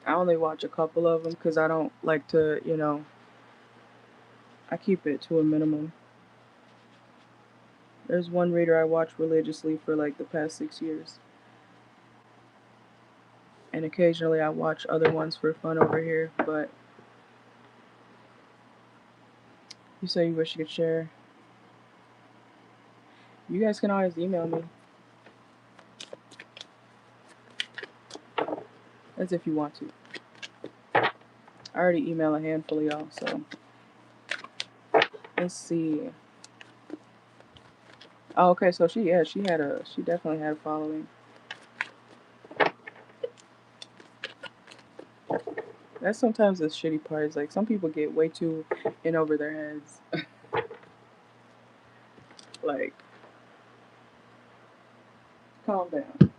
I only watch a couple of them because I don't like to, you know, I keep it to a minimum. There's one reader I watch religiously for like the past 6 years. And occasionally I watch other ones for fun over here, but you say you wish you could share. You guys can always email me. As if you want to. I already email a handful of y'all, so let's see. Oh, okay, so she definitely had a following. That's sometimes the shitty part is like some people get way too in over their heads. Like, calm down.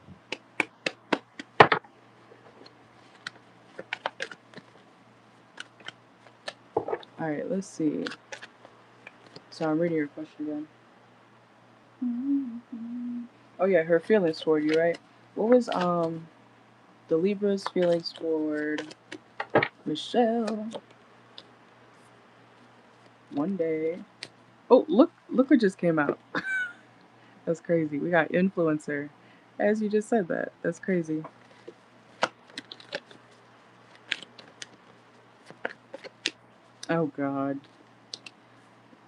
Alright, let's see. So I'm reading your question again. Oh yeah, her feelings toward you, right? What was the Libra's feelings toward Michelle? One day. Oh, look what just came out. That's crazy. We got influencer. As you just said that. That's crazy. Oh god.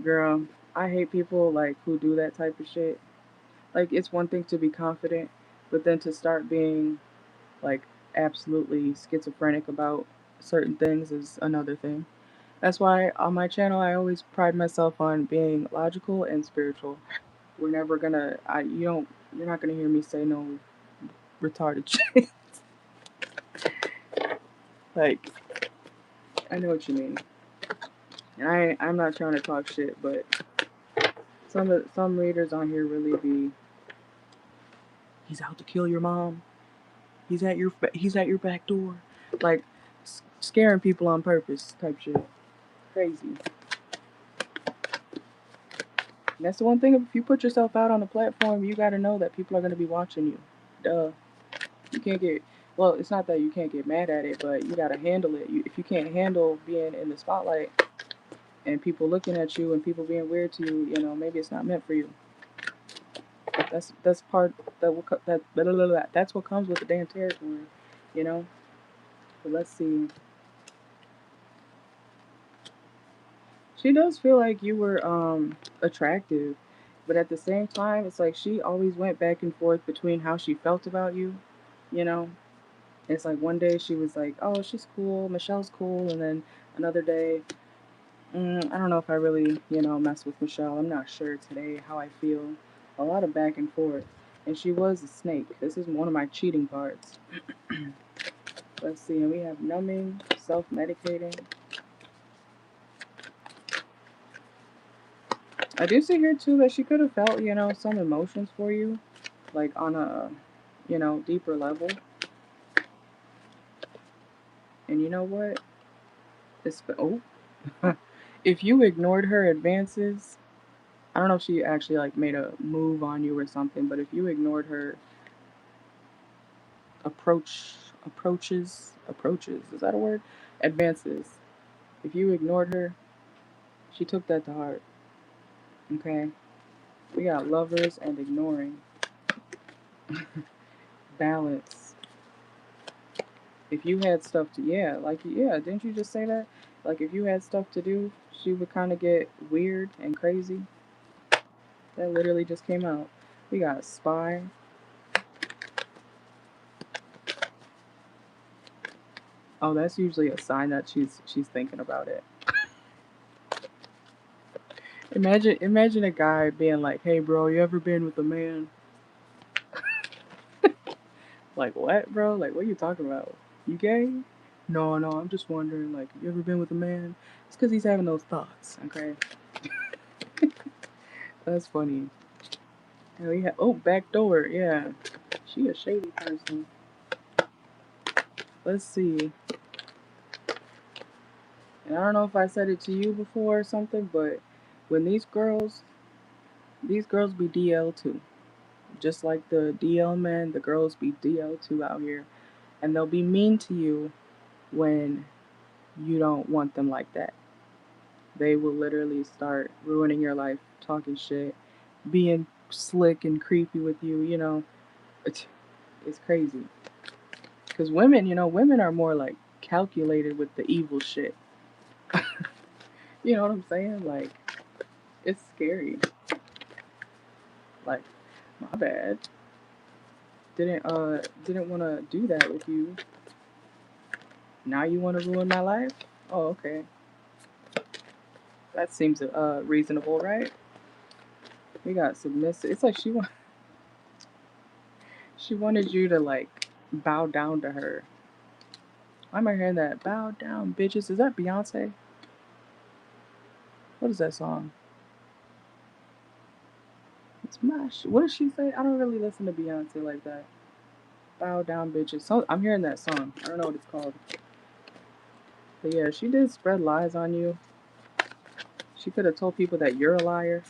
Girl, I hate people like who do that type of shit. Like it's one thing to be confident, but then to start being like absolutely schizophrenic about certain things is another thing. That's why on my channel I always pride myself on being logical and spiritual. We're never gonna you're not gonna hear me say no retarded shit. Like, I know what you mean. And I'm not trying to talk shit, but some readers on here really be he's out to kill your mom. He's at your back door. Like scaring people on purpose type shit. Crazy. And that's the one thing, if you put yourself out on the platform, you got to know that people are going to be watching you. Duh. You can't get, well, it's not that you can't get mad at it, but you got to handle it. If you can't handle being in the spotlight and people looking at you and people being weird to you, you know, maybe it's not meant for you. That's part that's what comes with the damn territory, you know. But let's see. She does feel like you were attractive, but at the same time, it's like she always went back and forth between how she felt about you, you know. It's like one day she was like, "Oh, she's cool, Michelle's cool," and then another day, I don't know if I really, you know, mess with Michelle. I'm not sure today how I feel. A lot of back and forth, and she was a snake. This is one of my cheating parts. Let's see, and we have numbing, self-medicating. I do see here too that she could have felt, you know, some emotions for you, like on a, you know, deeper level. And you know what? It's, oh. If you ignored her advances, I don't know if she actually like made a move on you or something, but if you ignored her approaches, is that a word? Advances. If you ignored her, she took that to heart. Okay? We got lovers and ignoring. Balance. If you had stuff to, yeah, didn't you just say that? Like, if you had stuff to do, she would kind of get weird and crazy. That literally just came out. We got spy. Oh, that's usually a sign that she's thinking about it. Imagine a guy being like, "Hey, bro, you ever been with a man?" Like, what, bro? Like, what are you talking about? You gay? No, no, I'm just wondering. Like, you ever been with a man? It's because he's having those thoughts. Okay, that's funny. Hell yeah. Oh, back door. Yeah, she a shady person. Let's see. And I don't know if I said it to you before or something, but when these girls be DL too. Just like the DL men, the girls be DL too out here. And they'll be mean to you when you don't want them like that. They will literally start ruining your life, talking shit, being slick and creepy with you, you know. It's crazy. Because women are more like calculated with the evil shit. You know what I'm saying? Like, it's scary. Like, my bad. Didn't want to do that with you. Now you want to ruin my life? Oh, okay. That seems reasonable, right? We got submissive. It's like she wanted you to like bow down to her. Why am I hearing that? Bow down, bitches. Is that Beyonce? What is that song? It's my what does she say? I don't really listen to Beyonce like that. Bow down, bitches. So I'm hearing that song. I don't know what it's called. But yeah, she did spread lies on you. She could have told people that you're a liar.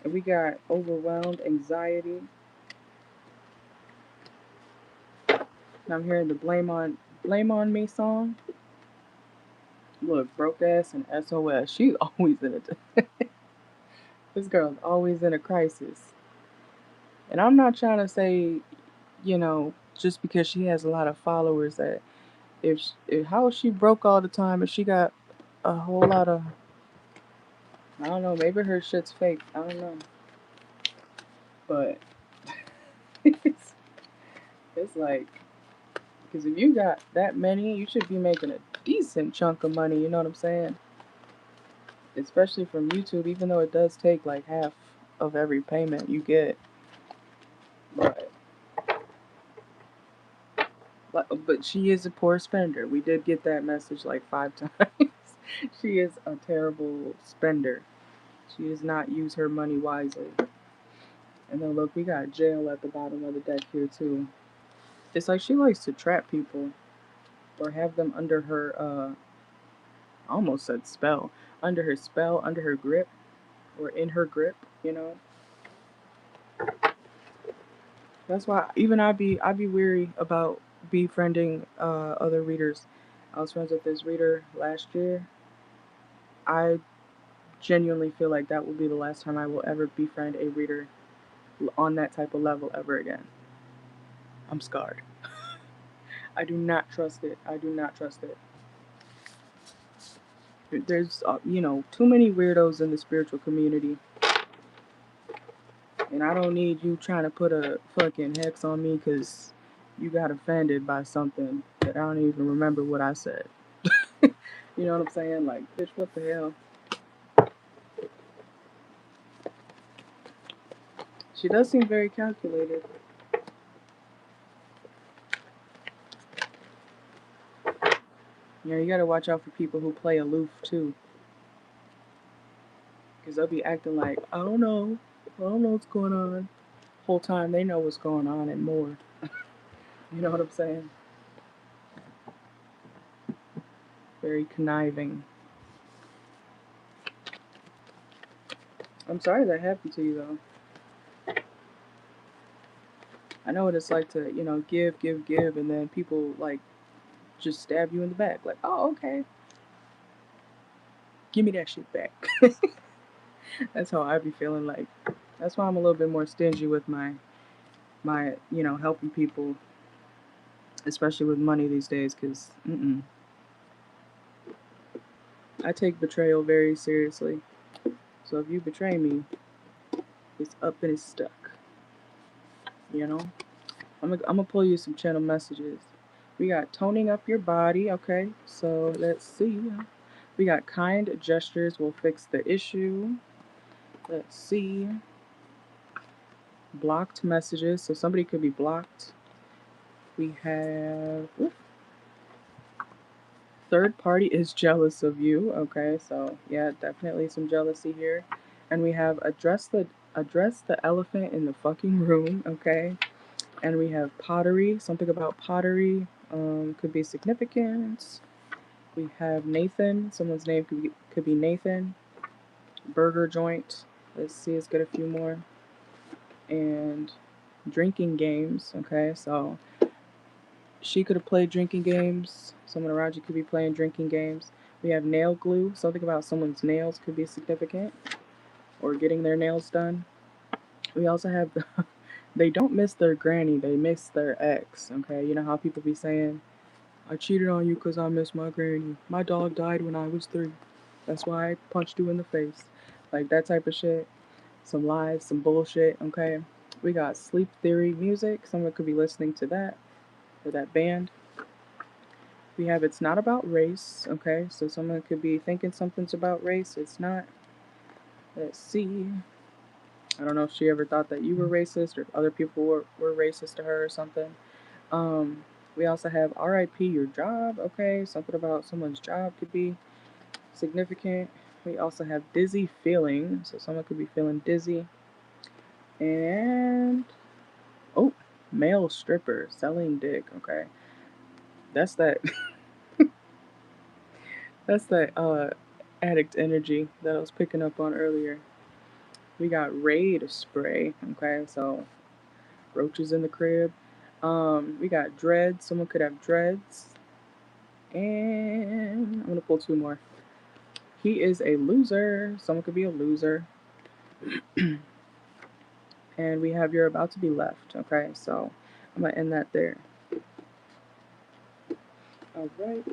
And we got overwhelmed, anxiety. And I'm hearing the blame on me song. Look, broke ass and SOS. She's always in it. This girl's always in a crisis. And I'm not trying to say, just because she has a lot of followers that if how she broke all the time and she got a whole lot of, I don't know, maybe her shit's fake. I don't know. But it's, it's like, because if you got that many, you should be making a decent chunk of money, you know what I'm saying? Especially from YouTube, even though it does take like half of every payment you get. But but she is a poor spender. We did get that message like 5 times. She is a terrible spender. She does not use her money wisely. And then look, we got jail at the bottom of the deck here too. It's like she likes to trap people or have them under her I almost said spell. Under her grip, or in her grip, you know. That's why even I'd be weary about befriending other readers. I was friends with this reader last year. I genuinely feel like that will be the last time I will ever befriend a reader on that type of level ever again. I'm scarred. I do not trust it. I do not trust it. There's, too many weirdos in the spiritual community. And I don't need you trying to put a fucking hex on me because you got offended by something that I don't even remember what I said. You know what I'm saying? Like, bitch, what the hell? She does seem very calculated. Yeah, you gotta watch out for people who play aloof too. Because they'll be acting like, I don't know. I don't know what's going on. Whole time they know what's going on and more. You know what I'm saying? very conniving. I'm sorry that happened to you, though. I know what it's like to, you know, give, and then people, like, just stab you in the back. Like, oh, okay. Give me that shit back. That's how I be feeling like. That's why I'm a little bit more stingy with my, you know, helping people, especially with money these days, because, I take betrayal very seriously. So if you betray me, it's up and it's stuck. You know? I'm gonna pull you some channel messages. We got toning up your body, okay? So let's see. We got kind gestures will fix the issue. Let's see. Blocked messages. So somebody could be blocked. We have third party is jealous of you. Okay, so yeah, definitely some jealousy here. And we have address the elephant in the fucking room. Okay, and we have pottery. Something about pottery could be significant. We have Nathan. Someone's name could be Nathan. Burger joint. Let's see. Let's get a few more. And drinking games. Okay, so she could have played drinking games. Someone around you could be playing drinking games. We have nail glue. Something about someone's nails could be significant. Or getting their nails done. We also have they don't miss their granny. They miss their ex. Okay, you know how people be saying, I cheated on you because I miss my granny. My dog died when I was 3. That's why I punched you in the face. Like that type of shit. Some lies, some bullshit, okay? We got sleep theory music. Someone could be listening to that or that band. We have it's not about race, okay? So someone could be thinking something's about race. It's not. Let's see. I don't know if she ever thought that you were racist or other people were racist to her or something. We also have RIP your job, okay? Something about someone's job could be significant. We also have dizzy feeling, so someone could be feeling dizzy. And male stripper selling dick, okay? That's that that's that addict energy that I was picking up on earlier. We got raid spray, okay? So roaches in the crib. We got dreads. Someone could have dreads. And I'm gonna pull 2 more. He is a loser. Someone could be a loser. And we have you're about to be left. Okay, so I'm gonna end that there. Alright.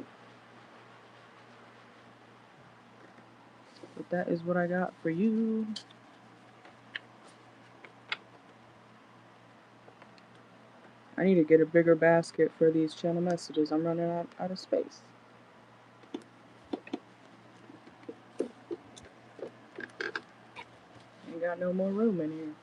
But that is what I got for you. I need to get a bigger basket for these channel messages. I'm running out of space. Ain't got no more room in here.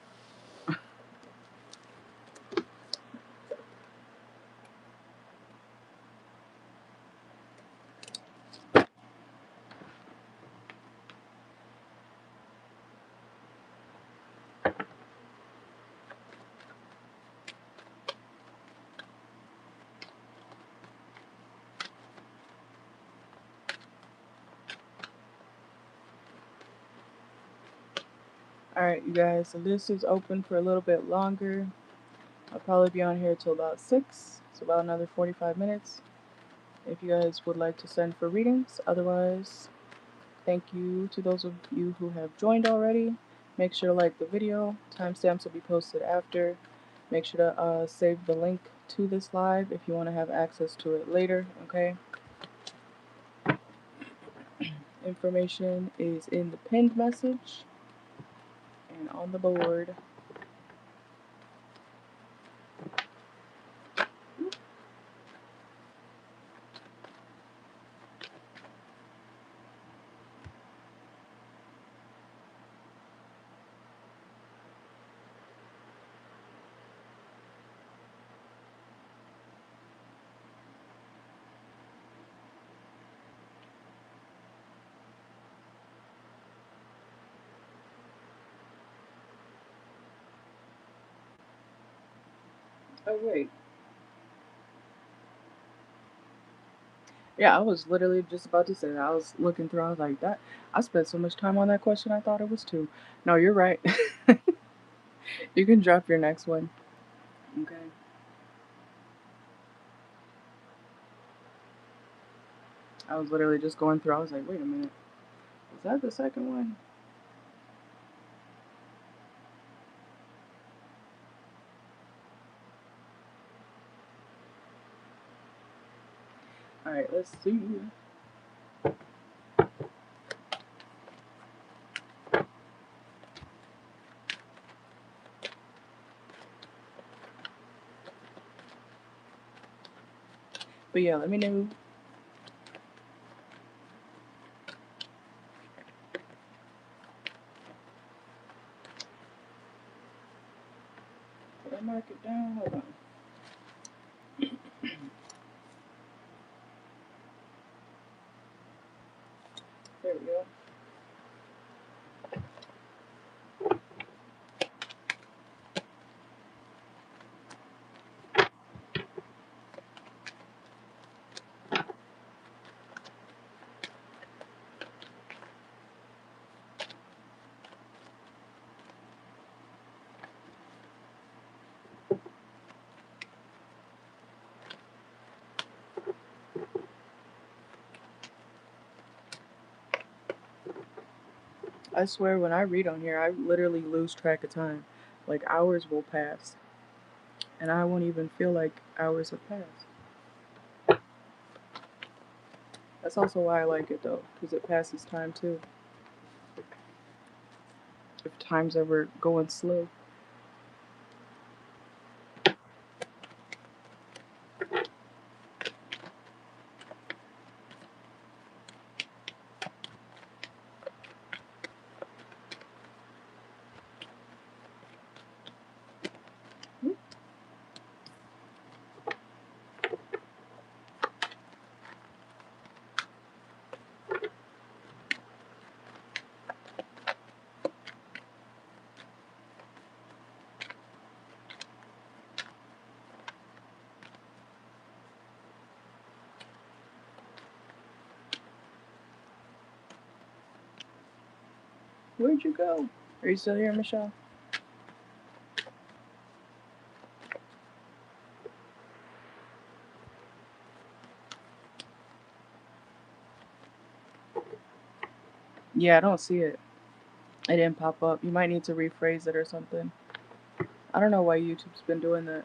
Alright, you guys, so this is open for a little bit longer. I'll probably be on here till about 6, so about another 45 minutes. If you guys would like to send for readings, otherwise, thank you to those of you who have joined already. Make sure to like the video. Timestamps will be posted after. Make sure to save the link to this live if you want to have access to it later, okay? Information is in the pinned message and on the board. Oh, wait. Yeah, I was literally just about to say that. I was looking through, I was like, that I spent so much time on that question, I thought it was two. No, you're right. You can drop your next one. Okay. I was literally just going through, I was like, wait a minute. Is that the second one? Alright, let's see. But yeah, let me know. Did I mark it down? Hold on. There we go. I swear when I read on here, I literally lose track of time. Like hours will pass, and I won't even feel like hours have passed. That's also why I like it though, because it passes time too. If time's ever going slow. Where'd you go? Are you still here, Michelle? Yeah, I don't see it. It didn't pop up. You might need to rephrase it or something. I don't know why YouTube's been doing that.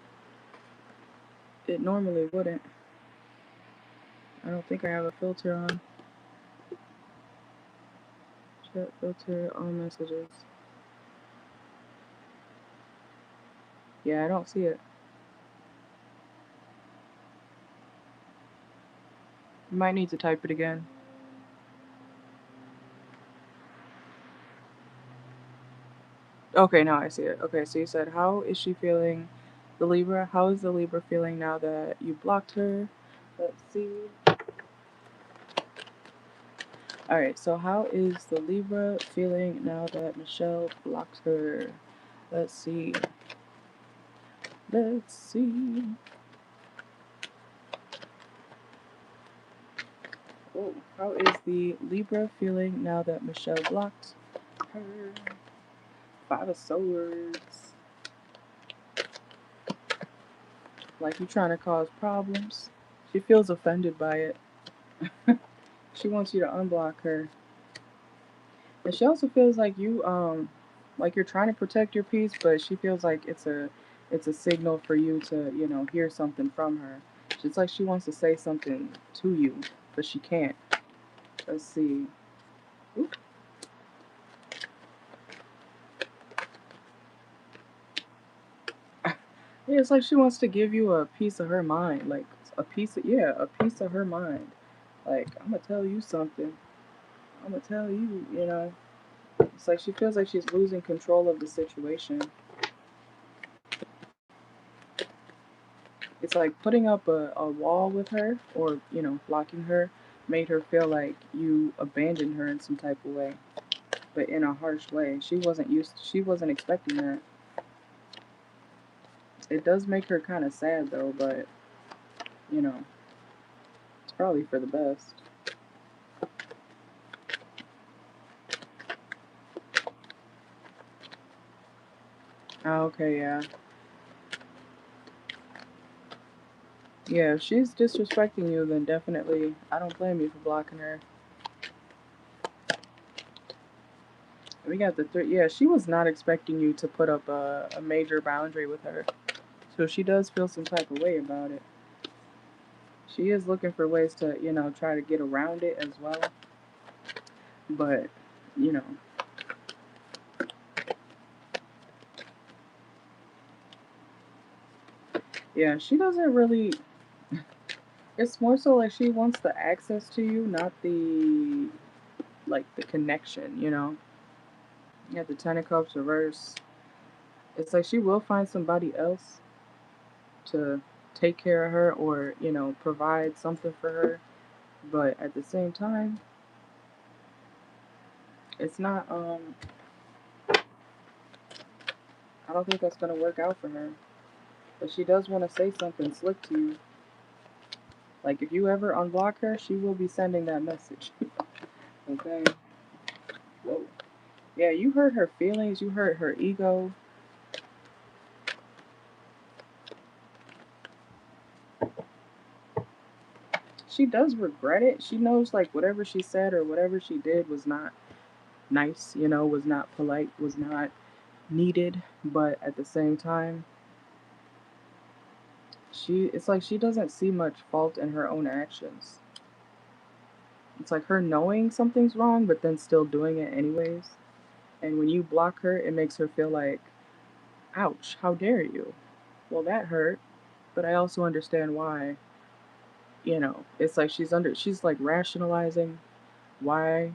It normally wouldn't. I don't think I have a filter on. Chat filter, all messages. Yeah, I don't see it. You might need to type it again. Okay, now I see it. Okay, so you said, how is she feeling? The Libra, how is the Libra feeling now that you blocked her? Let's see. Alright, so how is the Libra feeling now that Michelle blocked her? Let's see. Let's see. Oh, how is the Libra feeling now that Michelle blocked her? Five of Swords. Like you trying to cause problems. She feels offended by it. She wants you to unblock her. And she also feels like you're trying to protect your peace, but she feels like it's a signal for you to, hear something from her. It's like she wants to say something to you, but she can't. Let's see. Oop. Yeah, it's like she wants to give you a piece of her mind, like a piece of her mind. Like, I'm gonna tell you something. I'm gonna tell you. It's like she feels like she's losing control of the situation. It's like putting up a wall with her or, blocking her made her feel like you abandoned her in some type of way, but in a harsh way. She wasn't expecting that. It does make her kind of sad though, but, you know, probably for the best. Oh, okay, yeah. Yeah, if she's disrespecting you, then definitely, I don't blame you for blocking her. We got the three. Yeah, she was not expecting you to put up a major boundary with her. So she does feel some type of way about it. She is looking for ways to, you know, try to get around it as well. But, you know. Yeah, she doesn't really. It's more so like she wants the access to you, not the, like, the connection, you know? You have the Ten of Cups reverse. It's like she will find somebody else to take care of her or, you know, provide something for her. But at the same time, it's not, I don't think that's going to work out for her. But she does want to say something slick to you. Like, if you ever unblock her, she will be sending that message. Okay? Whoa. Yeah, you hurt her feelings, you hurt her ego. She does regret it. She knows, like, whatever she said or whatever she did was not nice, you know, was not polite, was not needed. But at the same time, it's like she doesn't see much fault in her own actions. It's like her knowing something's wrong, but then still doing it anyways. And when you block her, it makes her feel like, ouch, how dare you? Well, that hurt, but I also understand why. You know, it's like she's like rationalizing why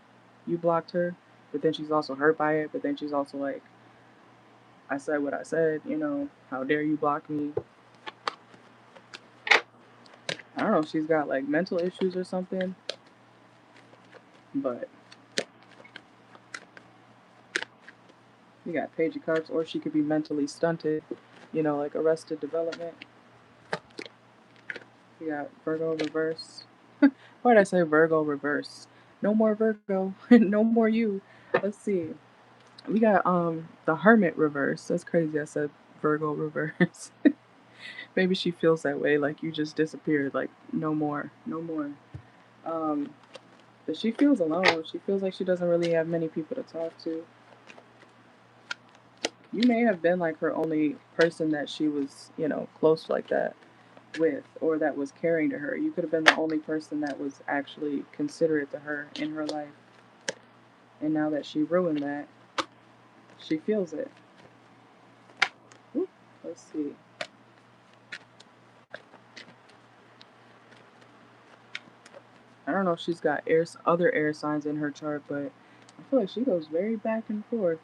you blocked her, but then she's also hurt by it, but then she's also like, I said what I said, you know, how dare you block me? I don't know if she's got like mental issues or something, but you got Page of Cups, or she could be mentally stunted, you know, like arrested development. You got Virgo reverse. Why did I say Virgo reverse? No more Virgo. No more you. Let's see. We got the Hermit reverse. That's crazy. I said Virgo reverse. Maybe she feels that way, like you just disappeared, like no more, no more. Um, but she feels alone. She feels like she doesn't really have many people to talk to. You may have been like her only person that she was, you know, close like that with, or that was caring to her. You could have been the only person that was actually considerate to her in her life. And now that she ruined that, she feels it. Ooh, let's see. I don't know if she's got other air signs in her chart, but I feel like she goes very back and forth.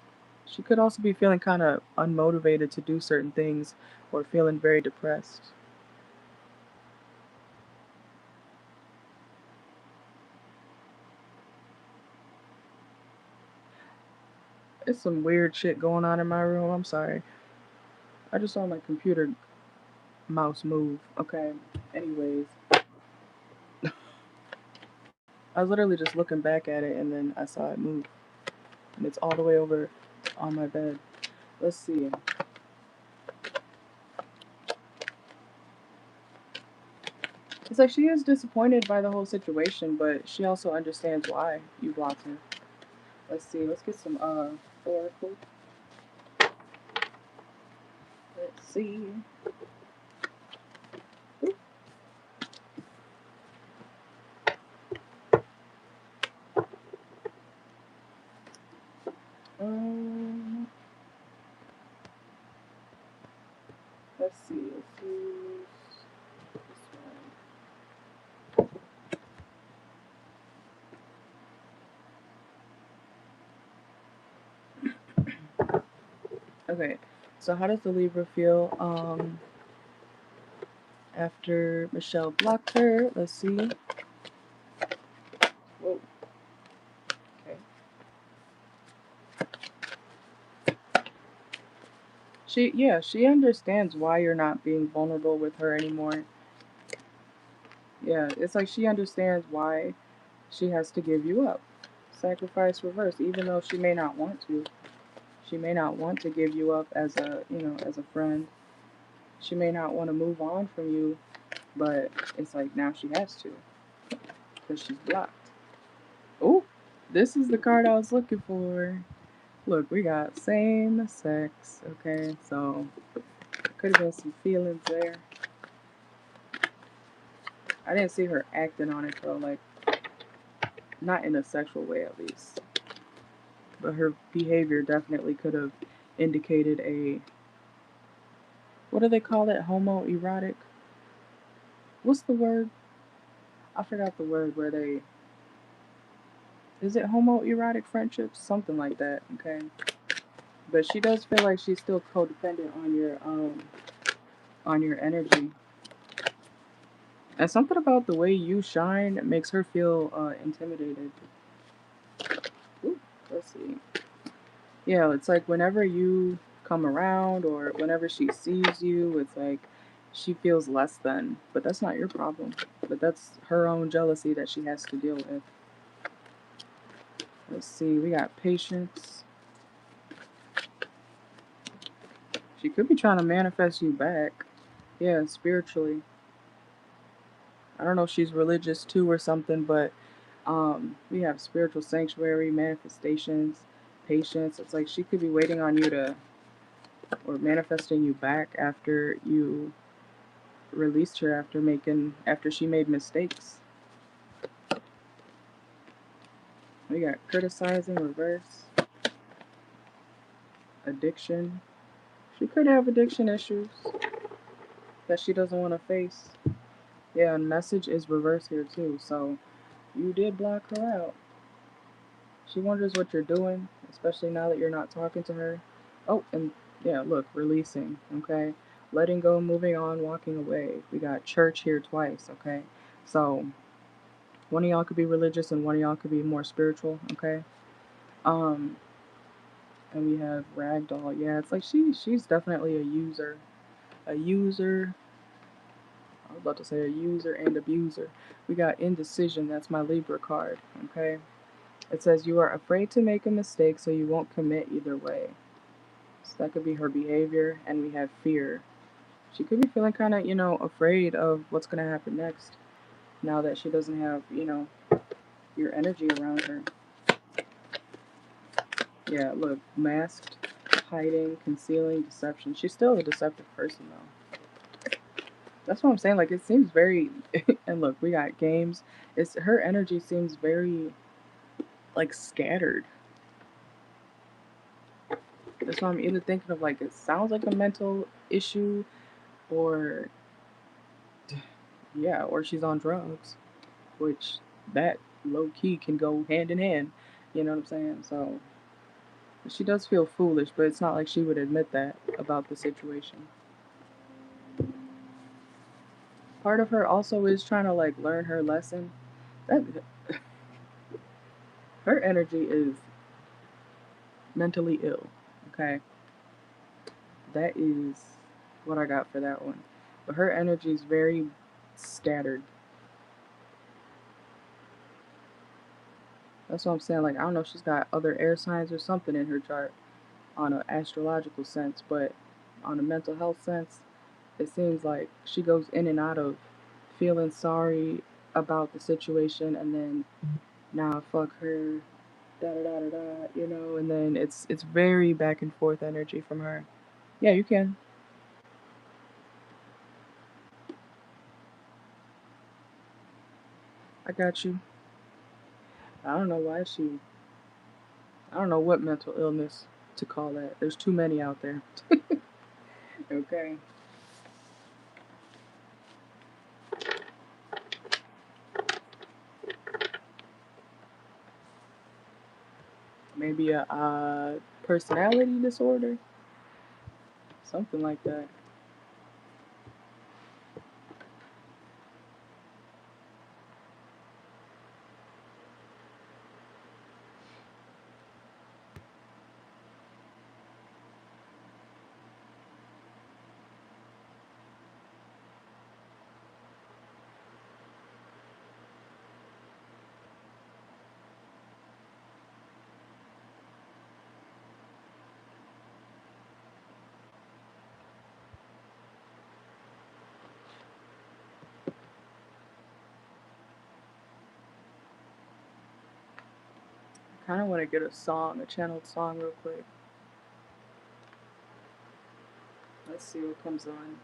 She could also be feeling kind of unmotivated to do certain things or feeling very depressed. It's some weird shit going on in my room. I'm sorry. I just saw my computer mouse move. Okay. Anyways, I was literally just looking back at it and then I saw it move. And it's all the way over on my bed. Let's see. It's like she is disappointed by the whole situation, but she also understands why you blocked her. Let's see. Let's get some oracle. Let's see. Ooh. Um. Let's see. Let's use this one. Okay. So how does the Libra feel? After Michelle blocked her. Let's see. Whoa. Okay. She understands why you're not being vulnerable with her anymore. Yeah, it's like she understands why she has to give you up. Sacrifice reverse, even though she may not want to. She may not want to give you up as a, as a friend. She may not want to move on from you, but it's like now she has to because she's blocked. Oh, this is the card I was looking for. Look, we got same sex. Okay, so could have been some feelings there. I didn't see her acting on it though, like not in a sexual way at least. But her behavior definitely could have indicated a, what do they call it? Homoerotic? What's the word? I forgot the word where they, is it homoerotic friendships? Something like that, okay? But she does feel like she's still codependent on your energy. And something about the way you shine makes her feel intimidated. Ooh, let's see. Yeah, it's like whenever you come around or whenever she sees you, it's like she feels less than. But that's not your problem. But that's her own jealousy that she has to deal with. Let's see, we got patience. She could be trying to manifest you back. Yeah, spiritually. I don't know if she's religious too or something, but we have spiritual sanctuary, manifestations, patience. It's like she could be waiting on you to, or manifesting you back after you released her after she made mistakes. We got criticizing, reverse, addiction. She could have addiction issues that she doesn't want to face. Yeah, and message is reverse here too, so you did block her out. She wonders what you're doing, especially now that you're not talking to her. Oh, and yeah, look, releasing, okay? Letting go, moving on, walking away. We got church here twice, okay? So, one of y'all could be religious and one of y'all could be more spiritual, okay? Um, and we have ragdoll. Yeah, it's like she's definitely a user. A user. I was about to say a user and abuser. We got indecision. That's my Libra card, okay? It says you are afraid to make a mistake, so you won't commit either way. So that could be her behavior, and we have fear. She could be feeling kind of, afraid of what's going to happen next now that she doesn't have, your energy around her. Yeah, look, masked, hiding, concealing, deception. She's still a deceptive person, though. That's what I'm saying. Like, it seems very, and look, we got games. Her energy seems very, like, scattered. That's why I'm either thinking of, like, it sounds like a mental issue, or yeah, or she's on drugs, which that low key can go hand in hand. You know what I'm saying? So she does feel foolish, but it's not like she would admit that about the situation. Part of her also is trying to like learn her lesson. That her energy is mentally ill. Okay, that is what I got for that one. But her energy is very scattered. That's what I'm saying. Like I don't know if she's got other air signs or something in her chart on an astrological sense, but on a mental health sense, it seems like she goes in and out of feeling sorry about the situation and then nah fuck her, da da da da da, and then it's very back and forth energy from her. Yeah, you can. I got you. I don't know why she I don't know what mental illness to call that. There's too many out there. Okay. Maybe a personality disorder, something like that. kind of want to get a song, a channeled song real quick. Let's see what comes on.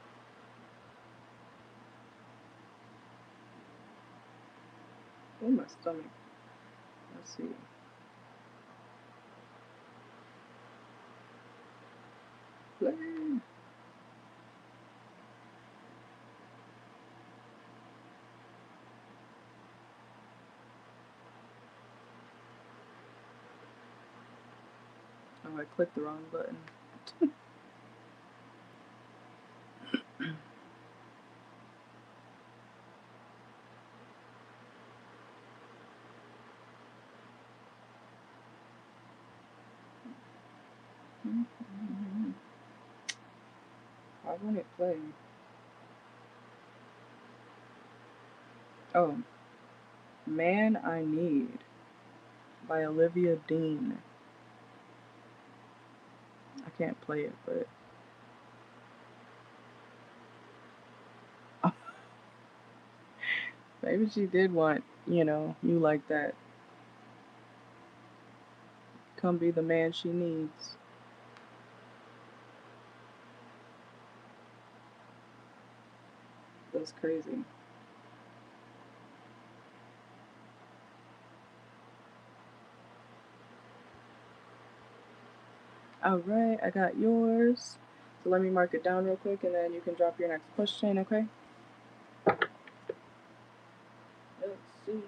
Oh, my stomach. Let's see. Play. Oh, I clicked the wrong button. Why won't it play? Oh, Man I Need by Olivia Dean. I can't play it, but maybe she did want, you like that. Come be the man she needs. That's crazy. Alright, I got yours. So let me mark it down real quick and then you can drop your next question, okay? Let's see.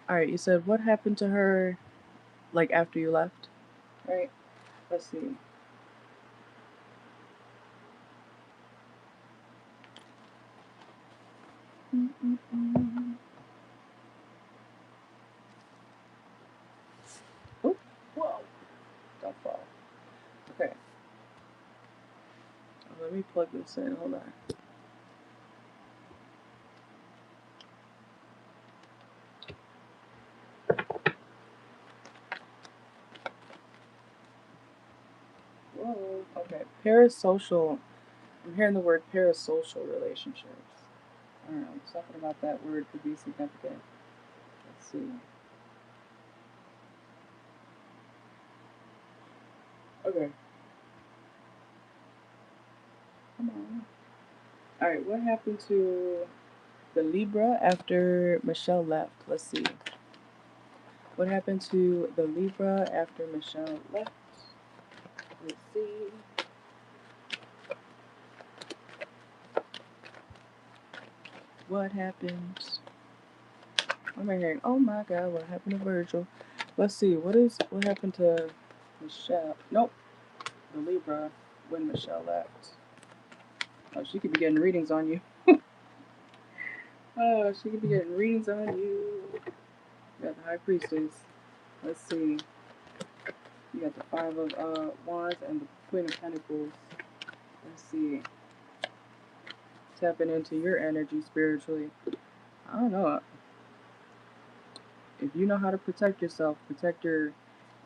Alright, you said what happened to her, like, after you left? Right? Let's see. Oh, whoa. Don't fall. Okay. Let me plug this in. Hold on. Whoa. Okay. Parasocial. I'm hearing the word parasocial relationships. I don't know. Something about that word could be significant. Let's see. Okay. Come on. Alright, what happened to the Libra after Michelle left? Let's see. What happened to the Libra after Michelle left? Let's see. What happened? What am I hearing? Oh my god, what happened to Virgil? Let's see, what happened to Michelle? Nope. The Libra when Michelle left. Oh, she could be getting readings on you. Oh, she could be getting readings on you. You got the High Priestess. Let's see. You got the Five of Wands and the Queen of Pentacles. Let's see. Tapping into your energy spiritually. I don't know. If you know how to protect yourself, protect your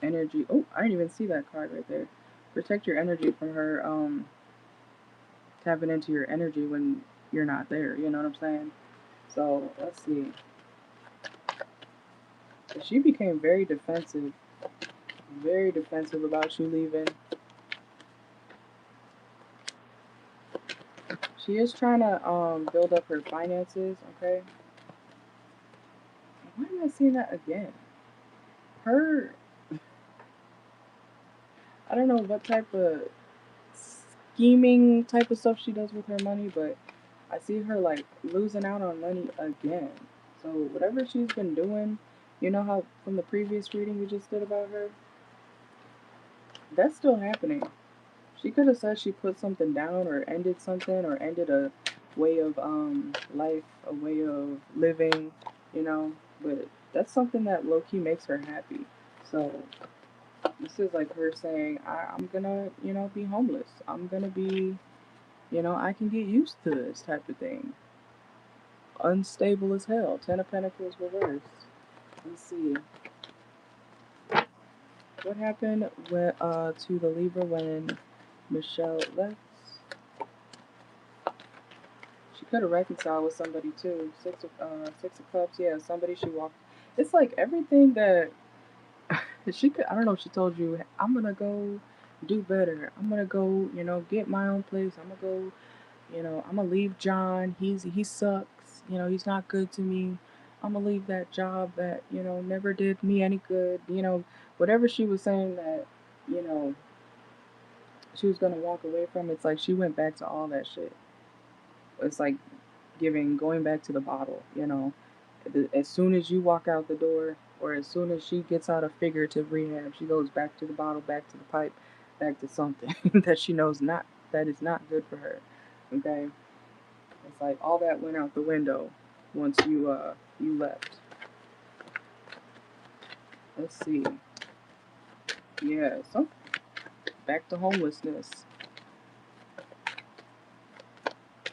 energy. Oh, I didn't even see that card right there. Protect your energy from her tapping into your energy when you're not there. You know what I'm saying? So let's see. She became very defensive about you leaving. She is trying to build up her finances, okay? Why am I seeing that again? Her, I don't know what type of scheming type of stuff she does with her money, but I see her like losing out on money again. So whatever she's been doing, you know how from the previous reading we just did about her, that's still happening. She could have said she put something down or ended something or ended a way of life, a way of living, you know, but that's something that low key makes her happy. So this is like her saying, I'm gonna, be homeless. I'm gonna be, I can get used to this type of thing. unstable as hell. 10 of Pentacles reversed. Let's see. What happened with, to the Libra when Michelle left? She could have reconciled with somebody too. Six of Cups. Yeah, somebody she walked. It's like everything that she could. I don't know if she told you, I'm gonna go do better. I'm gonna go, you know, get my own place. I'm gonna go, you know, I'm gonna leave John. He sucks. You know, he's not good to me. I'm gonna leave that job that, you know, never did me any good. You know, whatever she was saying that, you know, she was gonna walk away from. It's like she went back to all that shit. It's like going back to the bottle. You know, as soon as you walk out the door, or as soon as she gets out of figurative rehab, she goes back to the bottle, back to the pipe, back to something that she knows that is not good for her. Okay. It's like all that went out the window once you left. Let's see. Yeah, so back to homelessness.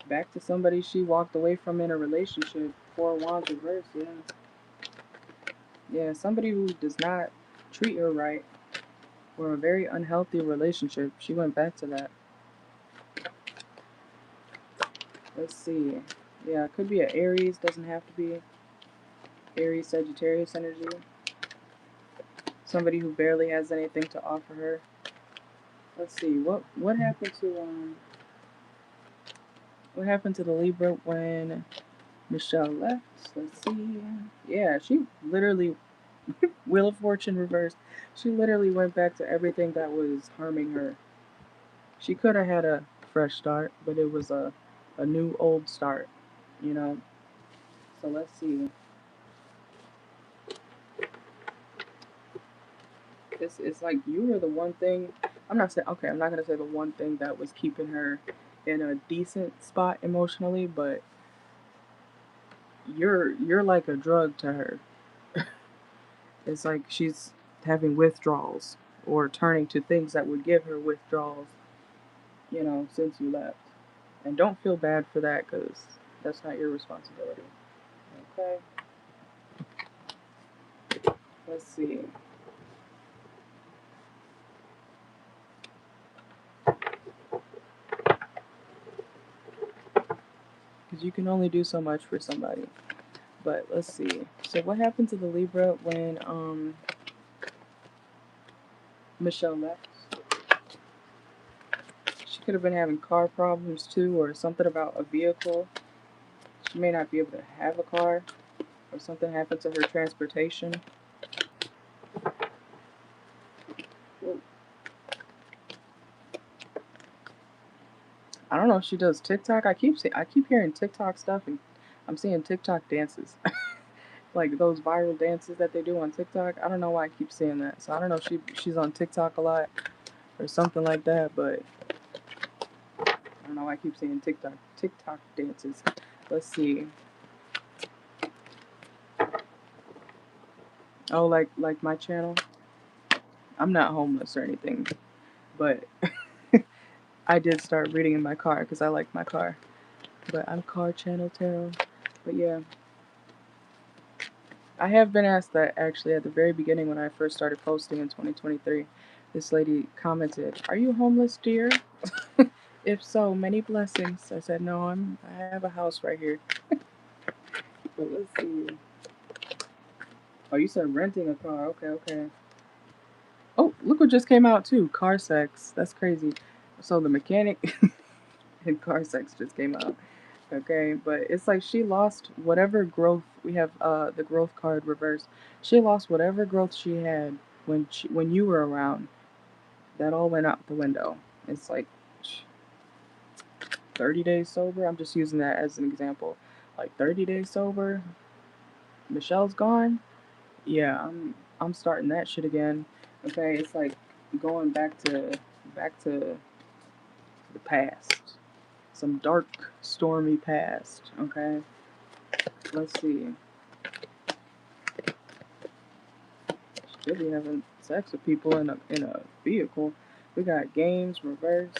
Back to somebody she walked away from in a relationship. 4 of Wands reverse, yeah. Yeah, somebody who does not treat her right, or a very unhealthy relationship. She went back to that. Let's see. Yeah, it could be an Aries, doesn't have to be. Aries, Sagittarius energy. Somebody who barely has anything to offer her. Let's see. What happened to the Libra when Michelle left? Let's see. Yeah, she literally Wheel of Fortune reversed. She literally went back to everything that was harming her. She could have had a fresh start, but it was a new old start, you know. So let's see. It's like you were the one thing. I'm not saying, okay, I'm not gonna say the one thing that was keeping her in a decent spot emotionally, but you're like a drug to her. It's like she's having withdrawals or turning to things that would give her withdrawals, you know, since you left. And don't feel bad for that, because that's not your responsibility. Okay, let's see. Because you can only do so much for somebody. But let's see. So what happened to the Libra when Michelle left? She could have been having car problems too, or something about a vehicle. She may not be able to have a car, or something happened to her transportation. Whoa. I don't know if she does TikTok. I keep hearing TikTok stuff, and I'm seeing TikTok dances. Like those viral dances that they do on TikTok. I don't know why I keep seeing that. So I don't know if she's on TikTok a lot or something like that, but I don't know why I keep seeing TikTok dances. Let's see. Oh, like my channel. I'm not homeless or anything, but I did start reading in my car because I like my car. But I'm CarChanneledTarot. But yeah, I have been asked that actually at the very beginning when I first started posting in 2023. This lady commented, "Are you homeless, dear?" If so, many blessings. I said, "No, I have a house right here." But let's see. Oh, you said renting a car. Okay, okay. Oh, look what just came out too. Car sex. That's crazy. So the mechanic and car sex just came out. Okay, but it's like she lost whatever growth. We have the growth card reversed. She lost whatever growth she had when you were around. That all went out the window. It's like 30 days sober. I'm just using that as an example. Like 30 days sober. Michelle's gone. Yeah, I'm starting that shit again. Okay, it's like going back to the past. Some dark, stormy past. Okay, let's see. Should be having sex with people in a vehicle. We got games reverse.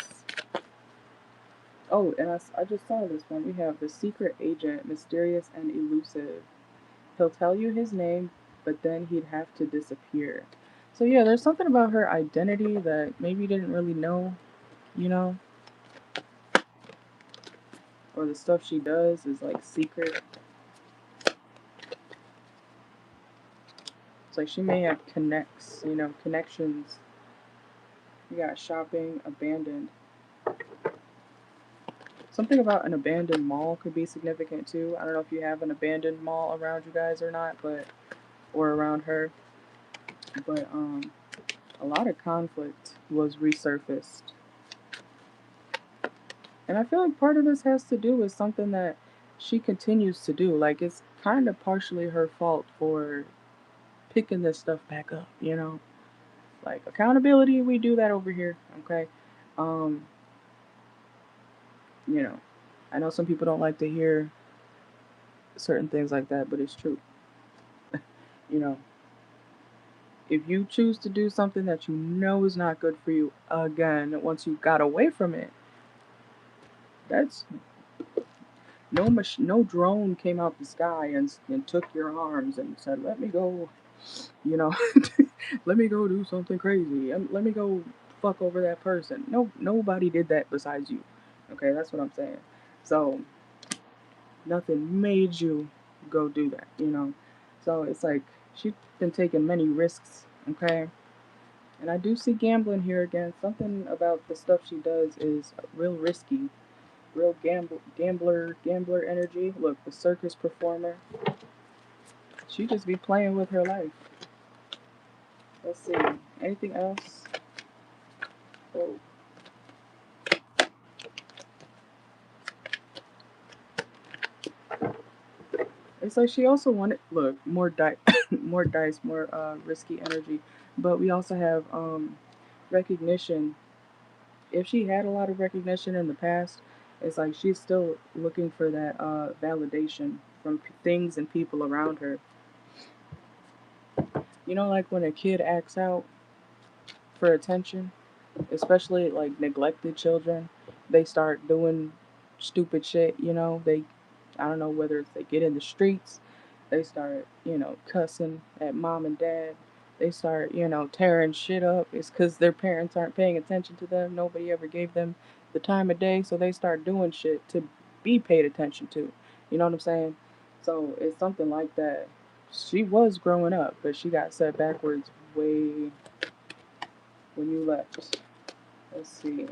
Oh, and I just saw this one. We have the secret agent, mysterious and elusive. He'll tell you his name, but then he'd have to disappear. So yeah, there's something about her identity that maybe you didn't really know, you know, or the stuff she does is like secret. It's like she may have connections. You got shopping, abandoned. Something about an abandoned mall could be significant too. I don't know if you have an abandoned mall around you guys or not, but or around her, but a lot of conflict was resurfaced. And I feel like part of this has to do with something that she continues to do. Like it's kind of partially her fault for picking this stuff back up, you know? Like accountability, we do that over here, okay? Um, you know, I know some people don't like to hear certain things like that, but it's true. You know, if you choose to do something that you know is not good for you again, once you got away from it, that's no drone came out the sky and took your arms and said, "Let me go," you know, "Let me go do something crazy. Let me go fuck over that person." No, nobody did that besides you. Okay, that's what I'm saying. So nothing made you go do that, you know. So it's like she's been taking many risks. Okay, and I do see gambling here again. Something about the stuff she does is real risky. Real gambler energy. Look, the circus performer. She just be playing with her life. Let's see. Anything else? Oh, it's like she also wanted look more dice, more dice, more risky energy. But we also have recognition. If she had a lot of recognition in the past, it's like she's still looking for that validation from things and people around her. You know, like when a kid acts out for attention, especially like neglected children, they start doing stupid shit, you know. I don't know whether it's they get in the streets, they start, cussing at mom and dad, they start, tearing shit up. It's because their parents aren't paying attention to them. Nobody ever gave them the time of day, so they start doing shit to be paid attention to. You know what I'm saying? So it's something like that. She was growing up, but she got set backwards way when you left. Let's see.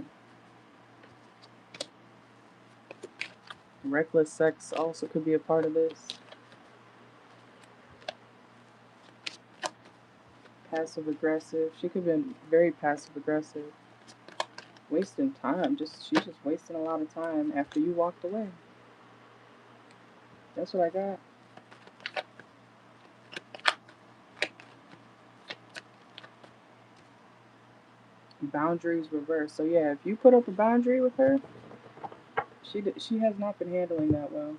Reckless sex also could be a part of this. Passive aggressive. She could have been very passive aggressive. Wasting time. She's just wasting a lot of time after you walked away. That's what I got. Boundaries reversed. So yeah, if you put up a boundary with her, she has not been handling that well.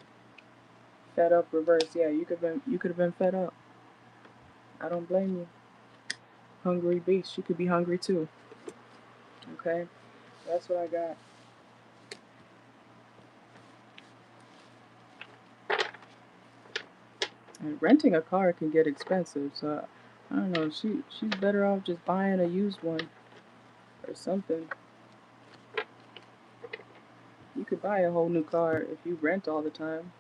Fed up reverse. Yeah, you could have been fed up. I don't blame you. Hungry beast. She could be hungry too. Okay, that's what I got. And renting a car can get expensive, so I don't know. She's better off just buying a used one or something. You could buy a whole new car if you rent all the time.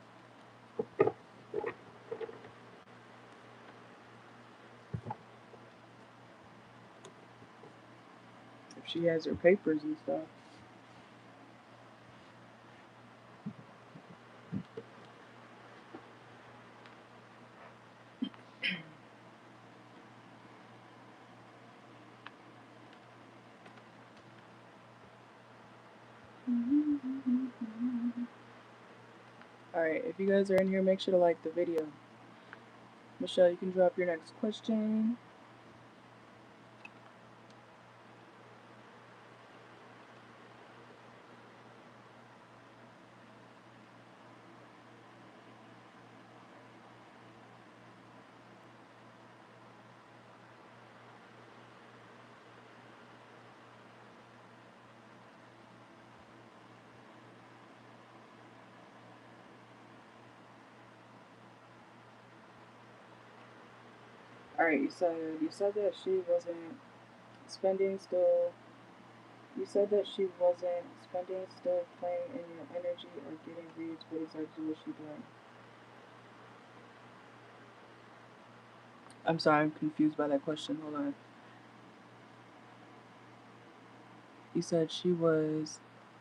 If she has her papers and stuff. Alright, if you guys are in here, make sure to like the video. Michelle, you can drop your next question. Alright, you said that she wasn't spending still you said that she wasn't spending still playing in your energy or getting reads. What exactly was she doing? I'm sorry, I'm confused by that question. Hold on. You said she was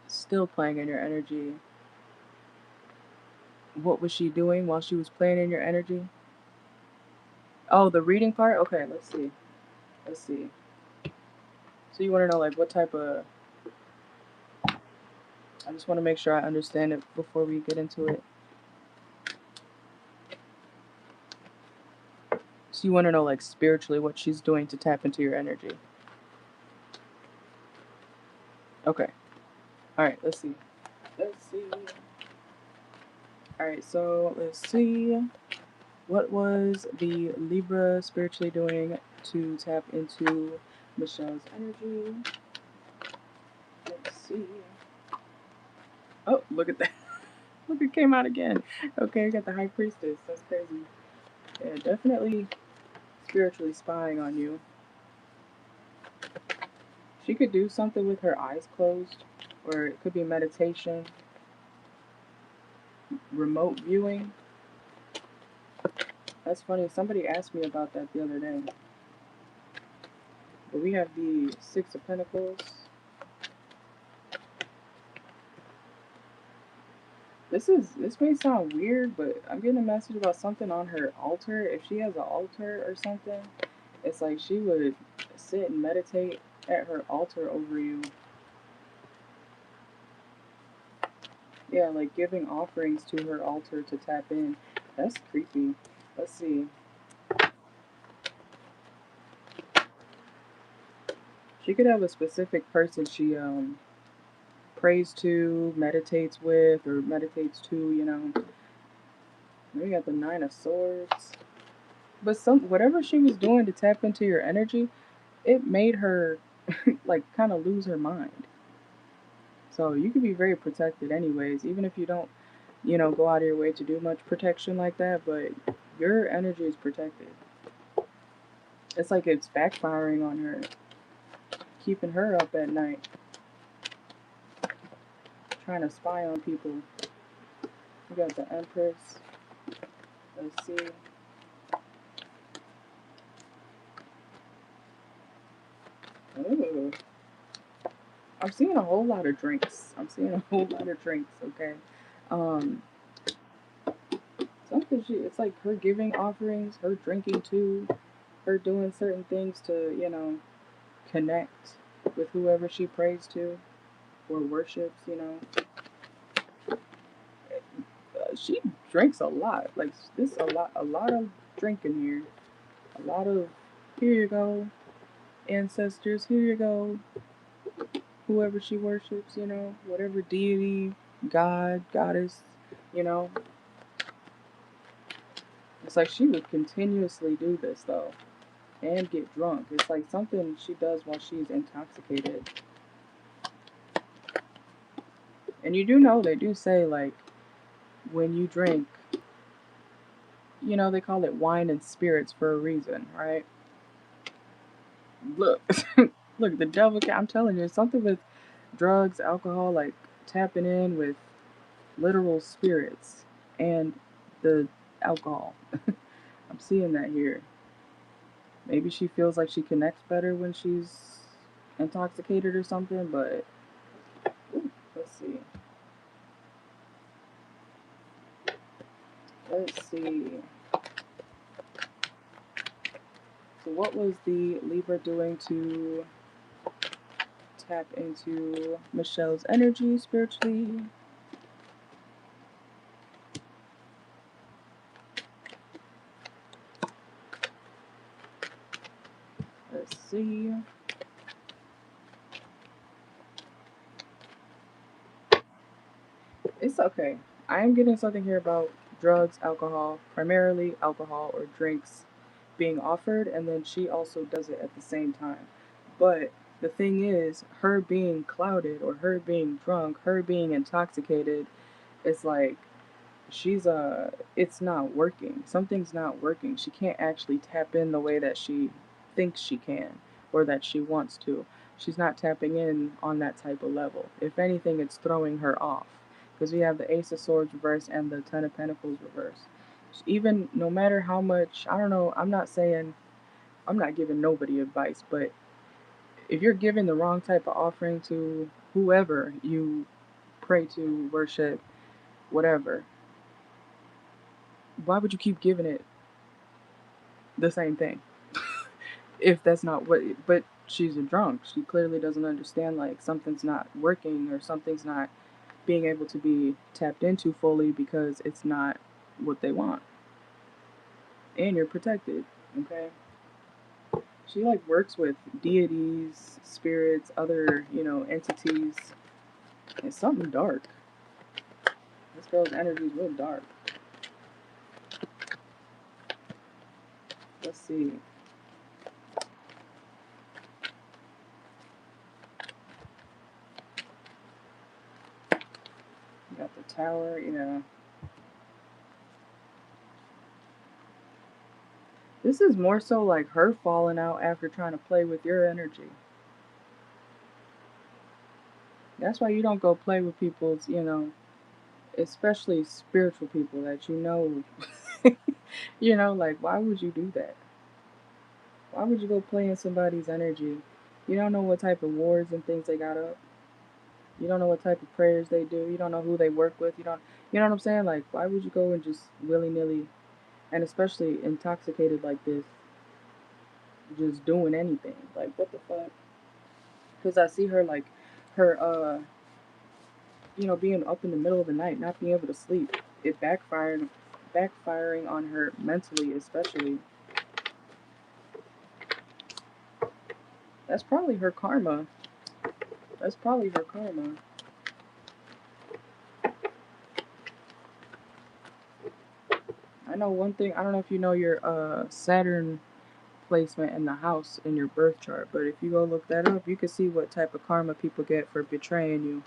still playing in your energy. What was she doing while she was playing in your energy? Oh, the reading part? Okay, let's see. Let's see. So you want to know like what type of I just want to make sure I understand it before we get into it. So you want to know like spiritually what she's doing to tap into your energy. Okay. All right, let's see. Let's see. All right, so let's see. What was the Libra spiritually doing to tap into Michelle's energy? Let's see. Oh, look at that. Look, it came out again. Okay, I got the High Priestess. That's crazy. Yeah, definitely spiritually spying on you. She could do something with her eyes closed, or it could be meditation, remote viewing. That's funny. Somebody asked me about that the other day. But we have the Six of Pentacles. This may sound weird, but I'm getting a message about something on her altar. If she has an altar or something, it's like she would sit and meditate at her altar over you. Yeah, like giving offerings to her altar to tap in. That's creepy. Let's see. She could have a specific person she prays to, meditates with, or meditates to, you know. We got the Nine of Swords. But whatever she was doing to tap into your energy, it made her like kind of lose her mind. So you can be very protected anyways, even if you don't, you know, go out of your way to do much protection like that, but your energy is protected. It's like it's backfiring on her, keeping her up at night, trying to spy on people. We got the Empress. Let's see. Ooh. I'm seeing a whole lot of drinks. Okay. Um, something it's like her giving offerings, her drinking too, her doing certain things to, you know, connect with whoever she prays to or worships, you know. She drinks a lot. Like this a lot of drinking here. A lot of here you go, ancestors, here you go, whoever she worships, you know, whatever deity, god, goddess, you know. It's like she would continuously do this though and get drunk. It's like something she does while she's intoxicated. And you do know they do say like when you drink, you know, they call it wine and spirits for a reason, right? Look, look, the devil. I'm telling you, it's something with drugs, alcohol, like tapping in with literal spirits and the alcohol. I'm seeing that here. Maybe she feels like she connects better when she's intoxicated or something, but ooh, let's see. Let's see. So, what was the Libra doing to tap into Michelle's energy spiritually? Let's see. It's okay. I am getting something here about drugs, alcohol, primarily alcohol or drinks being offered, and then she also does it at the same time. But the thing is, her being clouded or her being drunk, her being intoxicated, it's like she's it's not working. Something's not working. She can't actually tap in the way that she thinks she can or that she wants to. She's not tapping in on that type of level. If anything, it's throwing her off because we have the Ace of Swords reverse and the Ten of Pentacles reverse. Even no matter how much, I don't know, I'm not saying, I'm not giving nobody advice, but if you're giving the wrong type of offering to whoever you pray to, worship, whatever, why would you keep giving it the same thing? If that's not what, but she's a drunk. She clearly doesn't understand, like, something's not working or something's not being able to be tapped into fully because it's not what they want. And you're protected, okay? She, like, works with deities, spirits, other, entities. It's something dark. This girl's energy is real dark. Let's see. You got the Tower, This is more so like her falling out after trying to play with your energy. That's why you don't go play with people's, especially spiritual people that like, why would you do that? Why would you go play in somebody's energy? You don't know what type of wars and things they got up. You don't know what type of prayers they do. You don't know who they work with. You know what I'm saying? Like, why would you go and just willy-nilly, and especially intoxicated like this, just doing anything? Like, what the fuck? Because I see her, like, her, being up in the middle of the night, not being able to sleep. It backfiring on her mentally, especially. That's probably her karma. That's probably her karma. I know one thing. I don't know if you know your Saturn placement in the house in your birth chart, but if you go look that up, you can see what type of karma people get for betraying you.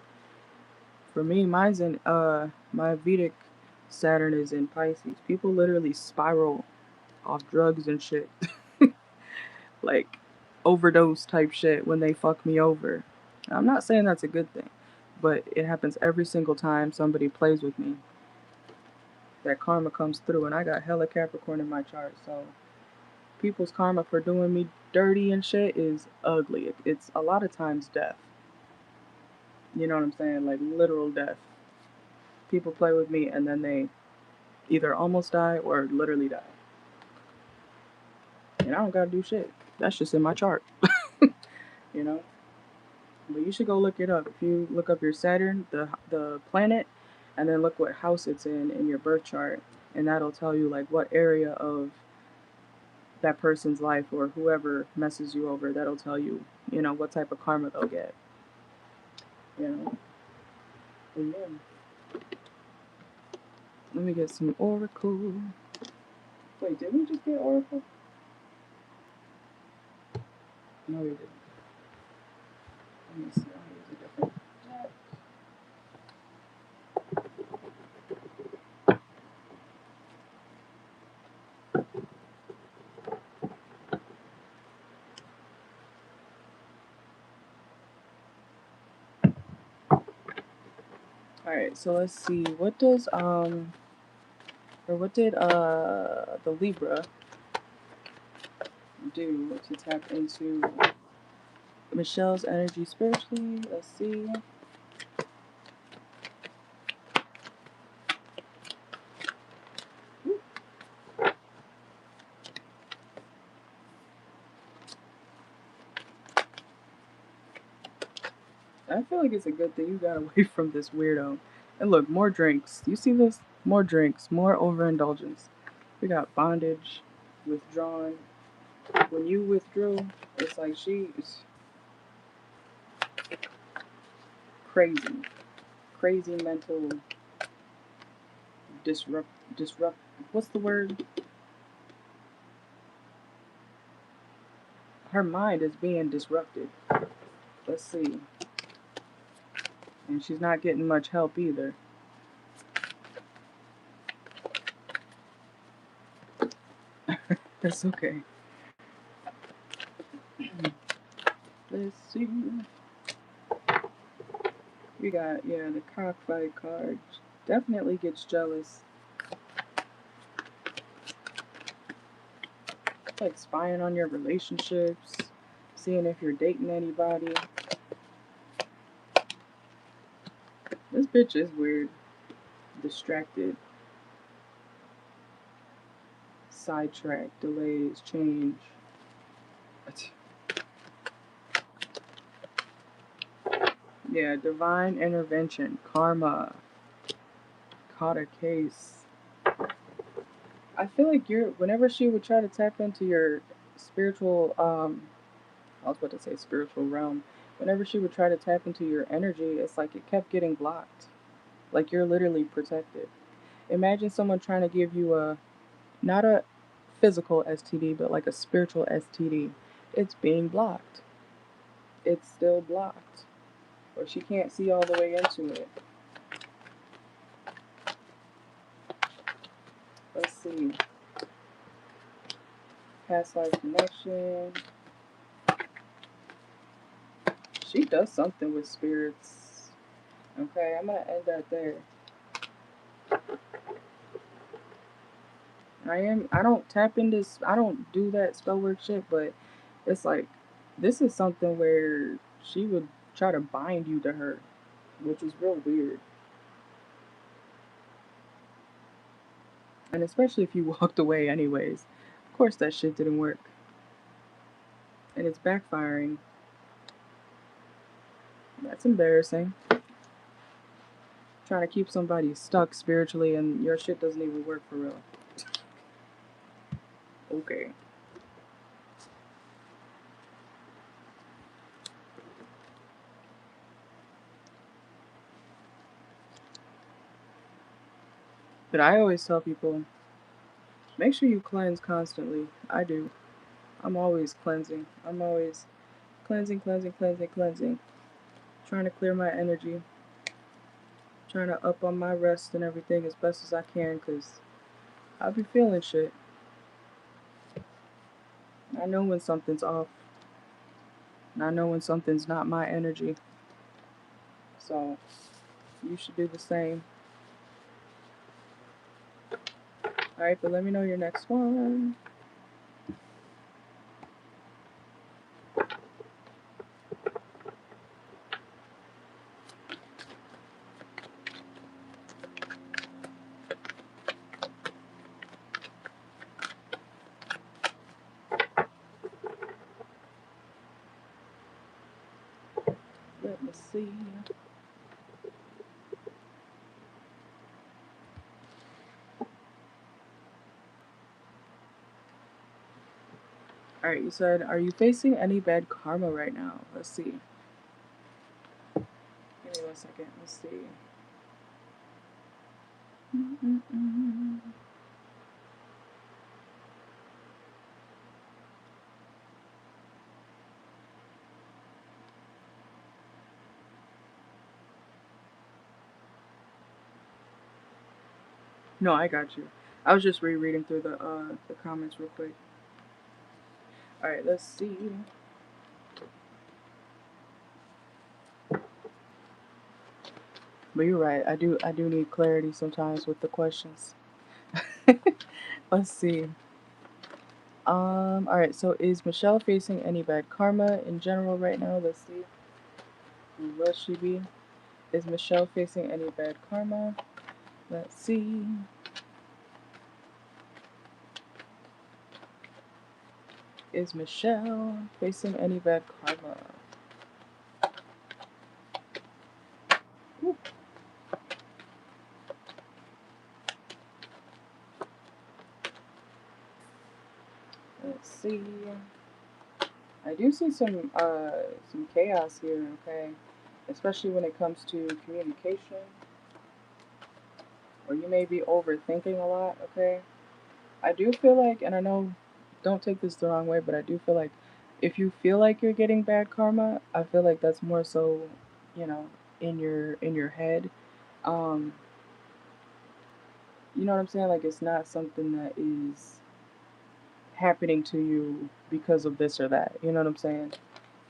For me, mine's in my Vedic Saturn is in Pisces. People literally spiral off drugs and shit. Like overdose type shit when they fuck me over. I'm not saying that's a good thing, but it happens every single time somebody plays with me. That karma comes through, and I got hella Capricorn in my chart, so people's karma for doing me dirty and shit is ugly. It's a lot of times death. You know what I'm saying? Like literal death. People play with me and then they either almost die or literally die. And I don't gotta do shit. That's just in my chart. you know? But you should go look it up. If you look up your Saturn, the planet, and then look what house it's in your birth chart, and that'll tell you like what area of that person's life or whoever messes you over, that'll tell you, what type of karma they'll get. And then, let me get some Oracle. Wait, did we just get Oracle? No, we didn't. Let me see. I'll use a different deck. Alright, so let's see. What did the Libra do to tap into Michelle's energy spiritually? Let's see. I feel like it's a good thing you got away from this weirdo. And look, more drinks. You see this? More drinks, more overindulgence. We got bondage, withdrawn. When you withdrew, it's like she's crazy. Crazy mental disrupt what's the word? Her mind is being disrupted. Let's see. And she's not getting much help either. That's okay. Let's see. We got, yeah, the cockfight card. Definitely gets jealous. Like spying on your relationships, seeing if you're dating anybody. This bitch is weird. Distracted. Sidetrack. Delays. Change. Yeah, divine intervention. Karma. Caught a case. I feel like whenever she would try to tap into your spiritual, I was about to say spiritual realm. Whenever she would try to tap into your energy, it's like it kept getting blocked. Like you're literally protected. Imagine someone trying to give you not a physical STD, but like a spiritual STD. It's being blocked. It's still blocked. Or she can't see all the way into it. Let's see. Past life connection. She does something with spirits. Okay, I'm gonna end that there. I don't tap into, I don't do that spell work shit, but it's like, this is something where she would try to bind you to her, which is real weird. And especially if you walked away anyways. Of course that shit didn't work. And it's backfiring. That's embarrassing. Trying to keep somebody stuck spiritually and your shit doesn't even work for real. Okay. But I always tell people, make sure you cleanse constantly. I do. I'm always cleansing. I'm always cleansing, cleansing, cleansing, cleansing. Trying to clear my energy. Trying to up on my rest and everything as best as I can because I be feeling shit. I know when something's off. And I know when something's not my energy. So you should do the same. Alright, but let me know your next one. Let me see. Alright, you said, are you facing any bad karma right now? Let's see. Give me 1 second. Let's see. No, I got you. I was just rereading through the comments real quick. Alright, let's see. But you're right. I do need clarity sometimes with the questions. Let's see. Alright, so is Michelle facing any bad karma in general right now? Let's see. Will she be? Is Michelle facing any bad karma? Let's see. Is Michelle facing any bad karma? Ooh. Let's see. I do see some chaos here, okay? Especially when it comes to communication. Or you may be overthinking a lot, okay? I do feel like, and I know, don't take this the wrong way, but I do feel like if you feel like you're getting bad karma, I feel like that's more so, you know, in your head. Um, you know what I'm saying? Like it's not something that is happening to you because of this or that. You know what I'm saying?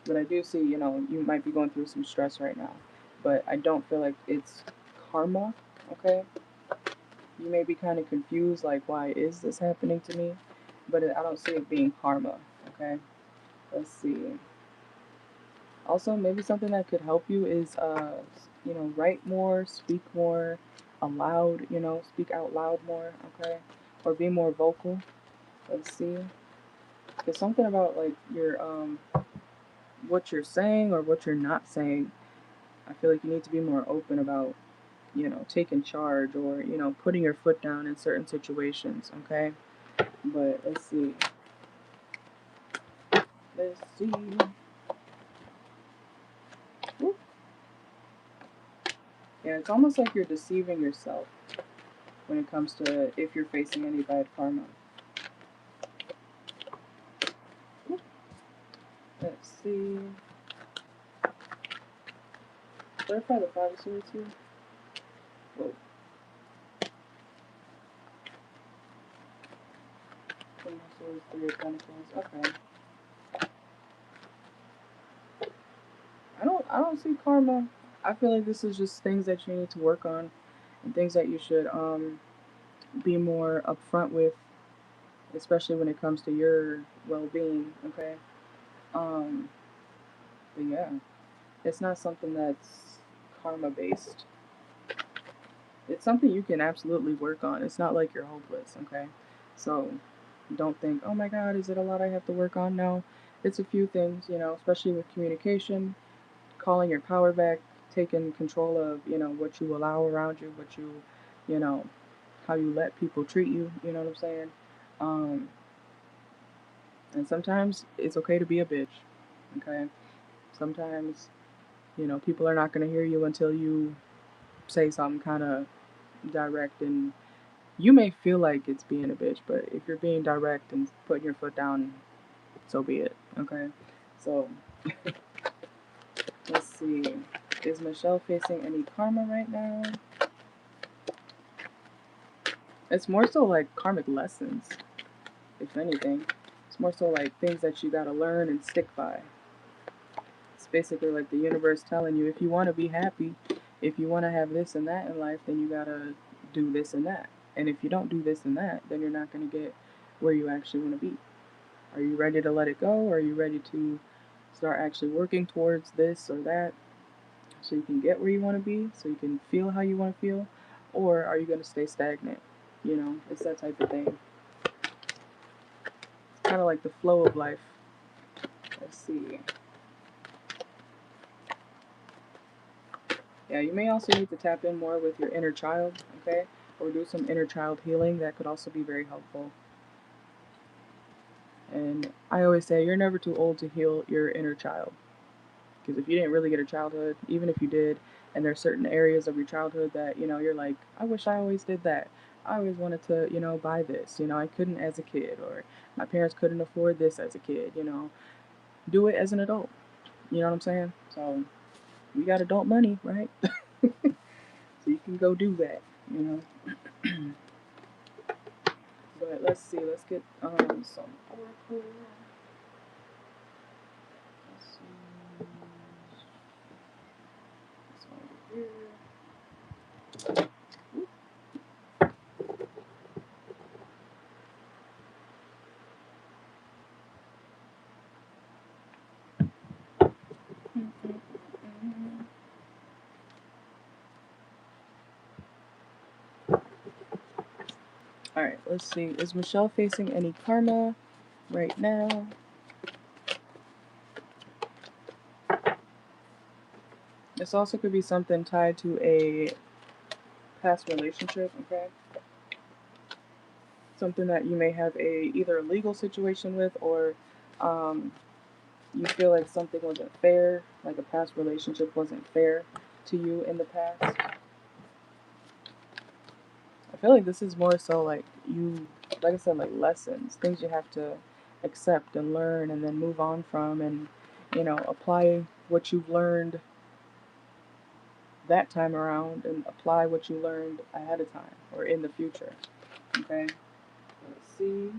But I do see, you might be going through some stress right now. But I don't feel like it's karma, okay? You may be kind of confused, like, why is this happening to me? But I don't see it being karma, okay? Let's see. Also, maybe something that could help you is, write more, speak more aloud, speak out loud more, okay? Or be more vocal. Let's see. There's something about, like, your, what you're saying or what you're not saying. I feel like you need to be more open about, taking charge or, putting your foot down in certain situations, okay? But let's see. Let's see. Woo. Yeah, it's almost like you're deceiving yourself when it comes to if you're facing any bad karma. Woo. Let's see. Clarify the Five of Swords here. Whoa. Queen of Swords, Three of Pentacles. Okay. I don't see karma. I feel like this is just things that you need to work on and things that you should be more upfront with, especially when it comes to your well-being, okay? But yeah, it's not something that's karma based. It's something you can absolutely work on. It's not like you're hopeless, okay? So don't think, oh my God, is it a lot I have to work on? No, it's a few things, especially with communication, calling your power back, taking control of, what you allow around you, you know, how you let people treat you, you know what I'm saying? And sometimes it's okay to be a bitch, okay? Sometimes, people are not going to hear you until you say something kind of direct, and you may feel like it's being a bitch, but if you're being direct and putting your foot down, so be it, okay? So, let's see. Is Michelle facing any karma right now? It's more so like karmic lessons, if anything. It's more so like things that you gotta learn and stick by. It's basically like the universe telling you, if you want to be happy, if you want to have this and that in life, then you gotta do this and that. And if you don't do this and that, then you're not going to get where you actually want to be. Are you ready to let it go? Or are you ready to start actually working towards this or that so you can get where you want to be, so you can feel how you want to feel? Or are you going to stay stagnant? It's that type of thing. It's kind of like the flow of life. Let's see. Yeah, you may also need to tap in more with your inner child, okay? Or do some inner child healing. That could also be very helpful. And I always say you're never too old to heal your inner child. Because if you didn't really get a childhood, even if you did, and there are certain areas of your childhood that, you're like, I wish I always did that. I always wanted to, buy this. I couldn't as a kid, or my parents couldn't afford this as a kid, Do it as an adult. You know what I'm saying? So, we got adult money, right? So you can go do that, But let's see, let's get some oracle. Let's see. This one over here. Alright, let's see. Is Michelle facing any karma right now? This also could be something tied to a past relationship, okay? Something that you may have either a legal situation with, or you feel like something wasn't fair, like a past relationship wasn't fair to you in the past. I feel like this is more so like like I said, like lessons, things you have to accept and learn and then move on from, and, apply what you've learned that time around and apply what you learned ahead of time or in the future. Okay? Let's see.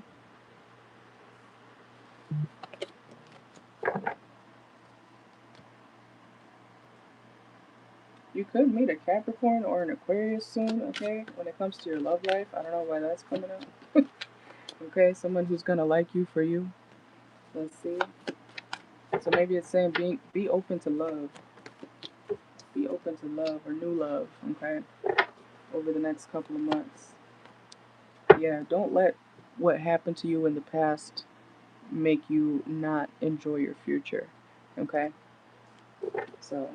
You could meet a Capricorn or an Aquarius soon, okay? When it comes to your love life, I don't know why that's coming up. Okay, someone who's gonna like you for you. Let's see. So maybe it's saying be open to love. Be open to love or new love, okay? Over the next couple of months. Yeah, don't let what happened to you in the past make you not enjoy your future, okay? So,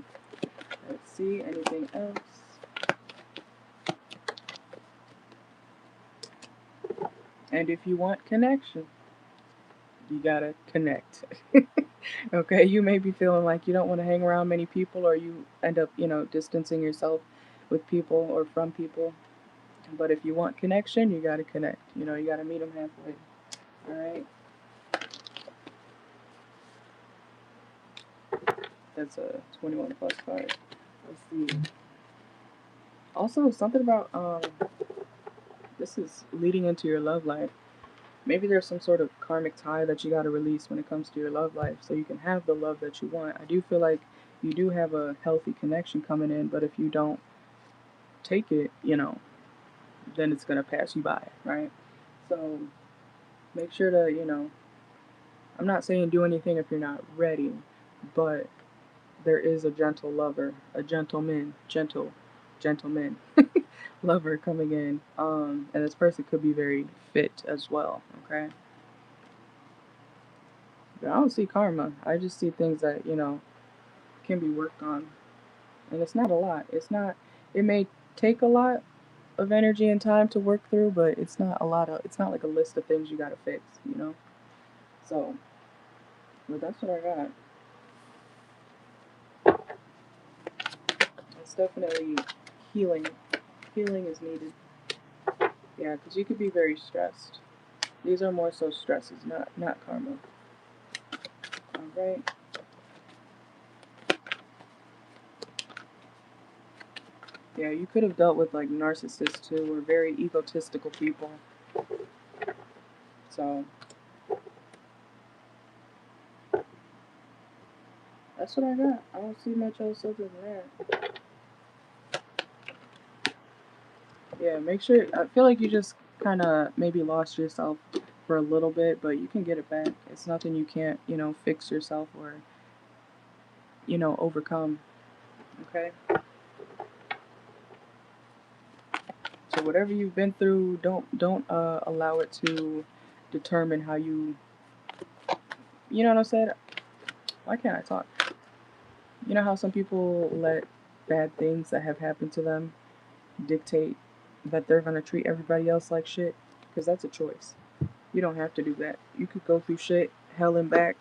let's see, anything else? And if you want connection, you gotta connect. Okay, you may be feeling like you don't want to hang around many people, or you end up, distancing yourself with people or from people. But if you want connection, you gotta connect. You gotta meet them halfway. All right. That's a 21 plus card. Let's see. Also, something about this is leading into your love life. Maybe there's some sort of karmic tie that you got to release when it comes to your love life so you can have the love that you want. I do feel like you do have a healthy connection coming in, but if you don't take it, then it's going to pass you by, right? So make sure to, I'm not saying do anything if you're not ready, but there is a gentle lover, a gentleman lover coming in. And this person could be very fit as well, okay? But I don't see karma. I just see things that, can be worked on. And it's not a lot. It may take a lot of energy and time to work through, but it's not like a list of things you gotta fix. So, but that's what I got. It's definitely healing. Healing is needed. Yeah, because you could be very stressed. These are more so stresses, not karma. All right. Yeah, you could have dealt with like narcissists too, or very egotistical people. So that's what I got. I don't see much else other than that. Yeah, make sure. I feel like you just kind of maybe lost yourself for a little bit, but you can get it back. It's nothing you can't, fix yourself or, overcome. Okay? So whatever you've been through, don't allow it to determine how you know what I said? Why can't I talk? You know how some people let bad things that have happened to them dictate that they're gonna treat everybody else like shit? Because that's a choice. You don't have to do that. You could go through shit, hell and back,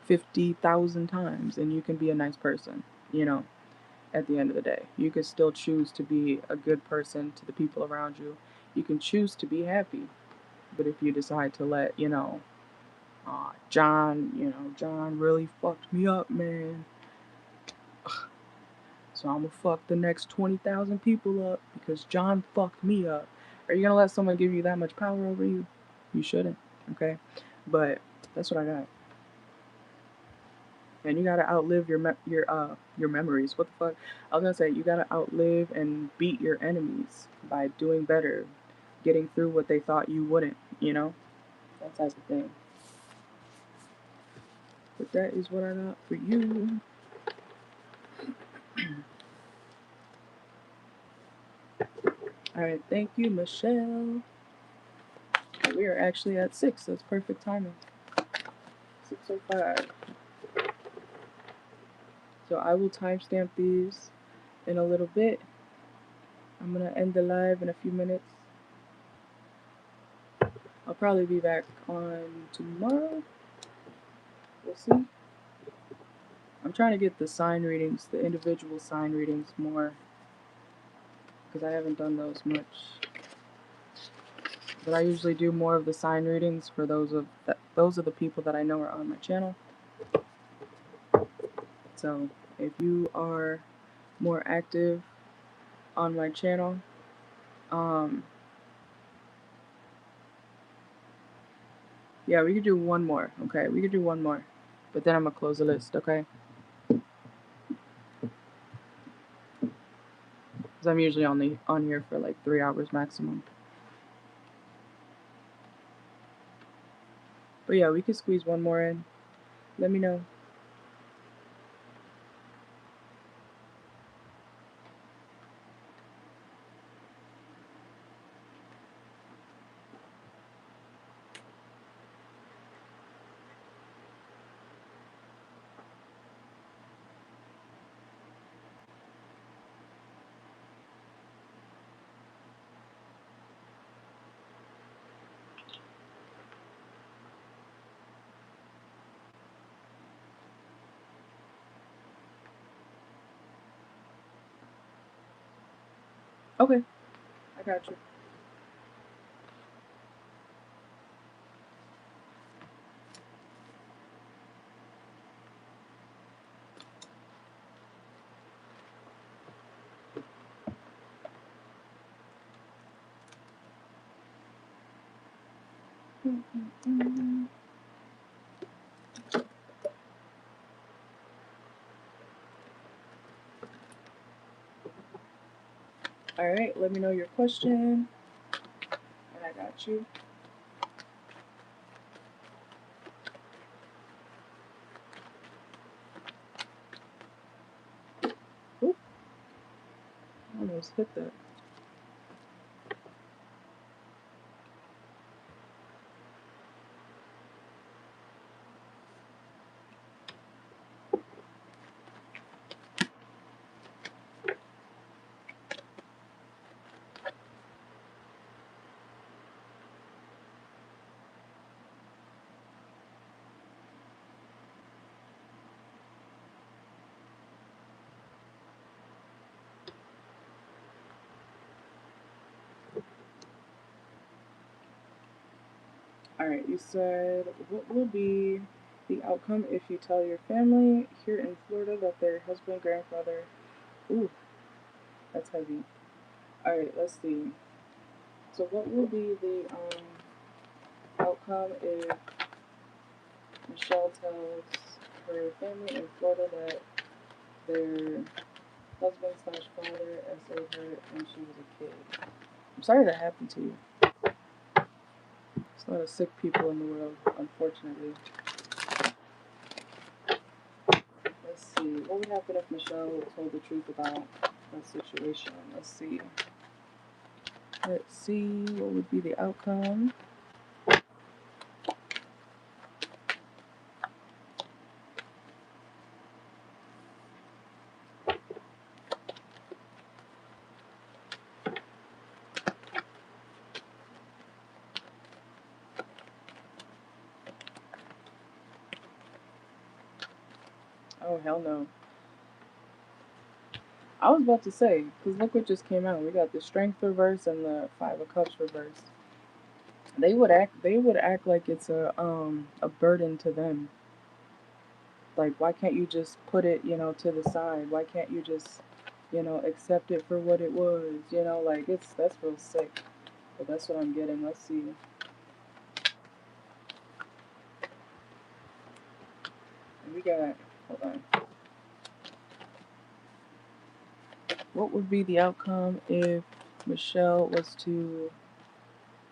50,000 times, and you can be a nice person. You know, at the end of the day, you can still choose to be a good person to the people around you. You can choose to be happy, but if you decide to let, John really fucked me up, man. So I'm gonna fuck the next 20,000 people up because John fucked me up. Are you gonna let someone give you that much power over you? You shouldn't, okay? But that's what I got. And you gotta outlive your memories. What the fuck? I was gonna say you gotta outlive and beat your enemies by doing better, getting through what they thought you wouldn't. That type of thing. But that is what I got for you. All right, thank you, Michelle. We are actually at 6. That's perfect timing. 6:05. So I will timestamp these in a little bit. I'm gonna end the live in a few minutes. I'll probably be back on tomorrow. We'll see. I'm trying to get the sign readings, the individual sign readings more, because I haven't done those much. But I usually do more of the sign readings for those are the people that I know are on my channel. So if you are more active on my channel, Yeah, we could do one more. Okay, we could do one more. But then I'm going to close the list, okay? Because I'm usually on here for like 3 hours maximum. But yeah, we could squeeze one more in. Let me know. Okay, I got you. Alright, let me know your question. And I got you. Oop, I almost hit that. Alright, you said, what will be the outcome if you tell your family here in Florida that their husband, grandfather... Ooh, that's heavy. Alright, let's see. So what will be the outcome if Michelle tells her family in Florida that their husband slash father SA'd her when she was a kid? I'm sorry that happened to you. There's a lot of sick people in the world, unfortunately. Let's see. What would happen if Michelle told the truth about that situation? Let's see. Let's see. What would be the outcome? Oh, hell no. I was about to say, because look what just came out. We got the Strength reverse and the Five of Cups reverse. They would act like it's a burden to them. Like, why can't you just put it, to the side? Why can't you just, accept it for what it was? Like, that's real sick. But that's what I'm getting. Let's see. And we got, hold on. What would be the outcome if Michelle was to...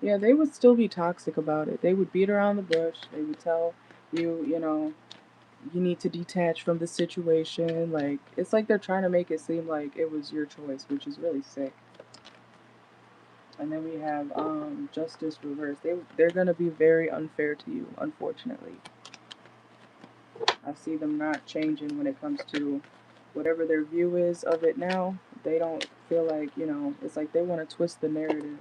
Yeah, they would still be toxic about it. They would beat around the bush. They would tell you, you need to detach from the situation. Like, it's like they're trying to make it seem like it was your choice, which is really sick. And then we have justice reversed. They're gonna be very unfair to you, unfortunately. I see them not changing when it comes to whatever their view is of it now. They don't feel like, it's like they want to twist the narrative.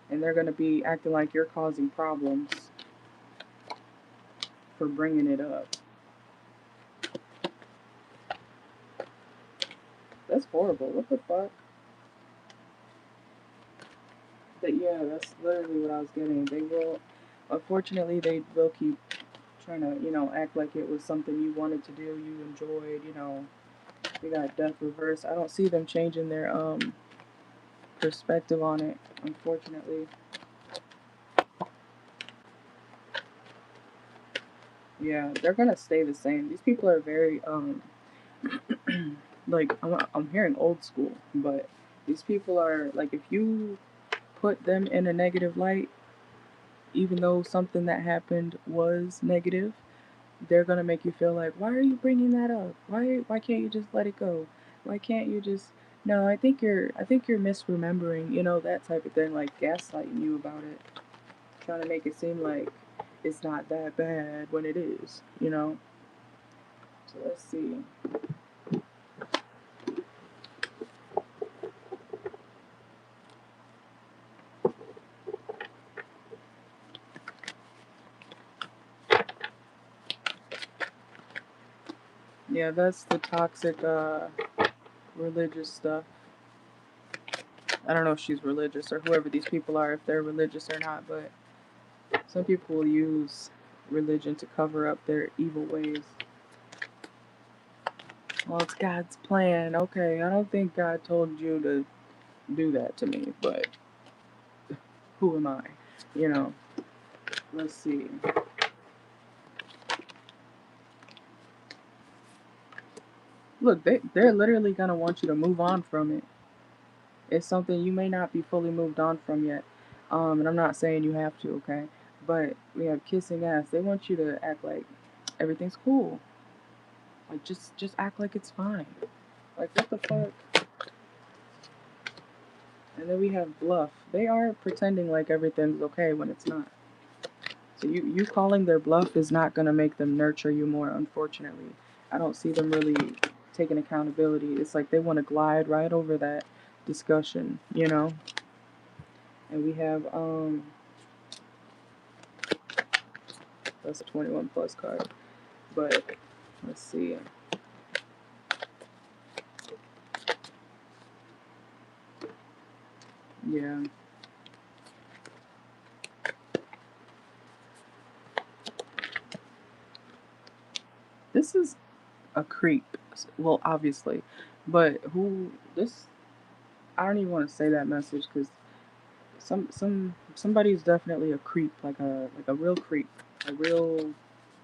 And they're gonna be acting like you're causing problems for bringing it up. That's horrible. What the fuck? Yeah, that's literally what I was getting. Unfortunately, they will keep trying to, act like it was something you wanted to do, you enjoyed, We got death reverse. I don't see them changing their perspective on it, unfortunately. Yeah, they're gonna stay the same. These people are very like I'm hearing old school, but these people are like, if you put them in a negative light, even though something that happened was negative, they're gonna make you feel like, why are you bringing that up? Why can't you just let it go? Why can't you just, no, I think you're misremembering, that type of thing, like gaslighting you about it, trying to make it seem like it's not that bad when it is. So let's see. Yeah, that's the toxic religious stuff. I don't know if she's religious or whoever these people are, if they're religious or not, but some people will use religion to cover up their evil ways. Well, it's God's plan. Okay, I don't think God told you to do that to me, but who am I? You know, let's see. Look, they're literally going to want you to move on from it. It's something you may not be fully moved on from yet. And I'm not saying you have to, okay? But we have kissing ass. They want you to act like everything's cool. Like, just act like it's fine. Like, what the fuck? And then we have bluff. They are pretending like everything's okay when it's not. So you calling their bluff is not going to make them nurture you more, unfortunately. I don't see them really taking accountability. It's like they want to glide right over that discussion. And we have, that's a 21 plus card. But, let's see. Yeah. This is a creep. Well, obviously. But I don't even want to say that message because somebody's definitely a creep, like a real creep, a real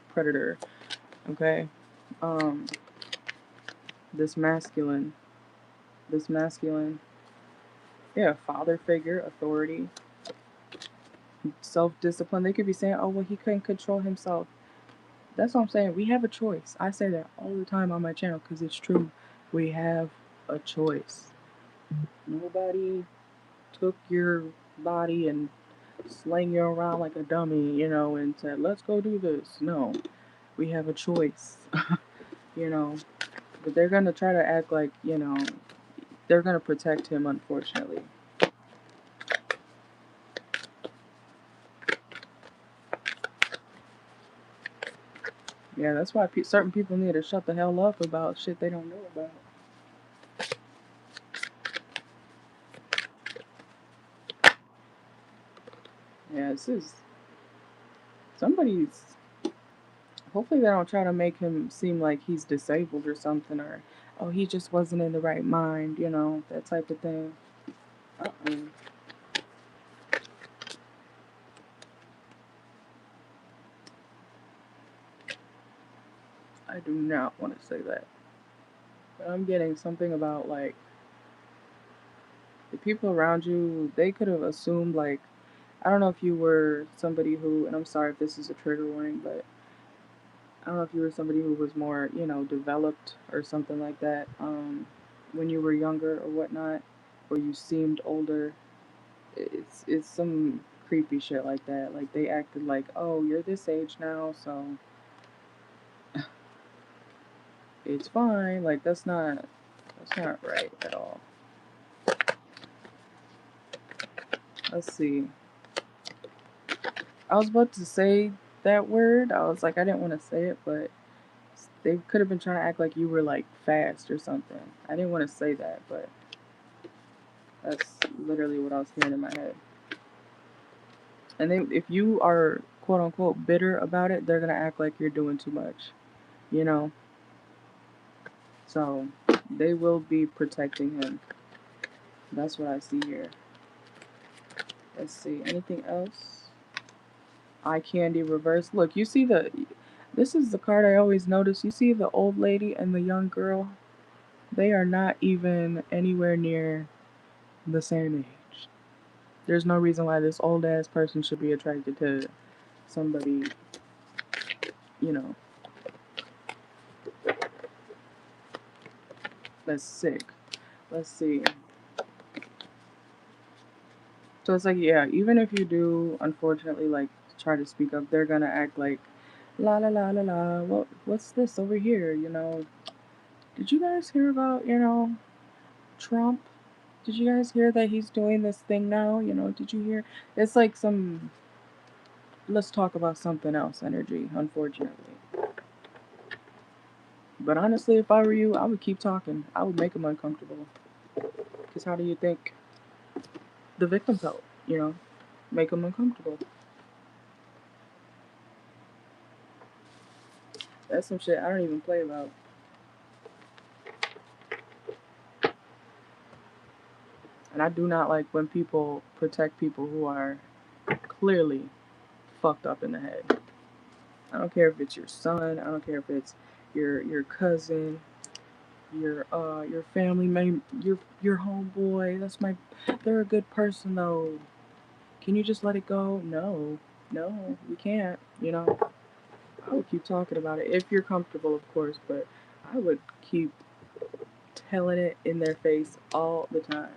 predator. Okay, um, this masculine, this masculine, yeah, father figure, authority, self discipline. They could be saying, oh well, he couldn't control himself. That's what I'm saying. We have a choice. I say that all the time on my channel because it's true. We have a choice. Nobody took your body and slang you around like a dummy, and said, let's go do this. No, we have a choice, you know. But they're going to try to act like, they're going to protect him, unfortunately. Yeah, that's why certain people need to shut the hell up about shit they don't know about. Yeah, this is somebody's. Hopefully, they don't try to make him seem like he's disabled or something, or oh, he just wasn't in the right mind, that type of thing. Uh-uh. I do not want to say that. But I'm getting something about like the people around you, they could have assumed like, I don't know if you were somebody who, and I'm sorry if this is a trigger warning, but I don't know if you were somebody who was more, developed or something like that, when you were younger or whatnot, or you seemed older. It's some creepy shit like that. Like they acted like, oh, you're this age now, so it's fine. Like that's not right at all. Let's see. I was about to say that word. I was like, I didn't want to say it, but they could have been trying to act like you were like fast or something. I didn't want to say that, but that's literally what I was hearing in my head. And if you are quote unquote bitter about it, they're gonna act like you're doing too much, you know. So they will be protecting him. That's what I see here. Let's see. Anything else? Eye candy reverse. Look, you see This is the card I always notice. You see the old lady and the young girl? They are not even anywhere near the same age. There's no reason why this old ass person should be attracted to somebody, you know, that's sick. Let's see. So it's like, yeah, even if you do, unfortunately, like, try to speak up, they're gonna act like, la la la la la, what's this over here, you know? Did you guys hear about, you know, Trump? Did you guys hear that he's doing this thing now? You know, did you hear? It's like some, let's talk about something else energy, unfortunately. But honestly, if I were you, I would keep talking. I would make them uncomfortable. Because how do you think the victim felt? You know, make them uncomfortable. That's some shit I don't even play about. And I do not like when people protect people who are clearly fucked up in the head. I don't care if it's your son. I don't care if it's your cousin, your family member, your homeboy. They're a good person though. Can you just let it go? No, no, we can't. You know, I would keep talking about it if you're comfortable, of course. But I would keep telling it in their face all the time.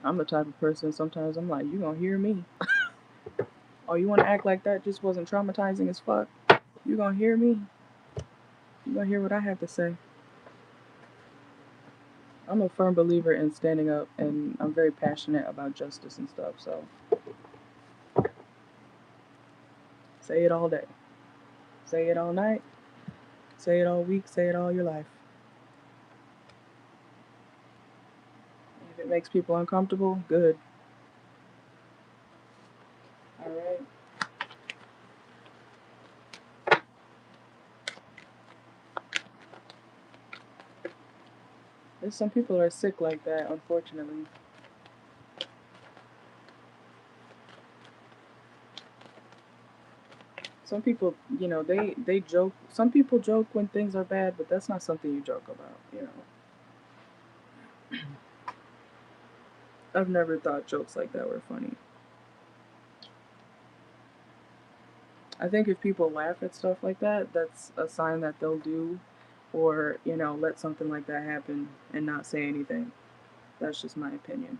I'm the type of person sometimes I'm like, you gonna hear me. Oh, you wanna act like that just wasn't traumatizing as fuck? You gonna hear me? You gonna hear what I have to say? I'm a firm believer in standing up, and I'm very passionate about justice and stuff. So say it all day, say it all night, say it all week, say it all your life. If it makes people uncomfortable, good. All right. There's some people are sick like that, unfortunately. Some people, you know, they joke. Some people joke when things are bad, but that's not something you joke about. You know, I've never thought jokes like that were funny. I think if people laugh at stuff like that, that's a sign that they'll do, or you know, let something like that happen and not say anything. That's just my opinion.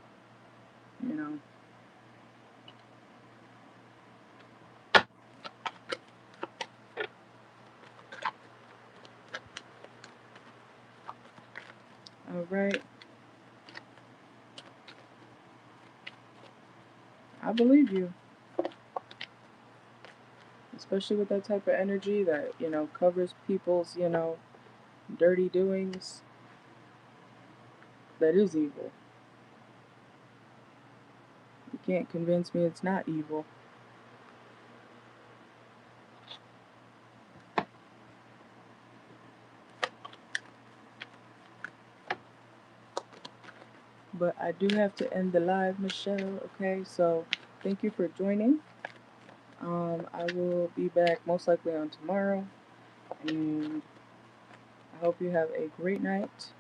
You know. All right. I believe you, especially with that type of energy that you know covers people's dirty doings. That is evil. You can't convince me it's not evil. But I do have to end the live, Michelle. Okay, so thank you for joining. I will be back most likely on tomorrow, and I hope you have a great night.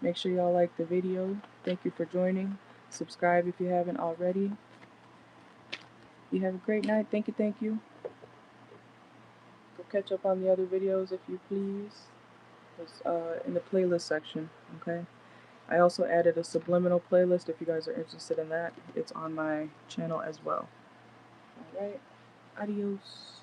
Make sure y'all like the video. Thank you for joining. Subscribe if you haven't already. You have a great night. Thank you, thank you. Go catch up on the other videos if you please. It's in the playlist section, okay? I also added a subliminal playlist if you guys are interested in that. It's on my channel as well. Alright, adios.